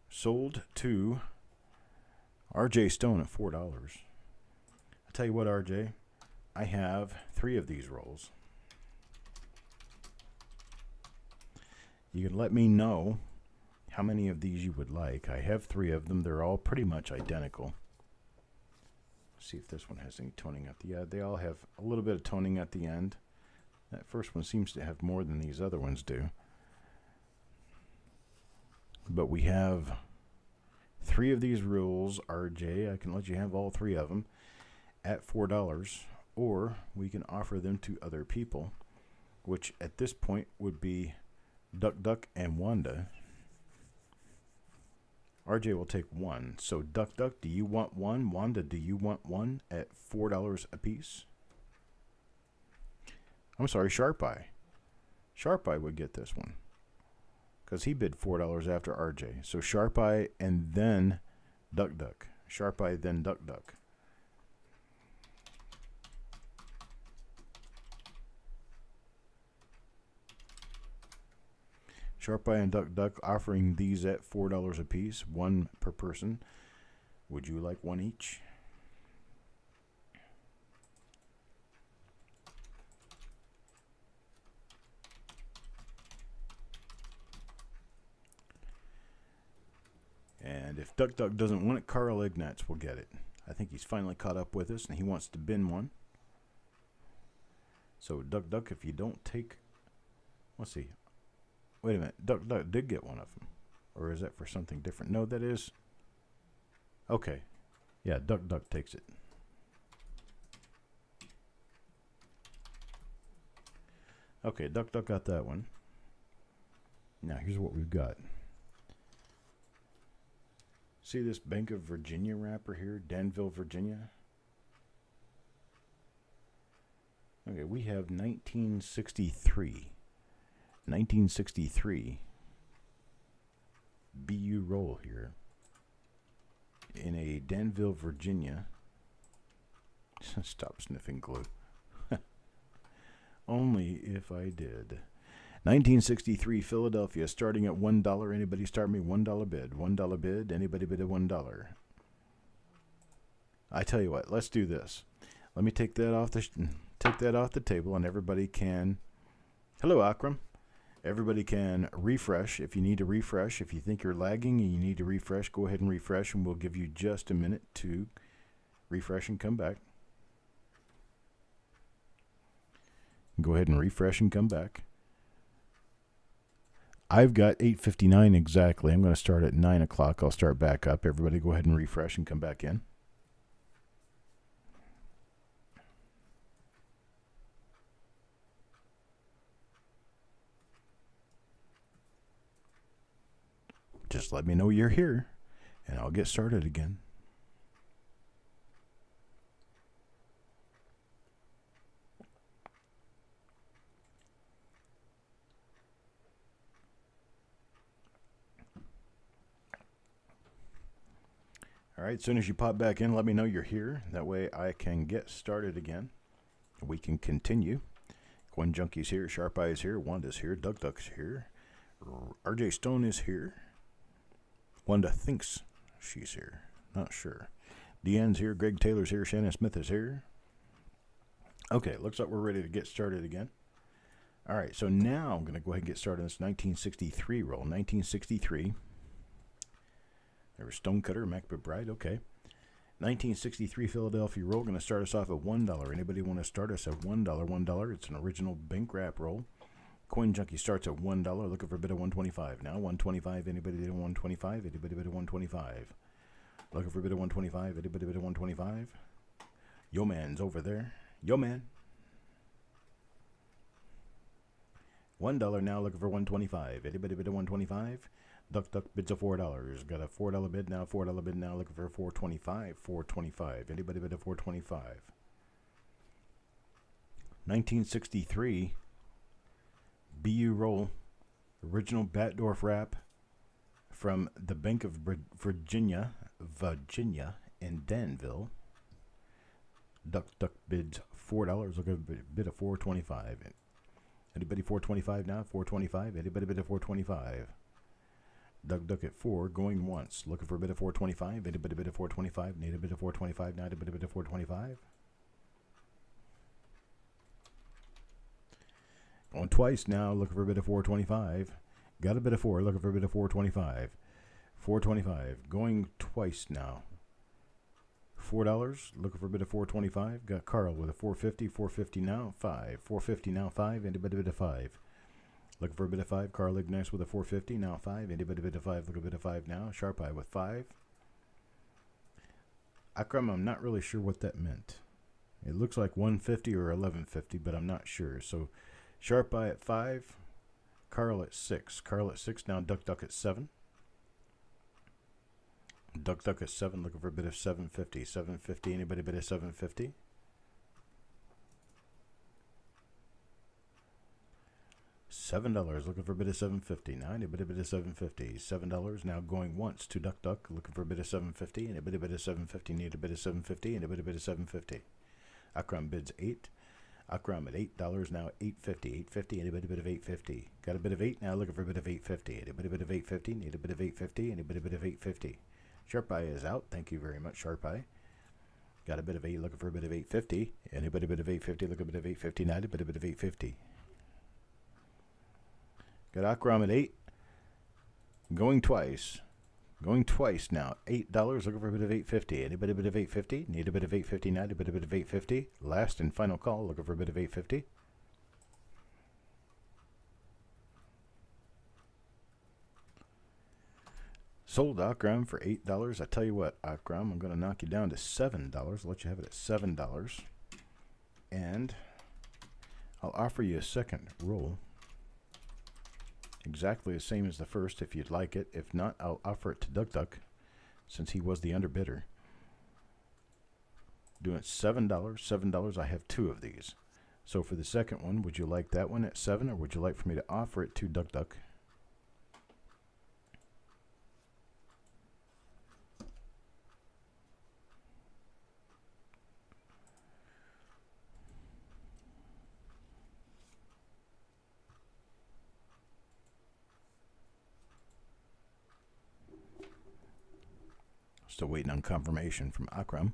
Sold to RJ Stone at $4. I'll tell you what, RJ, I have 3 of these rolls. You can let me know how many of these you would like. I have 3 of them. They're all pretty much identical. Let's see if this one has any toning at the end. They all have a little bit of toning at the end. That first one seems to have more than these other ones do. But we have 3 of these rules, RJ. I can let you have all 3 of them at $4, or we can offer them to other people, which at this point would be Duck Duck and Wanda. RJ will take 1. So Duck Duck, do you want 1? Wanda, do you want 1 at $4 a piece? I'm sorry, Sharp Eye. Sharp Eye would get this one because he bid $4 after RJ. So Sharp Eye and then Duck Duck. Sharp Eye, then Duck Duck. Sharp Eye and Duck Duck offering these at $4 a piece, 1 per person. Would you like 1 each? And if Duck Duck doesn't want it, Carl Ignatz will get it. I think he's finally caught up with us and he wants to bin 1. So Duck Duck, if you don't take, let's see. Wait a minute, Duck Duck did get 1 of them. Or is that for something different? No, that is, okay. Yeah, Duck Duck takes it. Okay, Duck Duck got that one. Now here's what we've got. See this Bank of Virginia wrapper here, Danville, Virginia? Okay, we have 1963. 1963 BU roll here in a Danville, Virginia. Stop sniffing glue. Only if I did. 1963 Philadelphia, starting at $1. Anybody start me? $1 bid. $1 bid. Anybody bid at $1? I tell you what. Let's do this. Let me take that off the table, and everybody can. Hello, Akram. Everybody can refresh. If you need to refresh, if you think you're lagging and you need to refresh, go ahead and refresh, and we'll give you just a minute to refresh and come back. Go ahead and refresh and come back. I've got 8:59 exactly. I'm going to start at 9 o'clock. I'll start back up. Everybody go ahead and refresh and come back in. Just let me know you're here, and I'll get started again. All right, as soon as you pop back in, let me know you're here. That way I can get started again. We can continue. Coin Junkie's here, Sharp Eye is here, Wanda's here, Duck Duck's here, RJ Stone is here. Wanda thinks she's here. Not sure. Deanne's here, Greg Taylor's here, Shannon Smith is here. Okay, looks like we're ready to get started again. All right, so now I'm going to go ahead and get started on this 1963 roll. 1963. There was Stonecutter, McBride, okay. 1963 Philadelphia roll, going to start us off at $1. Anybody want to start us at $1? $1. It's an original bank wrap roll. Coin Junkie starts at $1. Looking for a bid of $1.25 now. $1.25. Anybody bid of $1.25? Anybody bid of $1.25? Looking for a bid of $1.25. Anybody bid of $1.25? Yo man's over there. Yo man. $1 now. Looking for $1.25. Anybody bid of $1.25? Duck Duck bids of $4. Got a $4 bid now. $4 bid now. Looking for $4.25. $4.25. Anybody bid of $4.25? 1963. BU roll, original Batdorf wrap from the Bank of Virginia in Danville. Duck bids $4. Look at a bid of $4.25. Anybody $4.25 now? $4.25. Anybody bid of $4.25? Duck at 4, going once. Looking for a bid of $4.25. Anybody bid of $4.25? Need a bid of $4.25 now? Anybody bid of $4.25? Going twice now. Looking for a bid of $4.25. Got a bid of 4. Looking for a bid of $4.25. $4.25. Going twice now. $4. Looking for a bid of $4.25. Got Carl with a $4.50. $4.50 now. 5. $4.50 now. 5. Anybody bid of 5? Looking for a bid of 5. Carl Ignace with a $4.50 now. 5. Anybody bid of 5? Look a bid of 5 now. Sharp Eye with 5. Akram, I'm not really sure what that meant. It looks like $1.50 or $11.50, but I'm not sure. So Sharp Eye at 5. Carl at 6. Carl at 6 now. Duck at 7. Duck at 7, looking for a bid of $7.50. $7.50. Anybody bid of $7.50? $7, looking for a bid of $7.50. Now anybody bid of $7.50. $7 now going once to Duck, looking for a bid of $7.50. Anybody bid of $7.50? Need a bid of $7.50. Anybody bid of $7.50? Akram bids 8. Akram at $8 now. $8.50. $8.50. Anybody bid of $8.50? Got a bid of 8 now, looking for a bid of $8.50. Anybody bid of $8.50? Need a bid of $8.50. Anybody bid of $8.50? Sharp Eye is out. Thank you very much, Sharp Eye. Got a bit of 8, looking for a bit of $8.50. Anybody bid of $8.50? Look a bit of $8.50. Now a bit of $8.50. Got Akram at 8. Going twice. Going twice now. $8, looking for a bit of $8.50. Anybody bid of $8.50? Need a bit of $8.50 now, a bit of $8.50. Last and final call, looking for a bit of $8.50. Sold Akram for $8. I tell you what, Akram, I'm going to knock you down to $7. Let you have it at $7. And I'll offer you a second roll. Exactly the same as the first if you'd like it. If not, I'll offer it to Duck since he was the underbidder. Doing $7. $7. I have 2 of these. So for the second one, would you like that one at 7 or would you like for me to offer it to Duck? Still waiting on confirmation from Akram.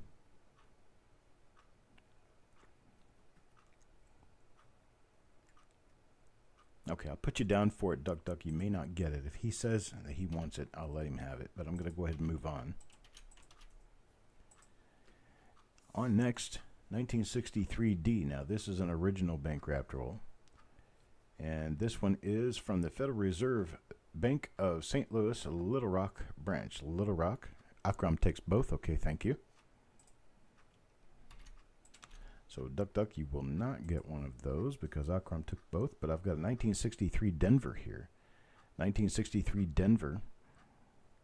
Okay, I'll put you down for it, Duck. You may not get it. If he says that he wants it, I'll let him have it. But I'm going to go ahead and move on. On next, 1963D. Now, this is an original bank wrapped roll. And this one is from the Federal Reserve Bank of St. Louis, Little Rock branch. Little Rock. Akram takes both. Okay, thank you. So, Duck, you will not get one of those because Akram took both, but I've got a 1963 Denver here. 1963 Denver,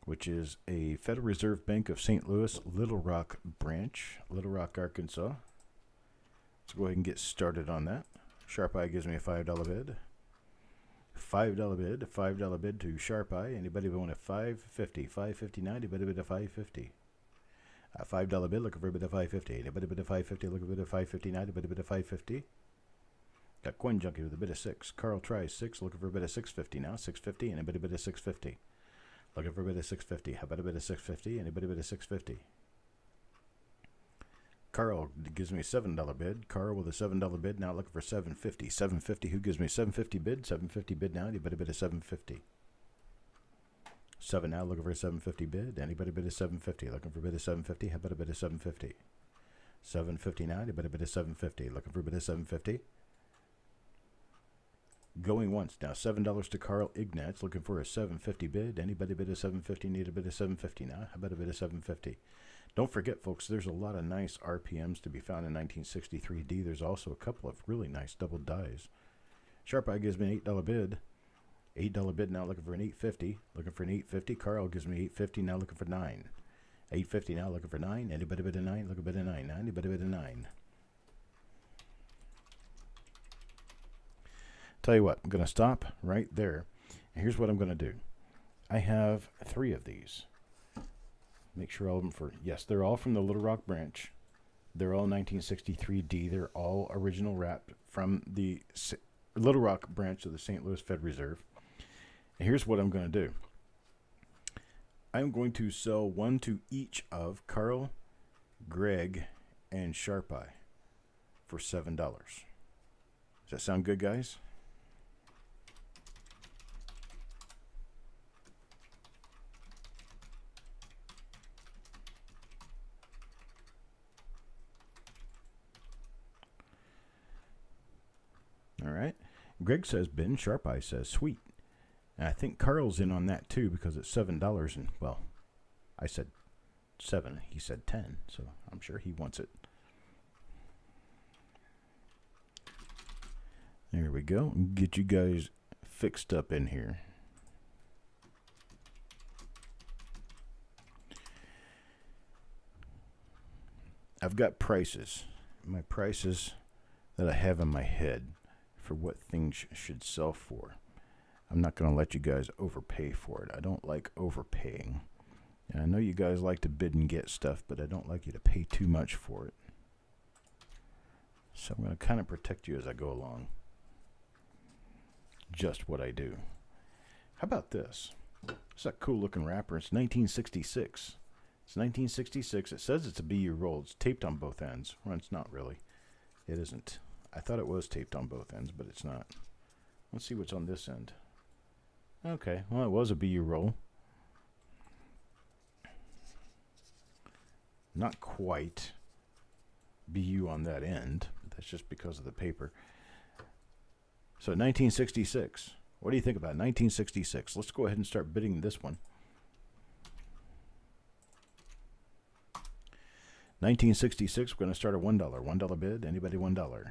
which is a Federal Reserve Bank of St. Louis, Little Rock branch, Little Rock, Arkansas. Let's go ahead and get started on that. Sharp Eye gives me a $5 bid. $5 bid, a $5 bid to Sharp Eye. Anybody want a $5.50? $5.50 now, anybody bid a $5.50? A $5 bid, looking for a bid of $5.50. Anybody bid a $5.50? Looking for a bid of $5.50 now, anybody bid a $5.50? Got Coin Junkie with a bid of 6. Carl tries 6, looking for a bid of $6.50 now. $6.50, anybody bid a $6.50? Looking for a bid of $6.50. How about a bid of $6.50? Anybody bid a $6.50? Carl gives me a $7 bid. Carl with a $7 bid, now looking for $7.50. $7.50, who gives me a $7.50 bid? $7.50 bid now, anybody bid a $7.50? 7 now, looking for a $7.50 bid. Anybody bid a $7.50? Looking for a bid of $7.50? How about a bid of $7.50? $7.50 now, anybody bid a $7.50? Looking for a bid of $7.50? Going once now, $7 to Carl Ignatz, looking for a $7.50 bid. Anybody bid a $7.50? Need a bid of $7.50 now? How about a bid of $7.50? Don't forget, folks, there's a lot of nice RPMs to be found in 1963D. There's also a couple of really nice double dies. Sharp Eye gives me an $8 bid. $8 bid now, looking for an $8.50. Looking for an $8.50. Carl gives me $8.50 now, looking for $9. $8.50 now, looking for $9. Anybody bid a $9? Look a bid a $9 now. Anybody bid a $9? Tell you what, I'm going to stop right there. And here's what I'm going to do. I have 3 of these. Make sure all of them yes, they're all from the Little Rock branch. They're all 1963D. They're all original wrap from the Little Rock branch of the St. Louis Fed Reserve. And here's what I'm going to do. I'm going to sell 1 to each of Carl, Greg, and Sharp Eye for $7. Does that sound good, guys? All right. Greg says Ben. Sharp Eye says sweet. And I think Carl's in on that too because it's $7. And, well, I said 7. He said 10. So I'm sure he wants it. There we go. Get you guys fixed up in here. I've got prices. My prices that I have in my head for what things should sell for. I'm not going to let you guys overpay for it. I don't like overpaying. And I know you guys like to bid and get stuff, but I don't like you to pay too much for it. So I'm going to kind of protect you as I go along. Just what I do. How about this? It's a cool looking wrapper. It's 1966. It's 1966. It says it's a BU roll. It's taped on both ends. Well, it's not really. It isn't. I thought it was taped on both ends, but it's not. Let's see what's on this end. Okay, well, it was a BU roll. Not quite BU on that end. That's just because of the paper. So 1966. What do you think about 1966? Let's go ahead and start bidding this one. 1966, we're going to start at $1. $1 bid. Anybody $1?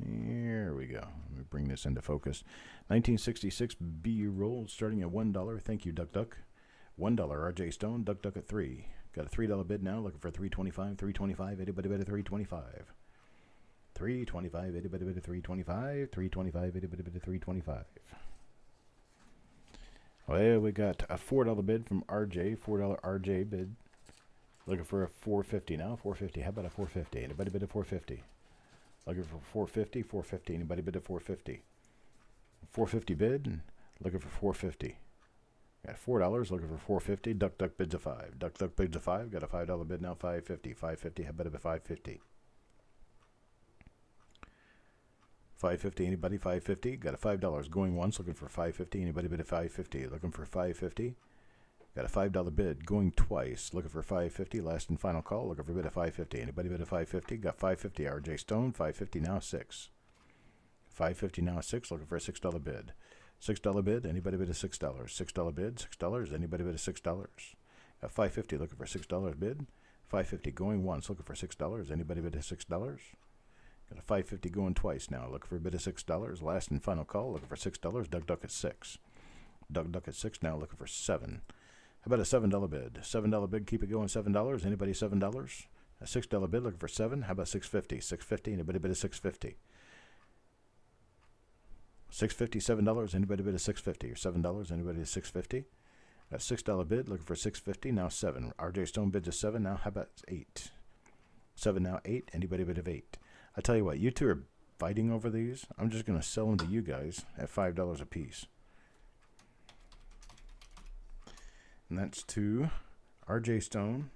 Here we go. Let me bring this into focus. 1966 BU roll starting at $1. Thank you, Duck Duck. $1 RJ Stone. Duck Duck at 3. Got a $3 bid now. Looking for $3.25. $3.25. Anybody bid at $3.25? $3.25. Anybody bid at $3.25? $3.25. Anybody bid at $3.25? Well, we got a $4 bid from RJ. $4 RJ bid. Looking for a $4.50 now. $4.50. How about a $4.50? Anybody bid at $4.50? Looking for $4.50. $4.50. Anybody bid at $4.50? $4.50 bid. And looking for $4.50. Got $4. Looking for $4.50. Duck Duck bids a $5. Duck Duck bids a $5. Got a $5 bid now. $5.50. $5.50. How about a $5.50? $5.50. Anybody? $5.50. Got a $5 going once. Looking for $5.50. Anybody bid at $5.50? Looking for $5.50. Got a $5 bid going twice. Looking for $5.50. Last and final call. Looking for a bid at $5.50. Anybody bid at $5.50? Got $5.50. RJ Stone. $5.50 now. 6. $5.50 now. 6. Looking for a $6 bid. $6 bid. Anybody bid at $6? $6 bid. $6. Anybody bid at $6? Got $5.50. Looking for a $6 bid. $5.50 going once. Looking for $6. Anybody bid at $6? Got a $5.50 going twice now. Looking for a bid of $6. Last and final call. Looking for $6. Duck Duck at 6. Duck Duck at 6 now. Looking for 7. How about a $7 bid? $7 bid. Keep it going. $7. Anybody $7? A $6 bid. Looking for 7. How about $6.50? $6.50. Anybody bid at $6.50? $6.50. $7. Anybody bid at $6.50? Or $7. Anybody at $6.50? A $6 bid. Looking for $6.50. Now 7. RJ Stone bids at 7. Now how about 8? 7 now. 8. Anybody bid of 8? I tell you what, you two are fighting over these. I'm just going to sell them to you guys at $5 a piece. And that's to RJ Stone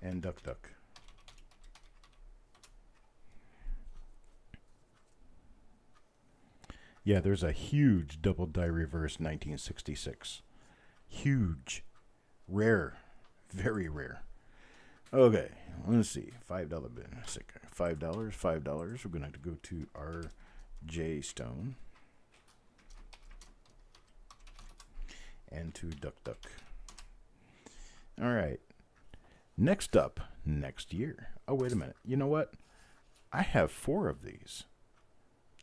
and Duck Duck. Yeah, there's a huge double die reverse 1966. Huge. Rare. Very rare. Okay, let's see. $5 bid. $5. $5. We're going to have to go to RJ Stone and to Duck Duck. All right. Next up, next year. Oh, wait a minute. You know what? I have 4 of these.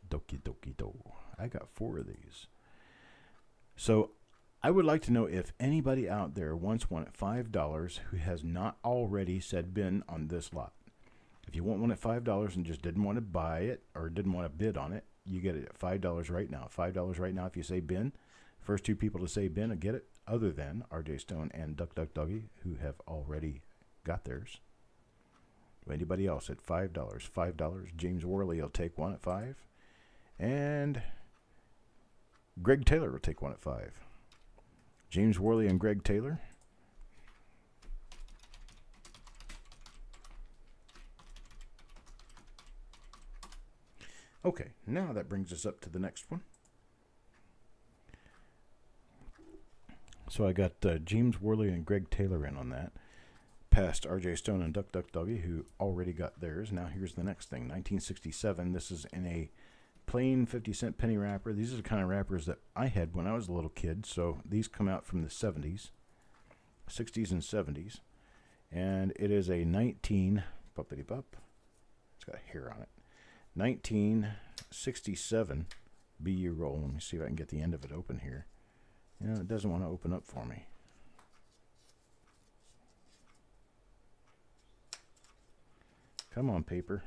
Doki doki do. I got 4 of these. So I would like to know if anybody out there wants one at $5 who has not already said bin on this lot. If you want one at $5 and just didn't want to buy it or didn't want to bid on it, you get it at $5 right now. $5 right now if you say bin. First two people to say bin will get it, other than RJ Stone and Duck Duck Doggy, who have already got theirs. Anybody else at $5? $5. James Worley will take one at $5. And Greg Taylor will take one at $5. James Worley and Greg Taylor. Okay, now that brings us up to the next one. So I got James Worley and Greg Taylor in on that. Past RJ Stone and Duck Duck Doggy, who already got theirs. Now here's the next thing. 1967. This is in a plain 50-cent penny wrapper. These are the kind of wrappers that I had when I was a little kid. So these come out from the 70s, 60s and 70s. And it is a 19... Puppity-pup. It's got hair on it. 1967 BU roll. Let me see if I can get the end of it open here. Yeah, it doesn't want to open up for me. Come on, paper.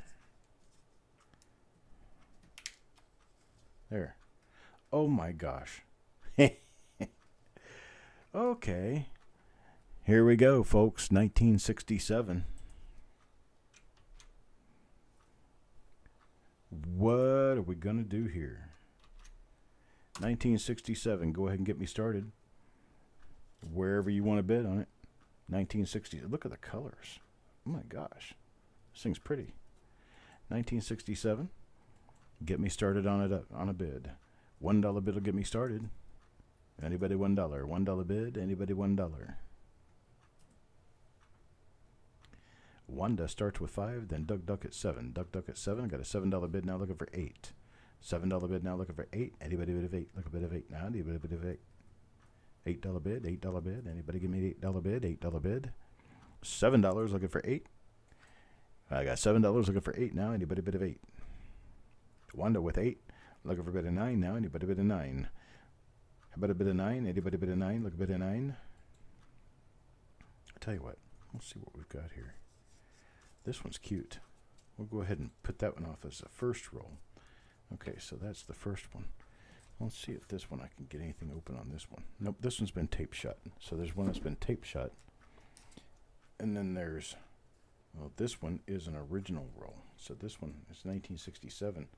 There. Oh my gosh. Okay. Here we go, folks. 1967. What are we going to do here? 1967. Go ahead and get me started. Wherever you want to bid on it. 1960. Look at the colors. Oh my gosh. This thing's pretty. 1967. Get me started on it on a bid. $1 bid will get me started. Anybody $1? $1 bid. Anybody $1? Wanda starts with 5, then Duck Duck at 7. Duck Duck at 7. Got a $7 bid now looking for 8. $7 bid now looking for 8. Anybody bid of 8? Look a bid of 8 now. Anybody bid of 8? $8 bid. $8 bid. Anybody give me $8 bid? $8 bid. $7 looking for 8. I got $7 looking for 8 now. Anybody bid of 8? Wanda with 8. Looking for a bid of 9 now. Anybody bid of 9? How about a bid of 9? Anybody bid of 9? Look a bid of 9. I'll tell you what. Let's see what we've got here. This one's cute. We'll go ahead and put that one off as the first roll. Okay, so that's the first one. Let's see if this one I can get anything open on this one. Nope, this one's been taped shut. So there's one that's been taped shut. And then there's, well, this one is an original roll. So this one is 1967,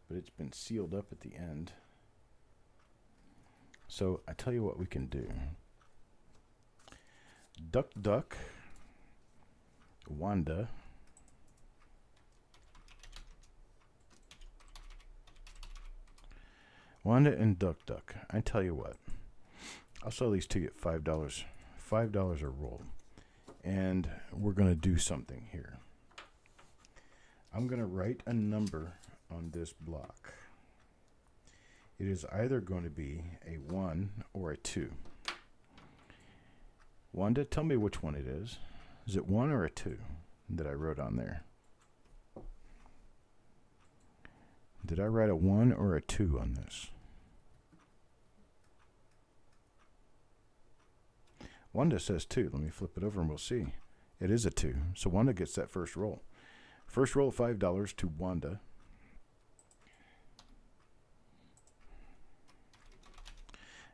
but it's been sealed up at the end. So I tell you what we can do. Duck Duck, Wanda, Wanda and Duck Duck. I tell you what, I'll sell these to you at $5. $5 a roll. And we're going to do something here. I'm going to write a number on this block. It is either going to be a 1 or a 2. Wanda, tell me which one it is. Is it 1 or a 2 that I wrote on there? Did I write a 1 or a 2 on this? Wanda says 2. Let me flip it over and we'll see. It is a 2. So Wanda gets that first roll. First roll, $5 to Wanda.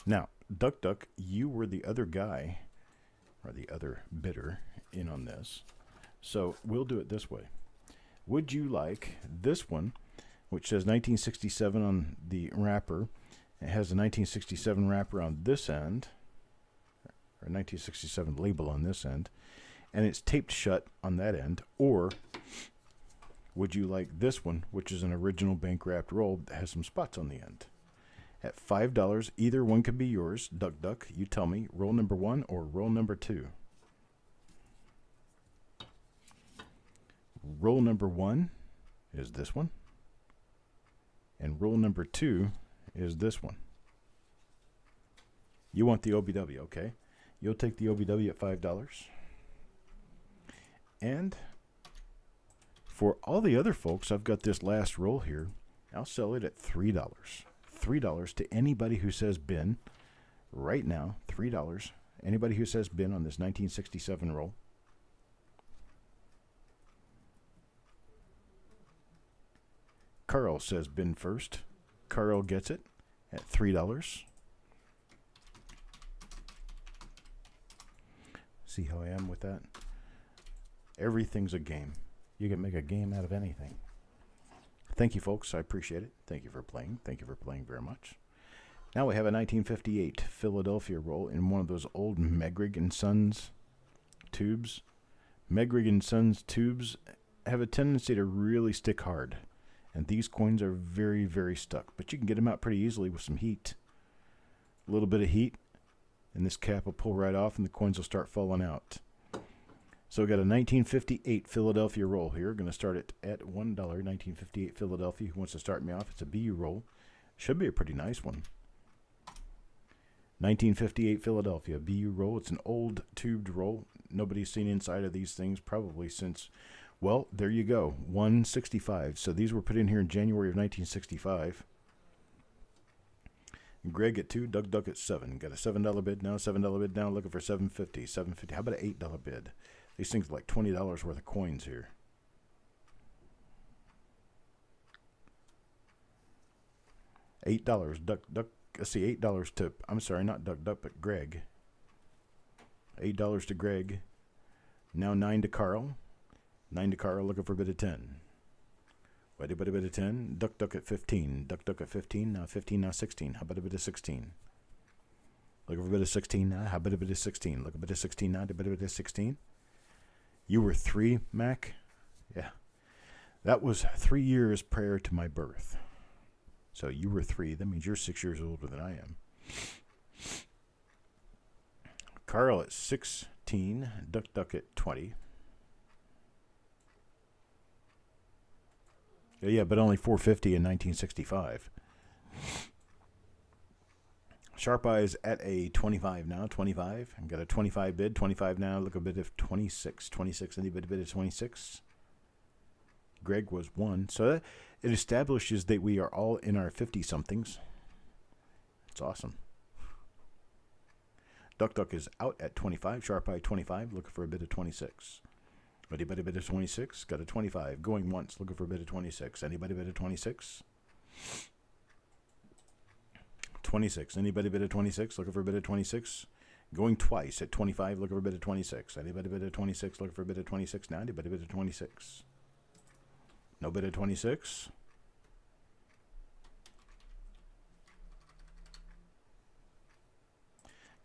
Now, Duck Duck, you were the other guy, or the other bidder, in on this. So we'll do it this way. Would you like this one, which says 1967 on the wrapper? It has a 1967 wrapper on this end, or 1967 label on this end, and it's taped shut on that end. Or would you like this one, which is an original bank wrapped roll that has some spots on the end? At $5, either one could be yours. Duck Duck, you tell me, roll number 1 or roll number 2. Roll number 1 is this one, and roll number 2 is this one. You want the OBW, okay? You'll take the OBW at $5. And for all the other folks, I've got this last roll here. I'll sell it at $3. $3 to anybody who says bin right now. $3. Anybody who says bin on this 1967 roll. Carl says bin first. Carl gets it at $3. See how I am with that? Everything's a game. You can make a game out of anything. Thank you, folks. I appreciate it. Thank you for playing. Thank you for playing very much. Now we have a 1958 Philadelphia roll in one of those old Megrig & Sons tubes. Megrig & Sons tubes have a tendency to really stick hard. And these coins are very, very stuck. But you can get them out pretty easily with some heat. A little bit of heat, and this cap will pull right off, and the coins will start falling out. So we got a 1958 Philadelphia roll here. Going to start it at $1. 1958 Philadelphia. Who wants to start me off? It's a BU roll. Should be a pretty nice one. 1958 Philadelphia BU roll. It's an old tubed roll. Nobody's seen inside of these things probably since, well, there you go, 165. So these were put in here in January of 1965. Greg at 2, Duck at 7. Got a $7 bid now, $7 bid now, looking for $7.50. $7.50. How about an $8 bid? These things are like $20 worth of coins here. $8. Duck. Let's see, $8 to, I'm sorry, not Duck, but Greg. $8 to Greg. Now 9 to Carl. 9 to Carl, looking for a bid of 10. Wait a bit of 10. Duck at 15. Duck at 15. Now 15, now 16. How about a bit of 16? Looking for a bit of 16 now. How about a bit of 16? Look a bit of 16 now. A bit of 16. You were 3, Mac? Yeah. That was 3 years prior to my birth. So you were 3. That means you're 6 years older than I am. Carl at 16. Duck at 20. Yeah, but only 450 in 1965. Sharp Eyes at a 25 now. 25. I've got a 25 bid. 25 now. Look a bit of 26. 26. Anybody bid of 26? Greg was 1. So that, it establishes that we are all in our 50-somethings. It's awesome. Duck is out at 25. Sharp Eye 25. Looking for a bid of 26. Anybody bid of 26? Got a 25. Going once. Looking for a bid of 26. Anybody bid of 26? 26. Anybody bid of 26? Looking for a bid of 26. Going twice at 25. Looking for a bid of 26. Anybody bid of 26? Looking for a bid of 26 now. Anybody bid of 26? No bid of 26.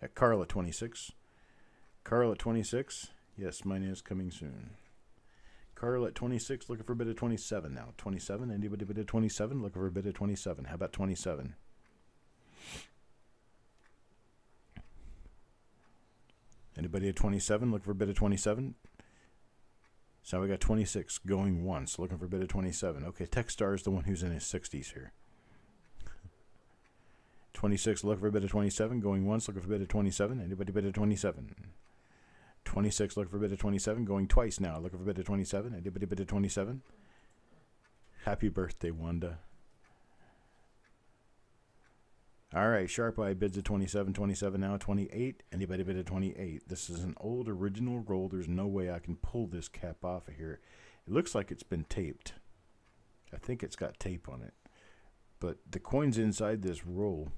Got Carl at 26. Carl at 26. Yes, mine is coming soon. Carl at 26, looking for a bid of 27 now. 27, anybody bid of 27? Looking for a bid of 27. How about 27? Anybody at 27? Looking for a bid of 27? So we got 26 going once, looking for a bid of 27. Okay, Techstar is the one who's in his 60s here. 26, looking for a bid of 27, going once, looking for a bid of 27. Anybody bid of 27? 26, looking for a bid of 27, going twice now, looking for a bid of 27. Anybody bid of 27? Happy birthday, Wanda. All right, Sharp Eye bids at 27, 27 now, 28. Anybody bid at 28? This is an old original roll. There's no way I can pull this cap off of here. It looks like it's been taped. I think it's got tape on it. But the coins inside this roll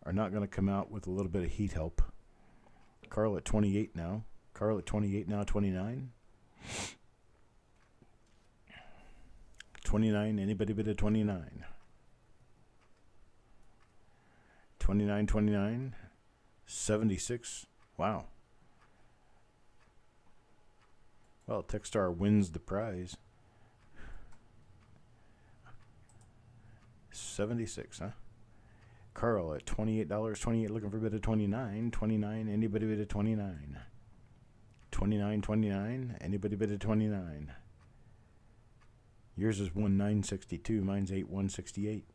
are not going to come out with a little bit of heat help. Carl at 28 now. Carl at 28 now, 29. 29, anybody bid at 29? 29, 29, 76. Wow. Well, Techstar wins the prize. 76, huh? Carl at $28, 28 looking for a bid of 29. 29, anybody bid at 29? 29, 29, anybody bid at 29? Yours is 1962, mine's 8168.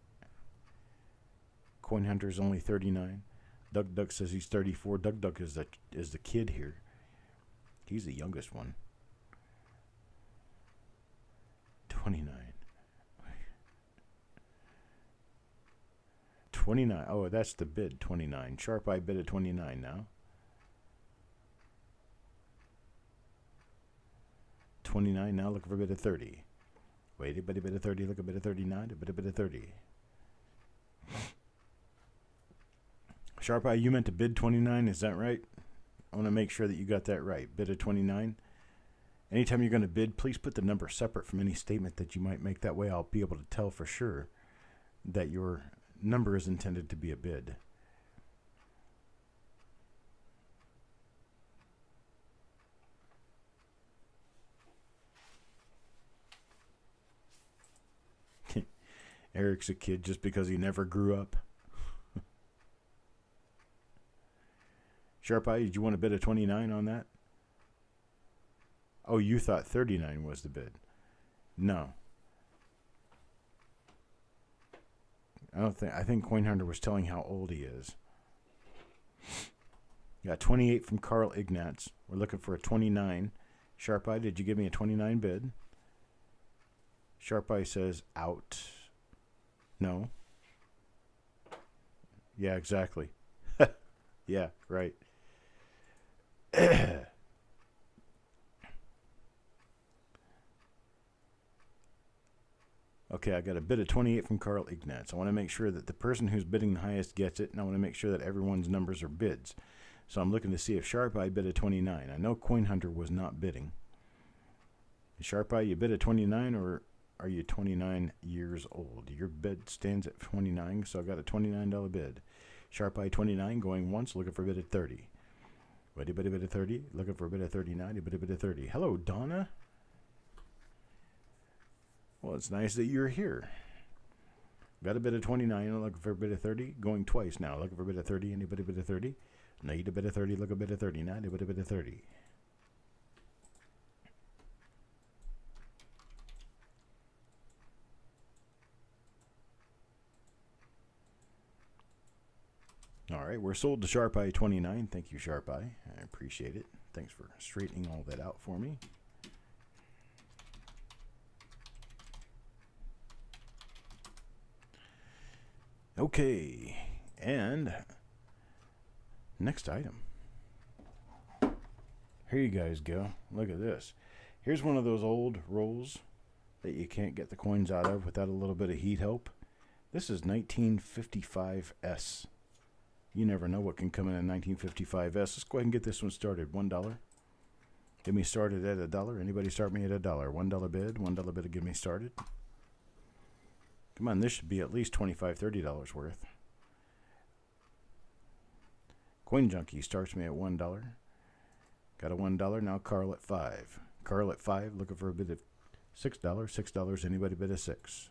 Coin Hunter's only 39. Duck says he's 34. Duck is the kid here. He's the youngest one. 29. 29. Oh, that's the bid, 29. Sharp Eye bid at 29 now. 29 now, looking for a bid of 30. Wait, a bit of 30, look a bit of 39, a bit of 30. Sharp Eye, you meant to bid 29, is that right? I want to make sure that you got that right. Bid of 29. Anytime you're going to bid, please put the number separate from any statement that you might make. That way I'll be able to tell for sure that your number is intended to be a bid. Eric's a kid just because he never grew up. Sharp Eye, did you want a bid of 29 on that? Oh, you thought 39 was the bid. No. I think Coin Hunter was telling how old he is. Got 28 from Carl Ignatz. We're looking for a 29. Sharp Eye, did you give me a 29 bid? Sharp Eye says out. No. Yeah, exactly. Yeah, right. Okay, I got a bid of 28 from Carl Ignatz. I want to make sure that the person who's bidding the highest gets it, and I want to make sure that everyone's numbers are bids. So I'm looking to see if Sharp Eye bid a 29. I know Coin Hunter was not bidding. Sharp Eye, you bid a 29, or are you 29 years old? Your bid stands at 29, so I got a $29 bid. Sharp Eye 29 going once, looking for a bid at 30. Wait, a bid of 30, looking for a bid of 39, a bid of 30. Hello, Donna. Well, it's nice that you're here. Got a bid of 29, looking for a bid of 30, going twice now, looking for a bid of 30, anybody bid of 30? Need a bid of 30, look a bid of 39, a bid of 30. All right, we're sold to Sharp Eye 29. Thank you, Sharp Eye. I appreciate it. Thanks for straightening all that out for me. Okay, and next item. Here you guys go. Look at this. Here's one of those old rolls that you can't get the coins out of without a little bit of heat help. This is 1955S. You never know what can come in a 1955S. Let's go ahead and get this one started. $1. Get me started at $1. Anybody start me at $1? $1 bid. $1 bid to get me started. Come on, this should be at least $25, $30 worth. Coin Junkie starts me at $1. Got a $1. Now Carl at 5. Carl at 5, looking for a bid of $6. $6. Anybody bid a 6.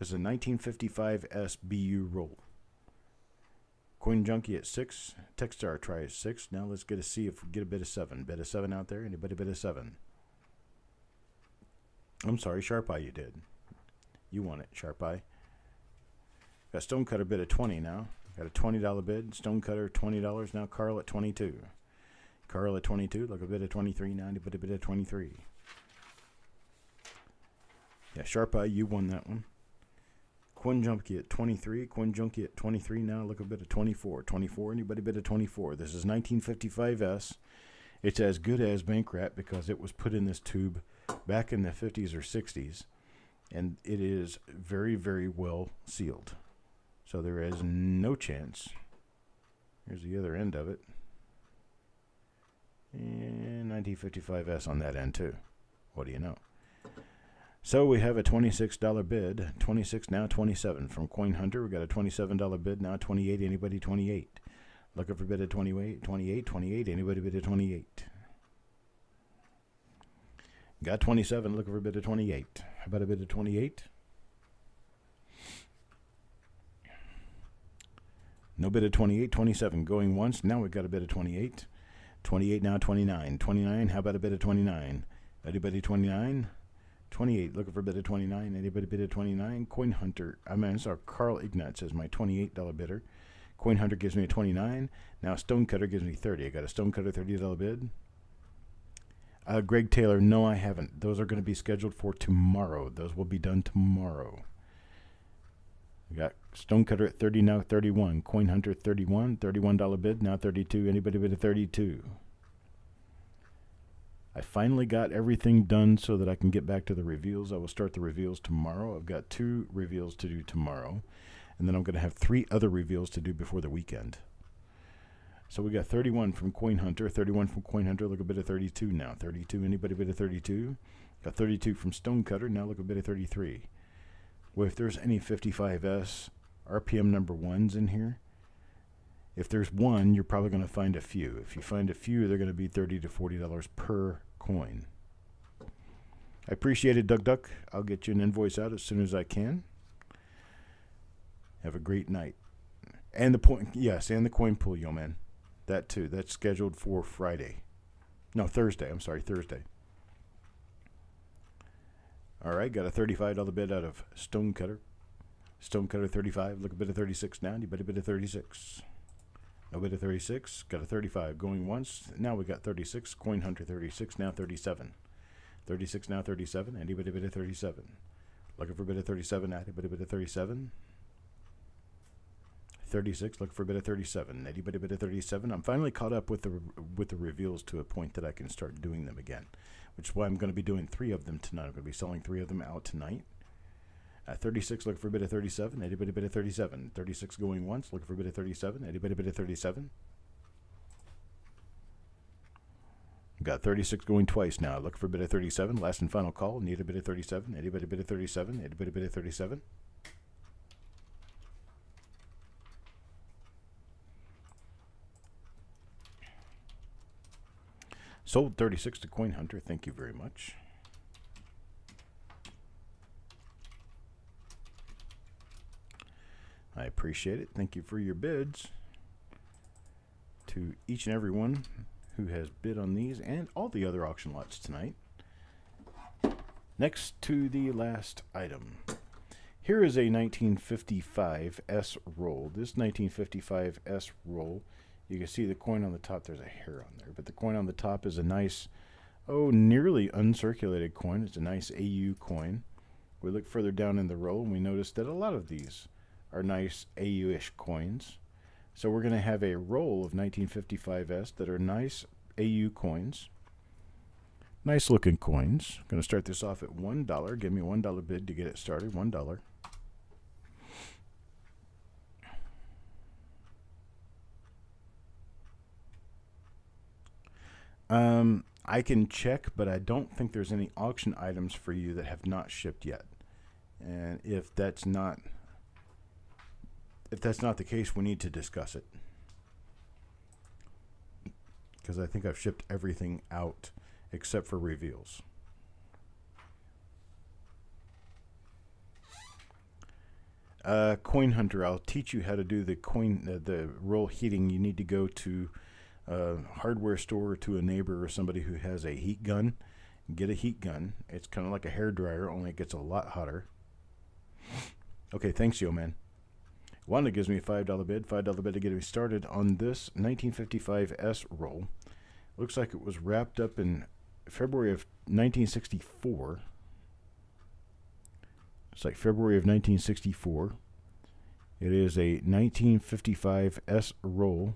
This is a 1955S BU roll. Coin Junkie at 6. Techstar tries 6. Now let's get a see if we get a bid of 7. Bid of 7 out there. Anybody bid a 7? I'm sorry, Sharp Eye, you did. You want it, Sharp Eye. Got Stonecutter bid at 20 now. Got a $20 bid. Stonecutter $20 now. Carl at 22. Carl at 22. Look a bid at 23 now. But a bid at 23. Yeah, Sharp Eye, you won that one. Coin Junkie at 23. Coin Junkie at 23 now. Look a bit at 24. 24. Anybody bid at 24? This is 1955S. It's as good as bank wrap because it was put in this tube back in the 50s or 60s. And it is very, very well sealed. So there is no chance. Here's the other end of it. And 1955S on that end too. What do you know? So we have a $26 bid. 26 now, 27 from Coin Hunter. We got a $27 bid now, 28. Anybody 28? Looking for bid at 28, 28, 28. Anybody bid at 28? Got 27. Looking for a bid at 28. How about a bid at 28? No bid at 28. 27 going once. Now we've got a bid at 28. 28 now, 29. 29. How about a bid at 29? Anybody 29? 28, looking for a bid at 29. Anybody bid at 29? Coin Hunter, sorry, Carl Ignatz is my $28 bidder. Coin Hunter gives me a 29. Now Stonecutter gives me 30. I got a Stonecutter $30 bid. Greg Taylor, no, I haven't. Those are going to be scheduled for tomorrow. Those will be done tomorrow. We got Stonecutter at 30, now 31. Coin Hunter 31, $31 bid, now 32. Anybody bid at 32? I finally got everything done so that I can get back to the reveals. I will start the reveals tomorrow. I've got 2 reveals to do tomorrow. And then I'm going to have 3 other reveals to do before the weekend. So we got 31 from Coin Hunter. 31 from Coin Hunter. Look a bit of 32 now. 32. Anybody bid a 32? Got 32 from Stonecutter. Now look a bit of 33. Well, if there's any 55S RPM number 1s in here, if there's one, you're probably going to find a few. If you find a few, they're going to be $30 to $40 per coin. I appreciate it, Duck Duck. I'll get you an invoice out as soon as I can. Have a great night. And the point, yes, and the coin pool, yo man. That too. That's scheduled for Friday. No, Thursday. I'm sorry, Thursday. All right, got a $35 bid out of Stonecutter. Stonecutter 35. Look a bit of 36 now. You bet a bit of 36. No bid of 36. Got a 35 going once. Now we got 36. Coin Hunter 36. Now 37. 36 now 37. Anybody bid of 37. Looking for a bit of 37. Anybody bid of 37. 36. Looking for a bit of 37. Anybody bid of 37. I'm finally caught up with the reveals to a point that I can start doing them again, which is why I'm going to be doing 3 of them tonight. I'm going to be selling 3 of them out tonight. 36, looking for a bit of 37. Anybody bid of 37. 36 going once. Looking for a bit of 37. Anybody bid of 37. Got 36 going twice now. Looking for a bit of 37. Last and final call. Need a bit of 37. Anybody bid of 37. Anybody bid of 37. Sold 36 to Coin Hunter. Thank you very much. I appreciate it. Thank you for your bids. To each and every one who has bid on these and all the other auction lots tonight. Next to the last item. Here is a 1955S roll. This 1955S roll, you can see the coin on the top. There's a hair on there, but the coin on the top is a nice, nearly uncirculated coin. It's a nice AU coin. We look further down in the roll and we notice that a lot of these are nice AU-ish coins. So we're going to have a roll of 1955S that are nice AU coins. Nice looking coins. I'm going to start this off at $1. Give me a $1 bid to get it started. $1. I can check, but I don't think there's any auction items for you that have not shipped yet. And if that's not the case, we need to discuss it. Because I think I've shipped everything out except for reveals. Coin Hunter, I'll teach you how to do the roll heating. You need to go to a hardware store or to a neighbor or somebody who has a heat gun. Get a heat gun. It's kind of like a hair dryer, only it gets a lot hotter. Okay, thanks, yo man. Wanda gives me a $5 bid. $5 bid to get me started on this 1955S roll. Looks like it was wrapped up in February of 1964. It's like February of 1964. It is a 1955S roll.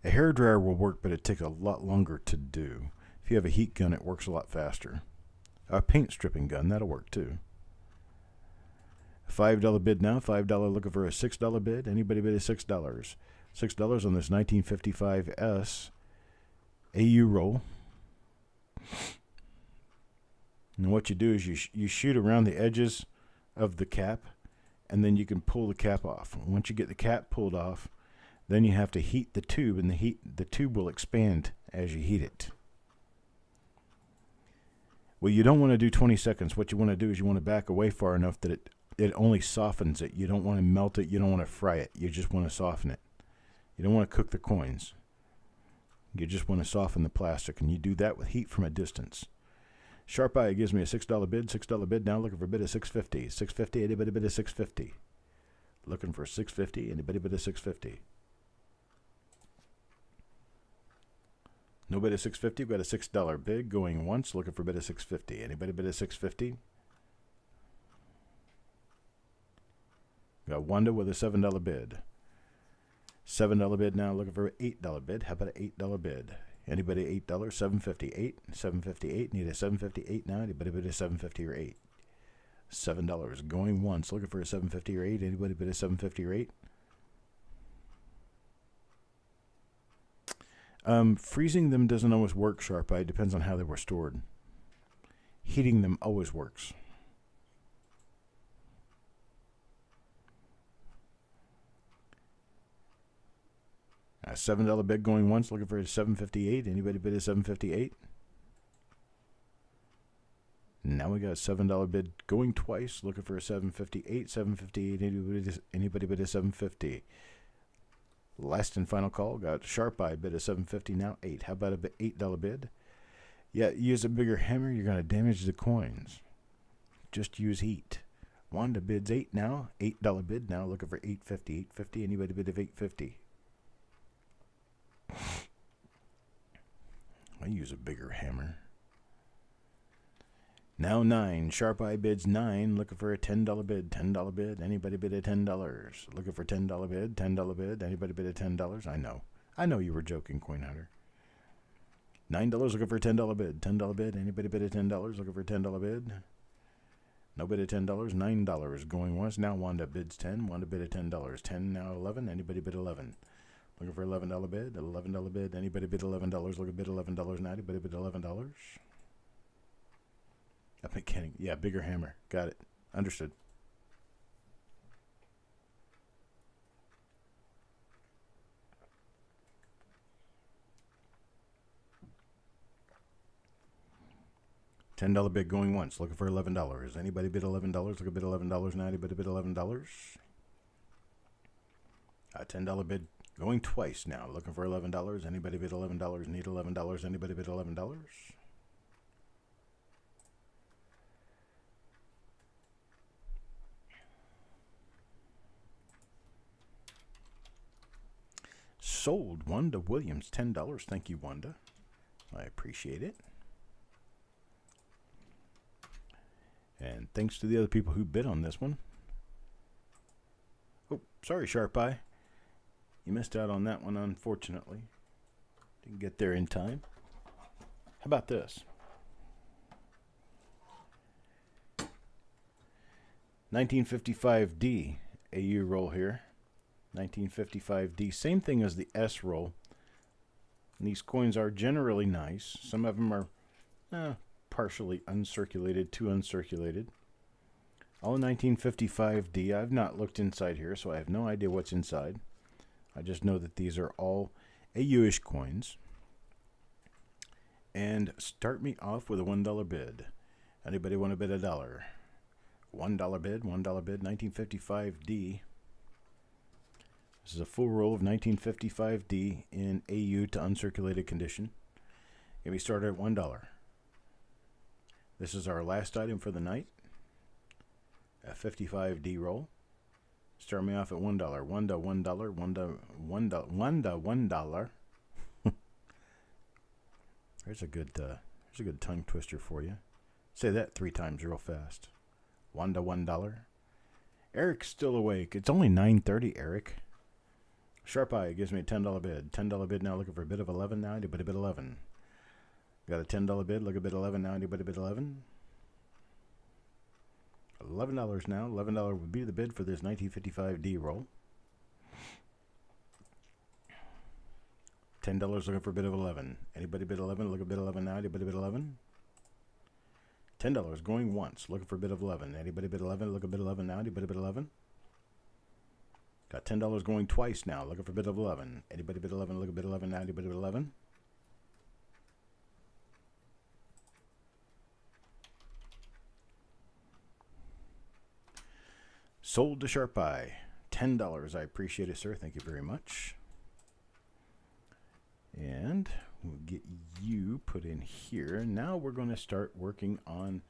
A hairdryer will work, but it takes a lot longer to do. If you have a heat gun, it works a lot faster. A paint stripping gun, that'll work too. $5 bid now. $5 looking for a $6 bid. Anybody bid a $6? $6 on this 1955S AU roll. And what you do is you shoot around the edges of the cap, and then you can pull the cap off. Once you get the cap pulled off, then you have to heat the tube, and the tube will expand as you heat it. Well, you don't want to do 20 seconds. What you want to do is you want to back away far enough that it only softens it. You don't want to melt it. You don't want to fry it. You just want to soften it. You don't want to cook the coins. You just want to soften the plastic, and you do that with heat from a distance. Sharp Eye gives me a $6 bid. $6 bid now. Looking for a bid of $6.50. $6.50. Anybody bid of $6.50? Looking for $6.50. Anybody bid of $6.50? No bid of $6.50. We've got a $6 bid going once. Looking for a bid of $6.50. Anybody bid of $6.50? Got Wanda with a $7 bid. $7 bid now. Looking for an $8 bid. How about an $8 bid? Anybody $8? 758. 758. Need a 758 now. Anybody bid a 750 or 8? $7 going once. Looking for a 750 or 8. Anybody bid a 750 or 8? Freezing them doesn't always work, Sharp Eye. It depends on how they were stored. Heating them always works. A $7 bid going once. Looking for a 758. Anybody bid a 758? Now we got a $7 bid going twice. Looking for a 758. 758. Anybody bid a 750? Last and final call. Got Sharp Eye bid a 750. Now 8. How about a $8 bid? Yeah, use a bigger hammer. You're going to damage the coins. Just use heat. Wanda bids 8 now. $8 bid now. Looking for 850. 850. Anybody bid of 850? I use a bigger hammer. Now 9. Sharp Eye bids 9. Looking for a $10 bid. $10 bid. Anybody bid a $10? Looking for $10 bid. $10 bid. Anybody bid a $10? I know. I know you were joking, Coin Hunter. $9 looking for a $10 bid. $10 bid. Anybody bid a $10? Looking for a $10 bid. No bid a $10. $9 going once. Now Wanda bids 10. Wanda bid a $10. 10 now 11. Anybody bid 11? Looking for $11 bid. $11 bid. Anybody bid $11? Looking bid $11 now. Anybody bid $11? I'm kidding. Yeah, bigger hammer. Got it. Understood. $10 bid going once. Looking for $11. Anybody bid $11? Looking bid $11 now. Anybody bid $11? $10 bid going twice now. Looking for $11. Anybody bid $11? Need $11? Anybody bid $11? Sold. Wanda Williams, $10. Thank you, Wanda. I appreciate it. And thanks to the other people who bid on this one. Oh, sorry, Sharp Eye. You missed out on that one, unfortunately. Didn't get there in time. How about this? 1955D AU roll here. 1955D. Same thing as the S roll. And these coins are generally nice. Some of them are partially uncirculated, too uncirculated. All 1955D. I've not looked inside here, so I have no idea what's inside. I just know that these are all AU-ish coins. And start me off with a $1 bid. Anybody want to bid $1? $1 bid, $1 bid, 1955D. This is a full roll of 1955D in AU to uncirculated condition. Get me started at $1. This is our last item for the night. A 55D roll. Start me off at $1. $1. There's a good tongue twister for you. Say that 3 times real fast. $1. Eric's still awake. It's only 9:30, Eric. Sharp Eye gives me a $10 bid. $10 bid now. Looking for a bid of 11 now. Anybody bid 11? Got a $10 bid. Look a bid 11 now. Anybody bid 11? $11 now. $11 would be the bid for this 1955D roll. $10 looking for a bid of 11. Anybody bid 11? Look a bid 11 now. Anybody bid 11? $10 going once. Looking for a bid of 11. Anybody bid 11? Look a bid 11 now. Anybody bid 11? Got $10 going twice now. Looking for a bid of 11. Anybody bid 11? Look a bid 11 now. Anybody bid 11? Sold to Sharp Eye. $10. I appreciate it, sir. Thank you very much. And we'll get you put in here. Now we're going to start working on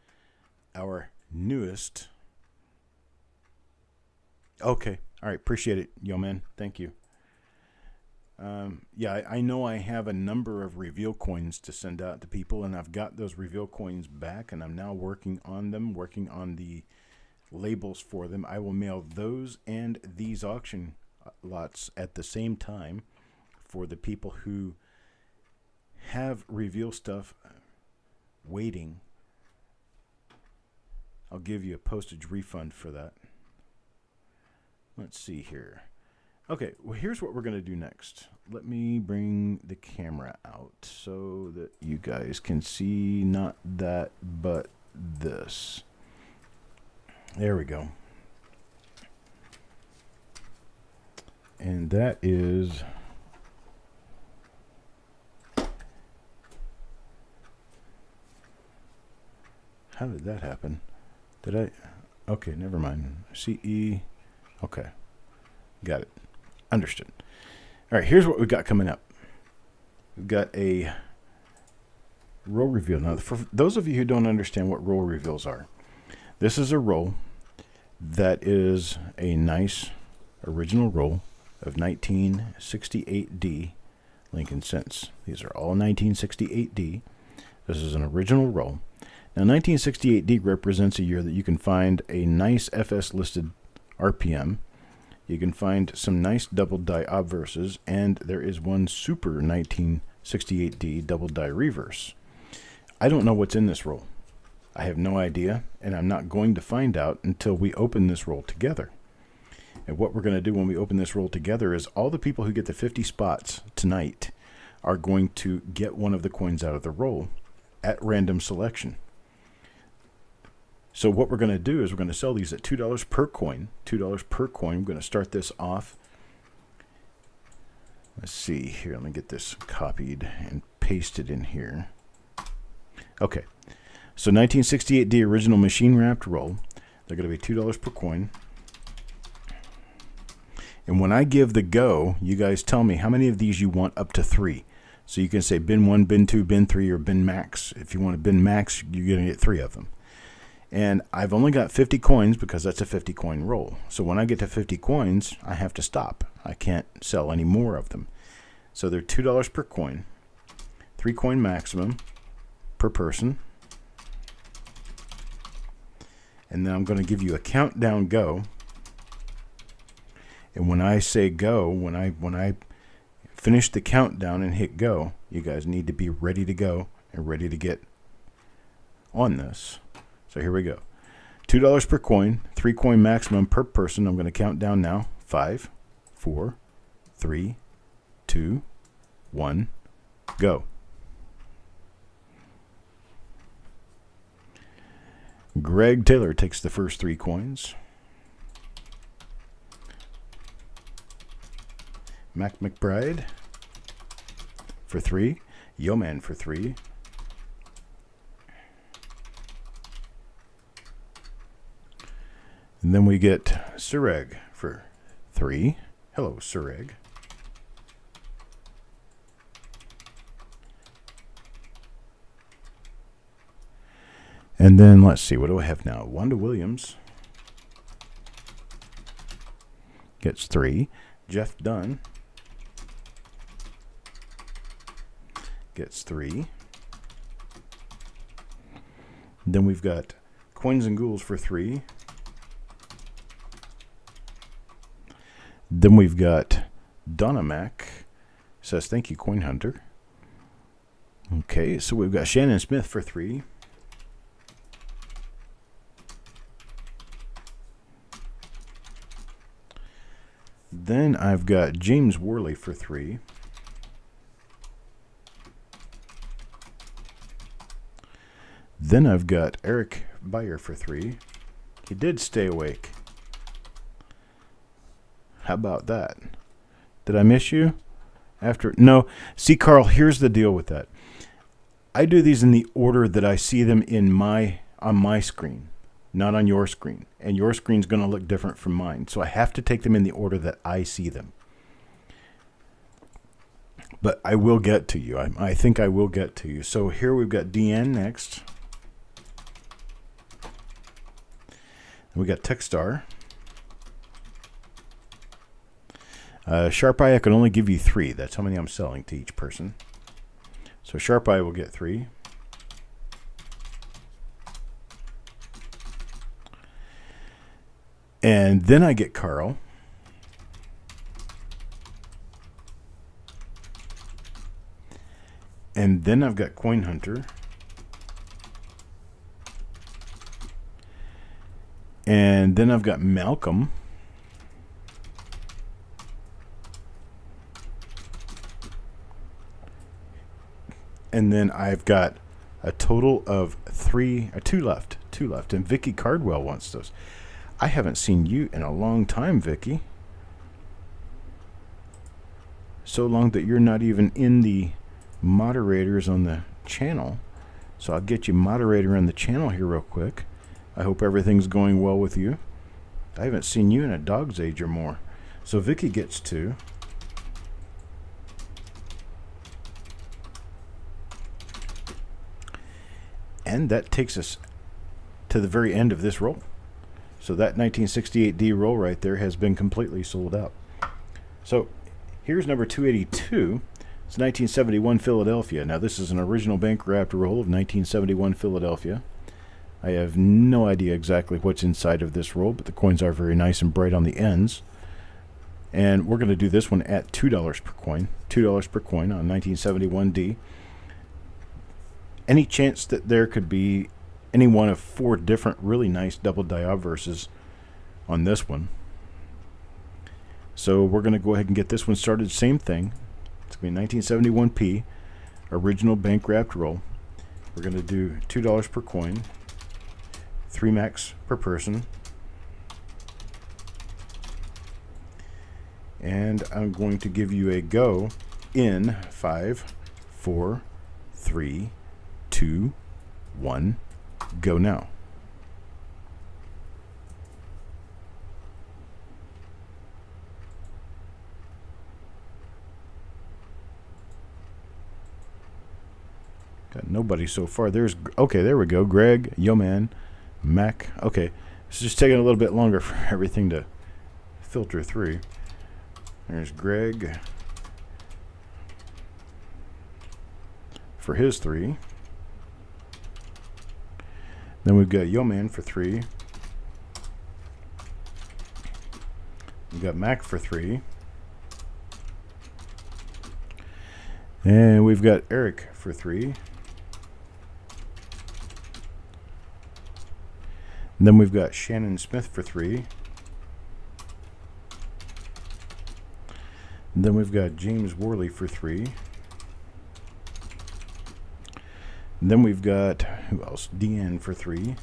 our newest. Okay. All right. Appreciate it, yo man. Thank you. Yeah, I know I have a number of reveal coins to send out to people, and I've got those reveal coins back, and I'm now working on them, working on the labels for them. I will mail those and these auction lots at the same time for the people who have reveal stuff waiting, I'll give you a postage refund for that. Let's see here. Okay, well, here's what we're going to do next. Let me bring the camera out so that you guys can see not that, but this. There we go. And that is... How did that happen? Did I... Okay, never mind. CE... Okay. Got it. Understood. All right, here's what we've got coming up. We've got a roll reveal. Now, for those of you who don't understand what roll reveals are, this is a roll that is a nice original roll of 1968D Lincoln cents. These are all 1968D. This is an original roll. Now, 1968D represents a year that you can find a nice FS listed RPM. You can find some nice double die obverses, and there is one super 1968D double die reverse. I don't know what's in this roll. I have no idea, and I'm not going to find out until we open this roll together. And what we're going to do when we open this roll together is all the people who get the 50 spots tonight are going to get one of the coins out of the roll at random selection. So what we're going to do is we're going to sell these at $2 per coin. $2 per coin. I'm going to start this off. Let's see here. Let me get this copied and pasted in here. Okay. So 1968D original machine wrapped roll. They're going to be $2 per coin. And when I give the go, you guys tell me how many of these you want up to 3. So you can say bin 1, bin 2, bin 3, or bin max. If you want a bin max, you're going to get 3 of them. And I've only got 50 coins because that's a 50 coin roll. So when I get to 50 coins, I have to stop. I can't sell any more of them. So they're $2 per coin, 3 coin maximum per person. And then I'm going to give you a countdown go. And when I say go, when I finish the countdown and hit go, you guys need to be ready to go and ready to get on this. So here we go. $2 per coin, 3 coin maximum per person. I'm going to count down now. 5, 4, 3, 2, 1, go. Greg Taylor takes the first 3 coins. Mac McBride for 3. Yeoman for 3. And then we get Sureg for 3. Hello, Sureg. And then let's see, what do I have now? Wanda Williams gets 3. Jeff Dunn gets 3. Then we've got Coins and Ghouls for 3. Then we've got Donna Mac says, thank you, Coin Hunter. Okay, so we've got Shannon Smith for 3. Then I've got James Worley for 3. Then I've got Eric Beyer for 3. He did stay awake. How about that? Did I miss you? No. See, Carl, here's the deal with that. I do these in the order that I see them on my screen, not on your screen. And your screen's going to look different from mine. So I have to take them in the order that I see them. But I will get to you. I think I will get to you. So here we've got Deanne next. And we got Techstar. Sharp Eye, I can only give you 3. That's how many I'm selling to each person. So Sharp Eye will get 3. And then I get Carl. And then I've got Coin Hunter. And then I've got Malcolm. And then I've got a total of two left. And Vicky Cardwell wants those. I haven't seen you in a long time, Vicky. So long that you're not even in the moderators on the channel. So I'll get you moderator on the channel here real quick. I hope everything's going well with you. I haven't seen you in a dog's age or more. So Vicky gets 2. And that takes us to the very end of this roll. So that 1968D roll right there has been completely sold out. So here's number 282. It's 1971 Philadelphia. Now this is an original bank wrapped roll of 1971 Philadelphia. I have no idea exactly what's inside of this roll, but the coins are very nice and bright on the ends. And we're going to do this one at $2 per coin. $2 per coin on 1971D. Any chance that there could be any one of 4 different really nice double die obverses on this one. So we're going to go ahead and get this one started. Same thing. It's going to be 1971P, original bank wrapped roll. We're going to do $2 per coin, 3 max per person. And I'm going to give you a go in 5, 4, 3, 2, 1, go now. Got nobody so far. Okay, there we go. Greg, Yo Man, Mac. Okay, it's just taking a little bit longer for everything to filter through. There's Greg for his 3. Then we've got Yo Man for 3. We've got Mac for 3. And we've got Eric for 3. And then we've got Shannon Smith for 3. And then we've got James Worley for 3. And then we've got, who else? Deanne for 3. And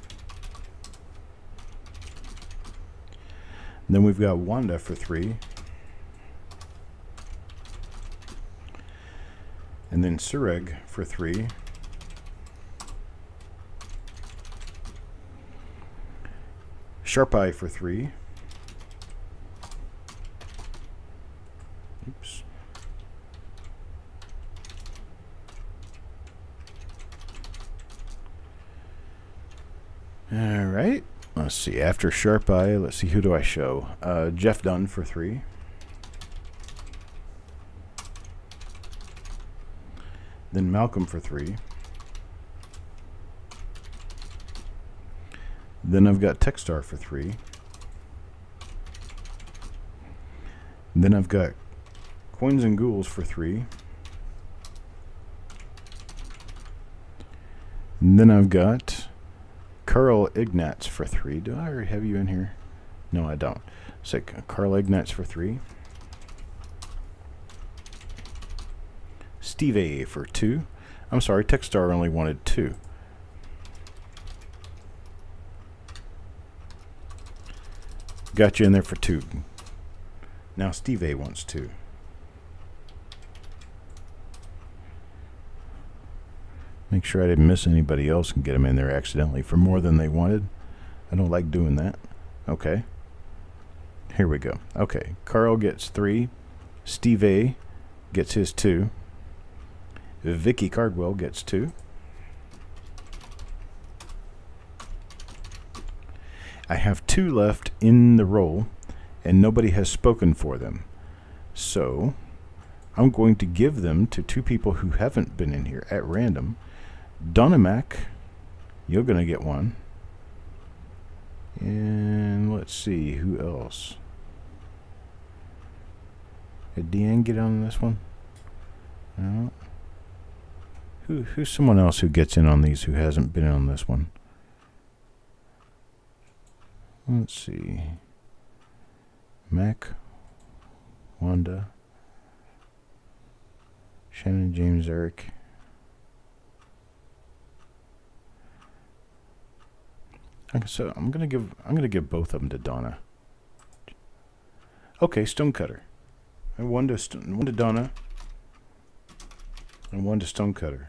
then we've got Wanda for 3. And then Sureg for 3. Sharp Eye for 3. Oops. All right. Let's see. After Sharp Eye, let's see. Who do I show? Jeff Dunn for 3. Then Malcolm for 3. Then I've got Techstar for 3. Then I've got Coins and Ghouls for 3. And then I've got Carl Ignatz for 3. Do I already have you in here? No, I don't. So Carl Ignatz for 3. Steve A for 2. I'm sorry, Techstar only wanted 2. Got you in there for 2. Now Steve A wants 2. Make sure I didn't miss anybody else and get them in there accidentally for more than they wanted. I don't like doing that. Okay. Here we go. Okay. Carl gets 3. Steve A gets his 2. Vicky Cardwell gets 2. I have 2 left in the roll, and nobody has spoken for them. So I'm going to give them to 2 people who haven't been in here at random. Donna Mac, you're going to get 1. And let's see, who else? Did Deanne get on this one? No. Who's someone else who gets in on these who hasn't been in on this one? Let's see. Mac, Wanda, Shannon, James, Eric. So I'm gonna give both of them to Donna. Okay, Stonecutter. And one to Donna. And one to Stonecutter.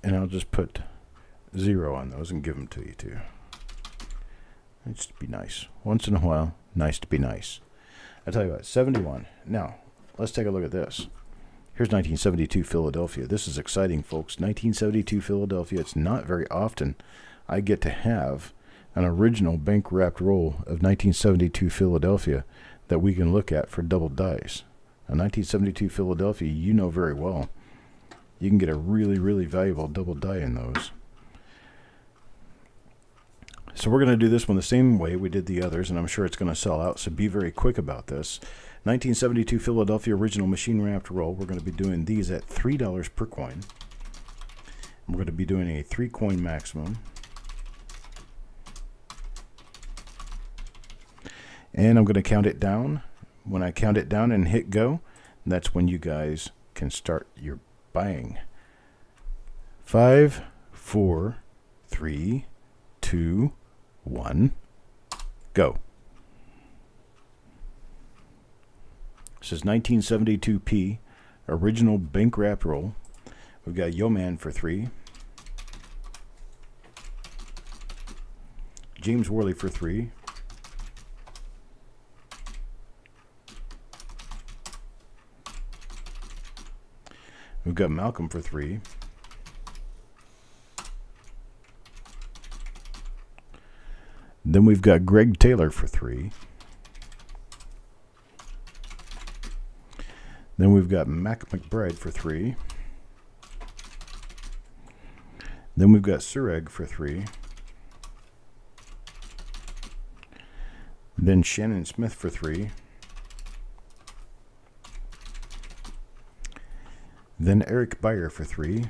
And I'll just put 0 on those and give them to you too. It's to be nice. Once in a while, nice to be nice. I tell you what, 71. Now, let's take a look at this. Here's 1972 Philadelphia. This is exciting, folks. 1972 Philadelphia. It's not very often I get to have an original bank-wrapped roll of 1972 Philadelphia that we can look at for double dice. Now, 1972 Philadelphia, you know very well. You can get a really, really valuable double die in those. So we're going to do this one the same way we did the others, and I'm sure it's going to sell out, so be very quick about this. 1972 Philadelphia original machine wrapped roll. We're going to be doing these at $3 per coin. We're going to be doing a 3-coin maximum. And I'm going to count it down. When I count it down and hit go, that's when you guys can start your buying. 5, 4, 3, 2, 1, go. This is 1972p, original bank wrap roll. We've got Yo Man for 3. James Worley for 3. We've got Malcolm for 3. Then we've got Greg Taylor for 3. Then we've got Mac McBride for 3. Then we've got Sureg for 3. Then Shannon Smith for 3. Then Eric Beyer for 3.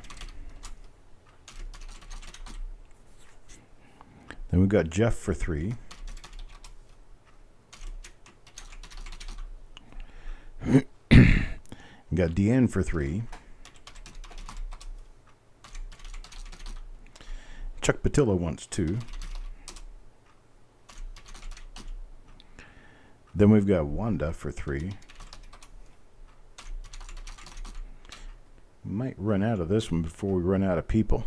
Then we've got Jeff for 3. We got Deanne for 3. Chuck Patillo wants 2. Then we've got Wanda for 3. Might run out of this one before we run out of people.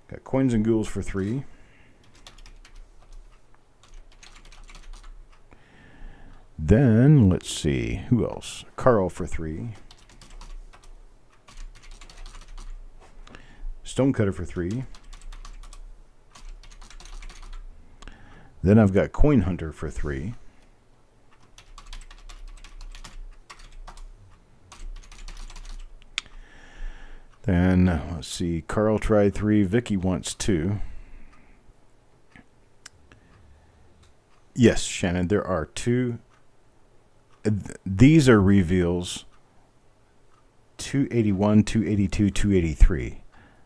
Got Coins and Ghouls for 3. Then, let's see, who else? Carl for 3. Stonecutter for 3. Then I've got Coin Hunter for 3. Then, let's see, Carl tried 3. Vicky wants 2. Yes, Shannon, there are 2. These are reveals 281, 282, 283.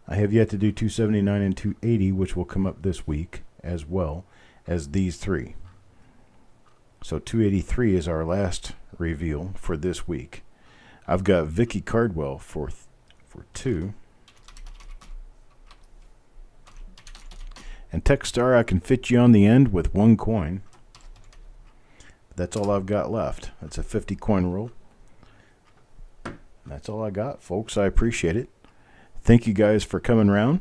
I have yet to do 279 and 280, which will come up this week as well as these 3. So 283 is our last reveal for this week. I've got Vicky Cardwell for 2. And Techstar, I can fit you on the end with 1 coin. That's all I've got left. That's a 50 coin roll. That's all I got, folks. I appreciate it. Thank you guys for coming around.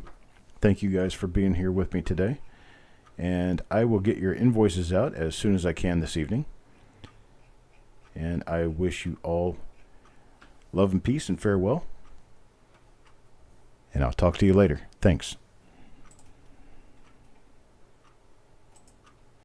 Thank you guys for being here with me today. And I will get your invoices out as soon as I can this evening. And I wish you all love and peace and farewell. And I'll talk to you later. Thanks.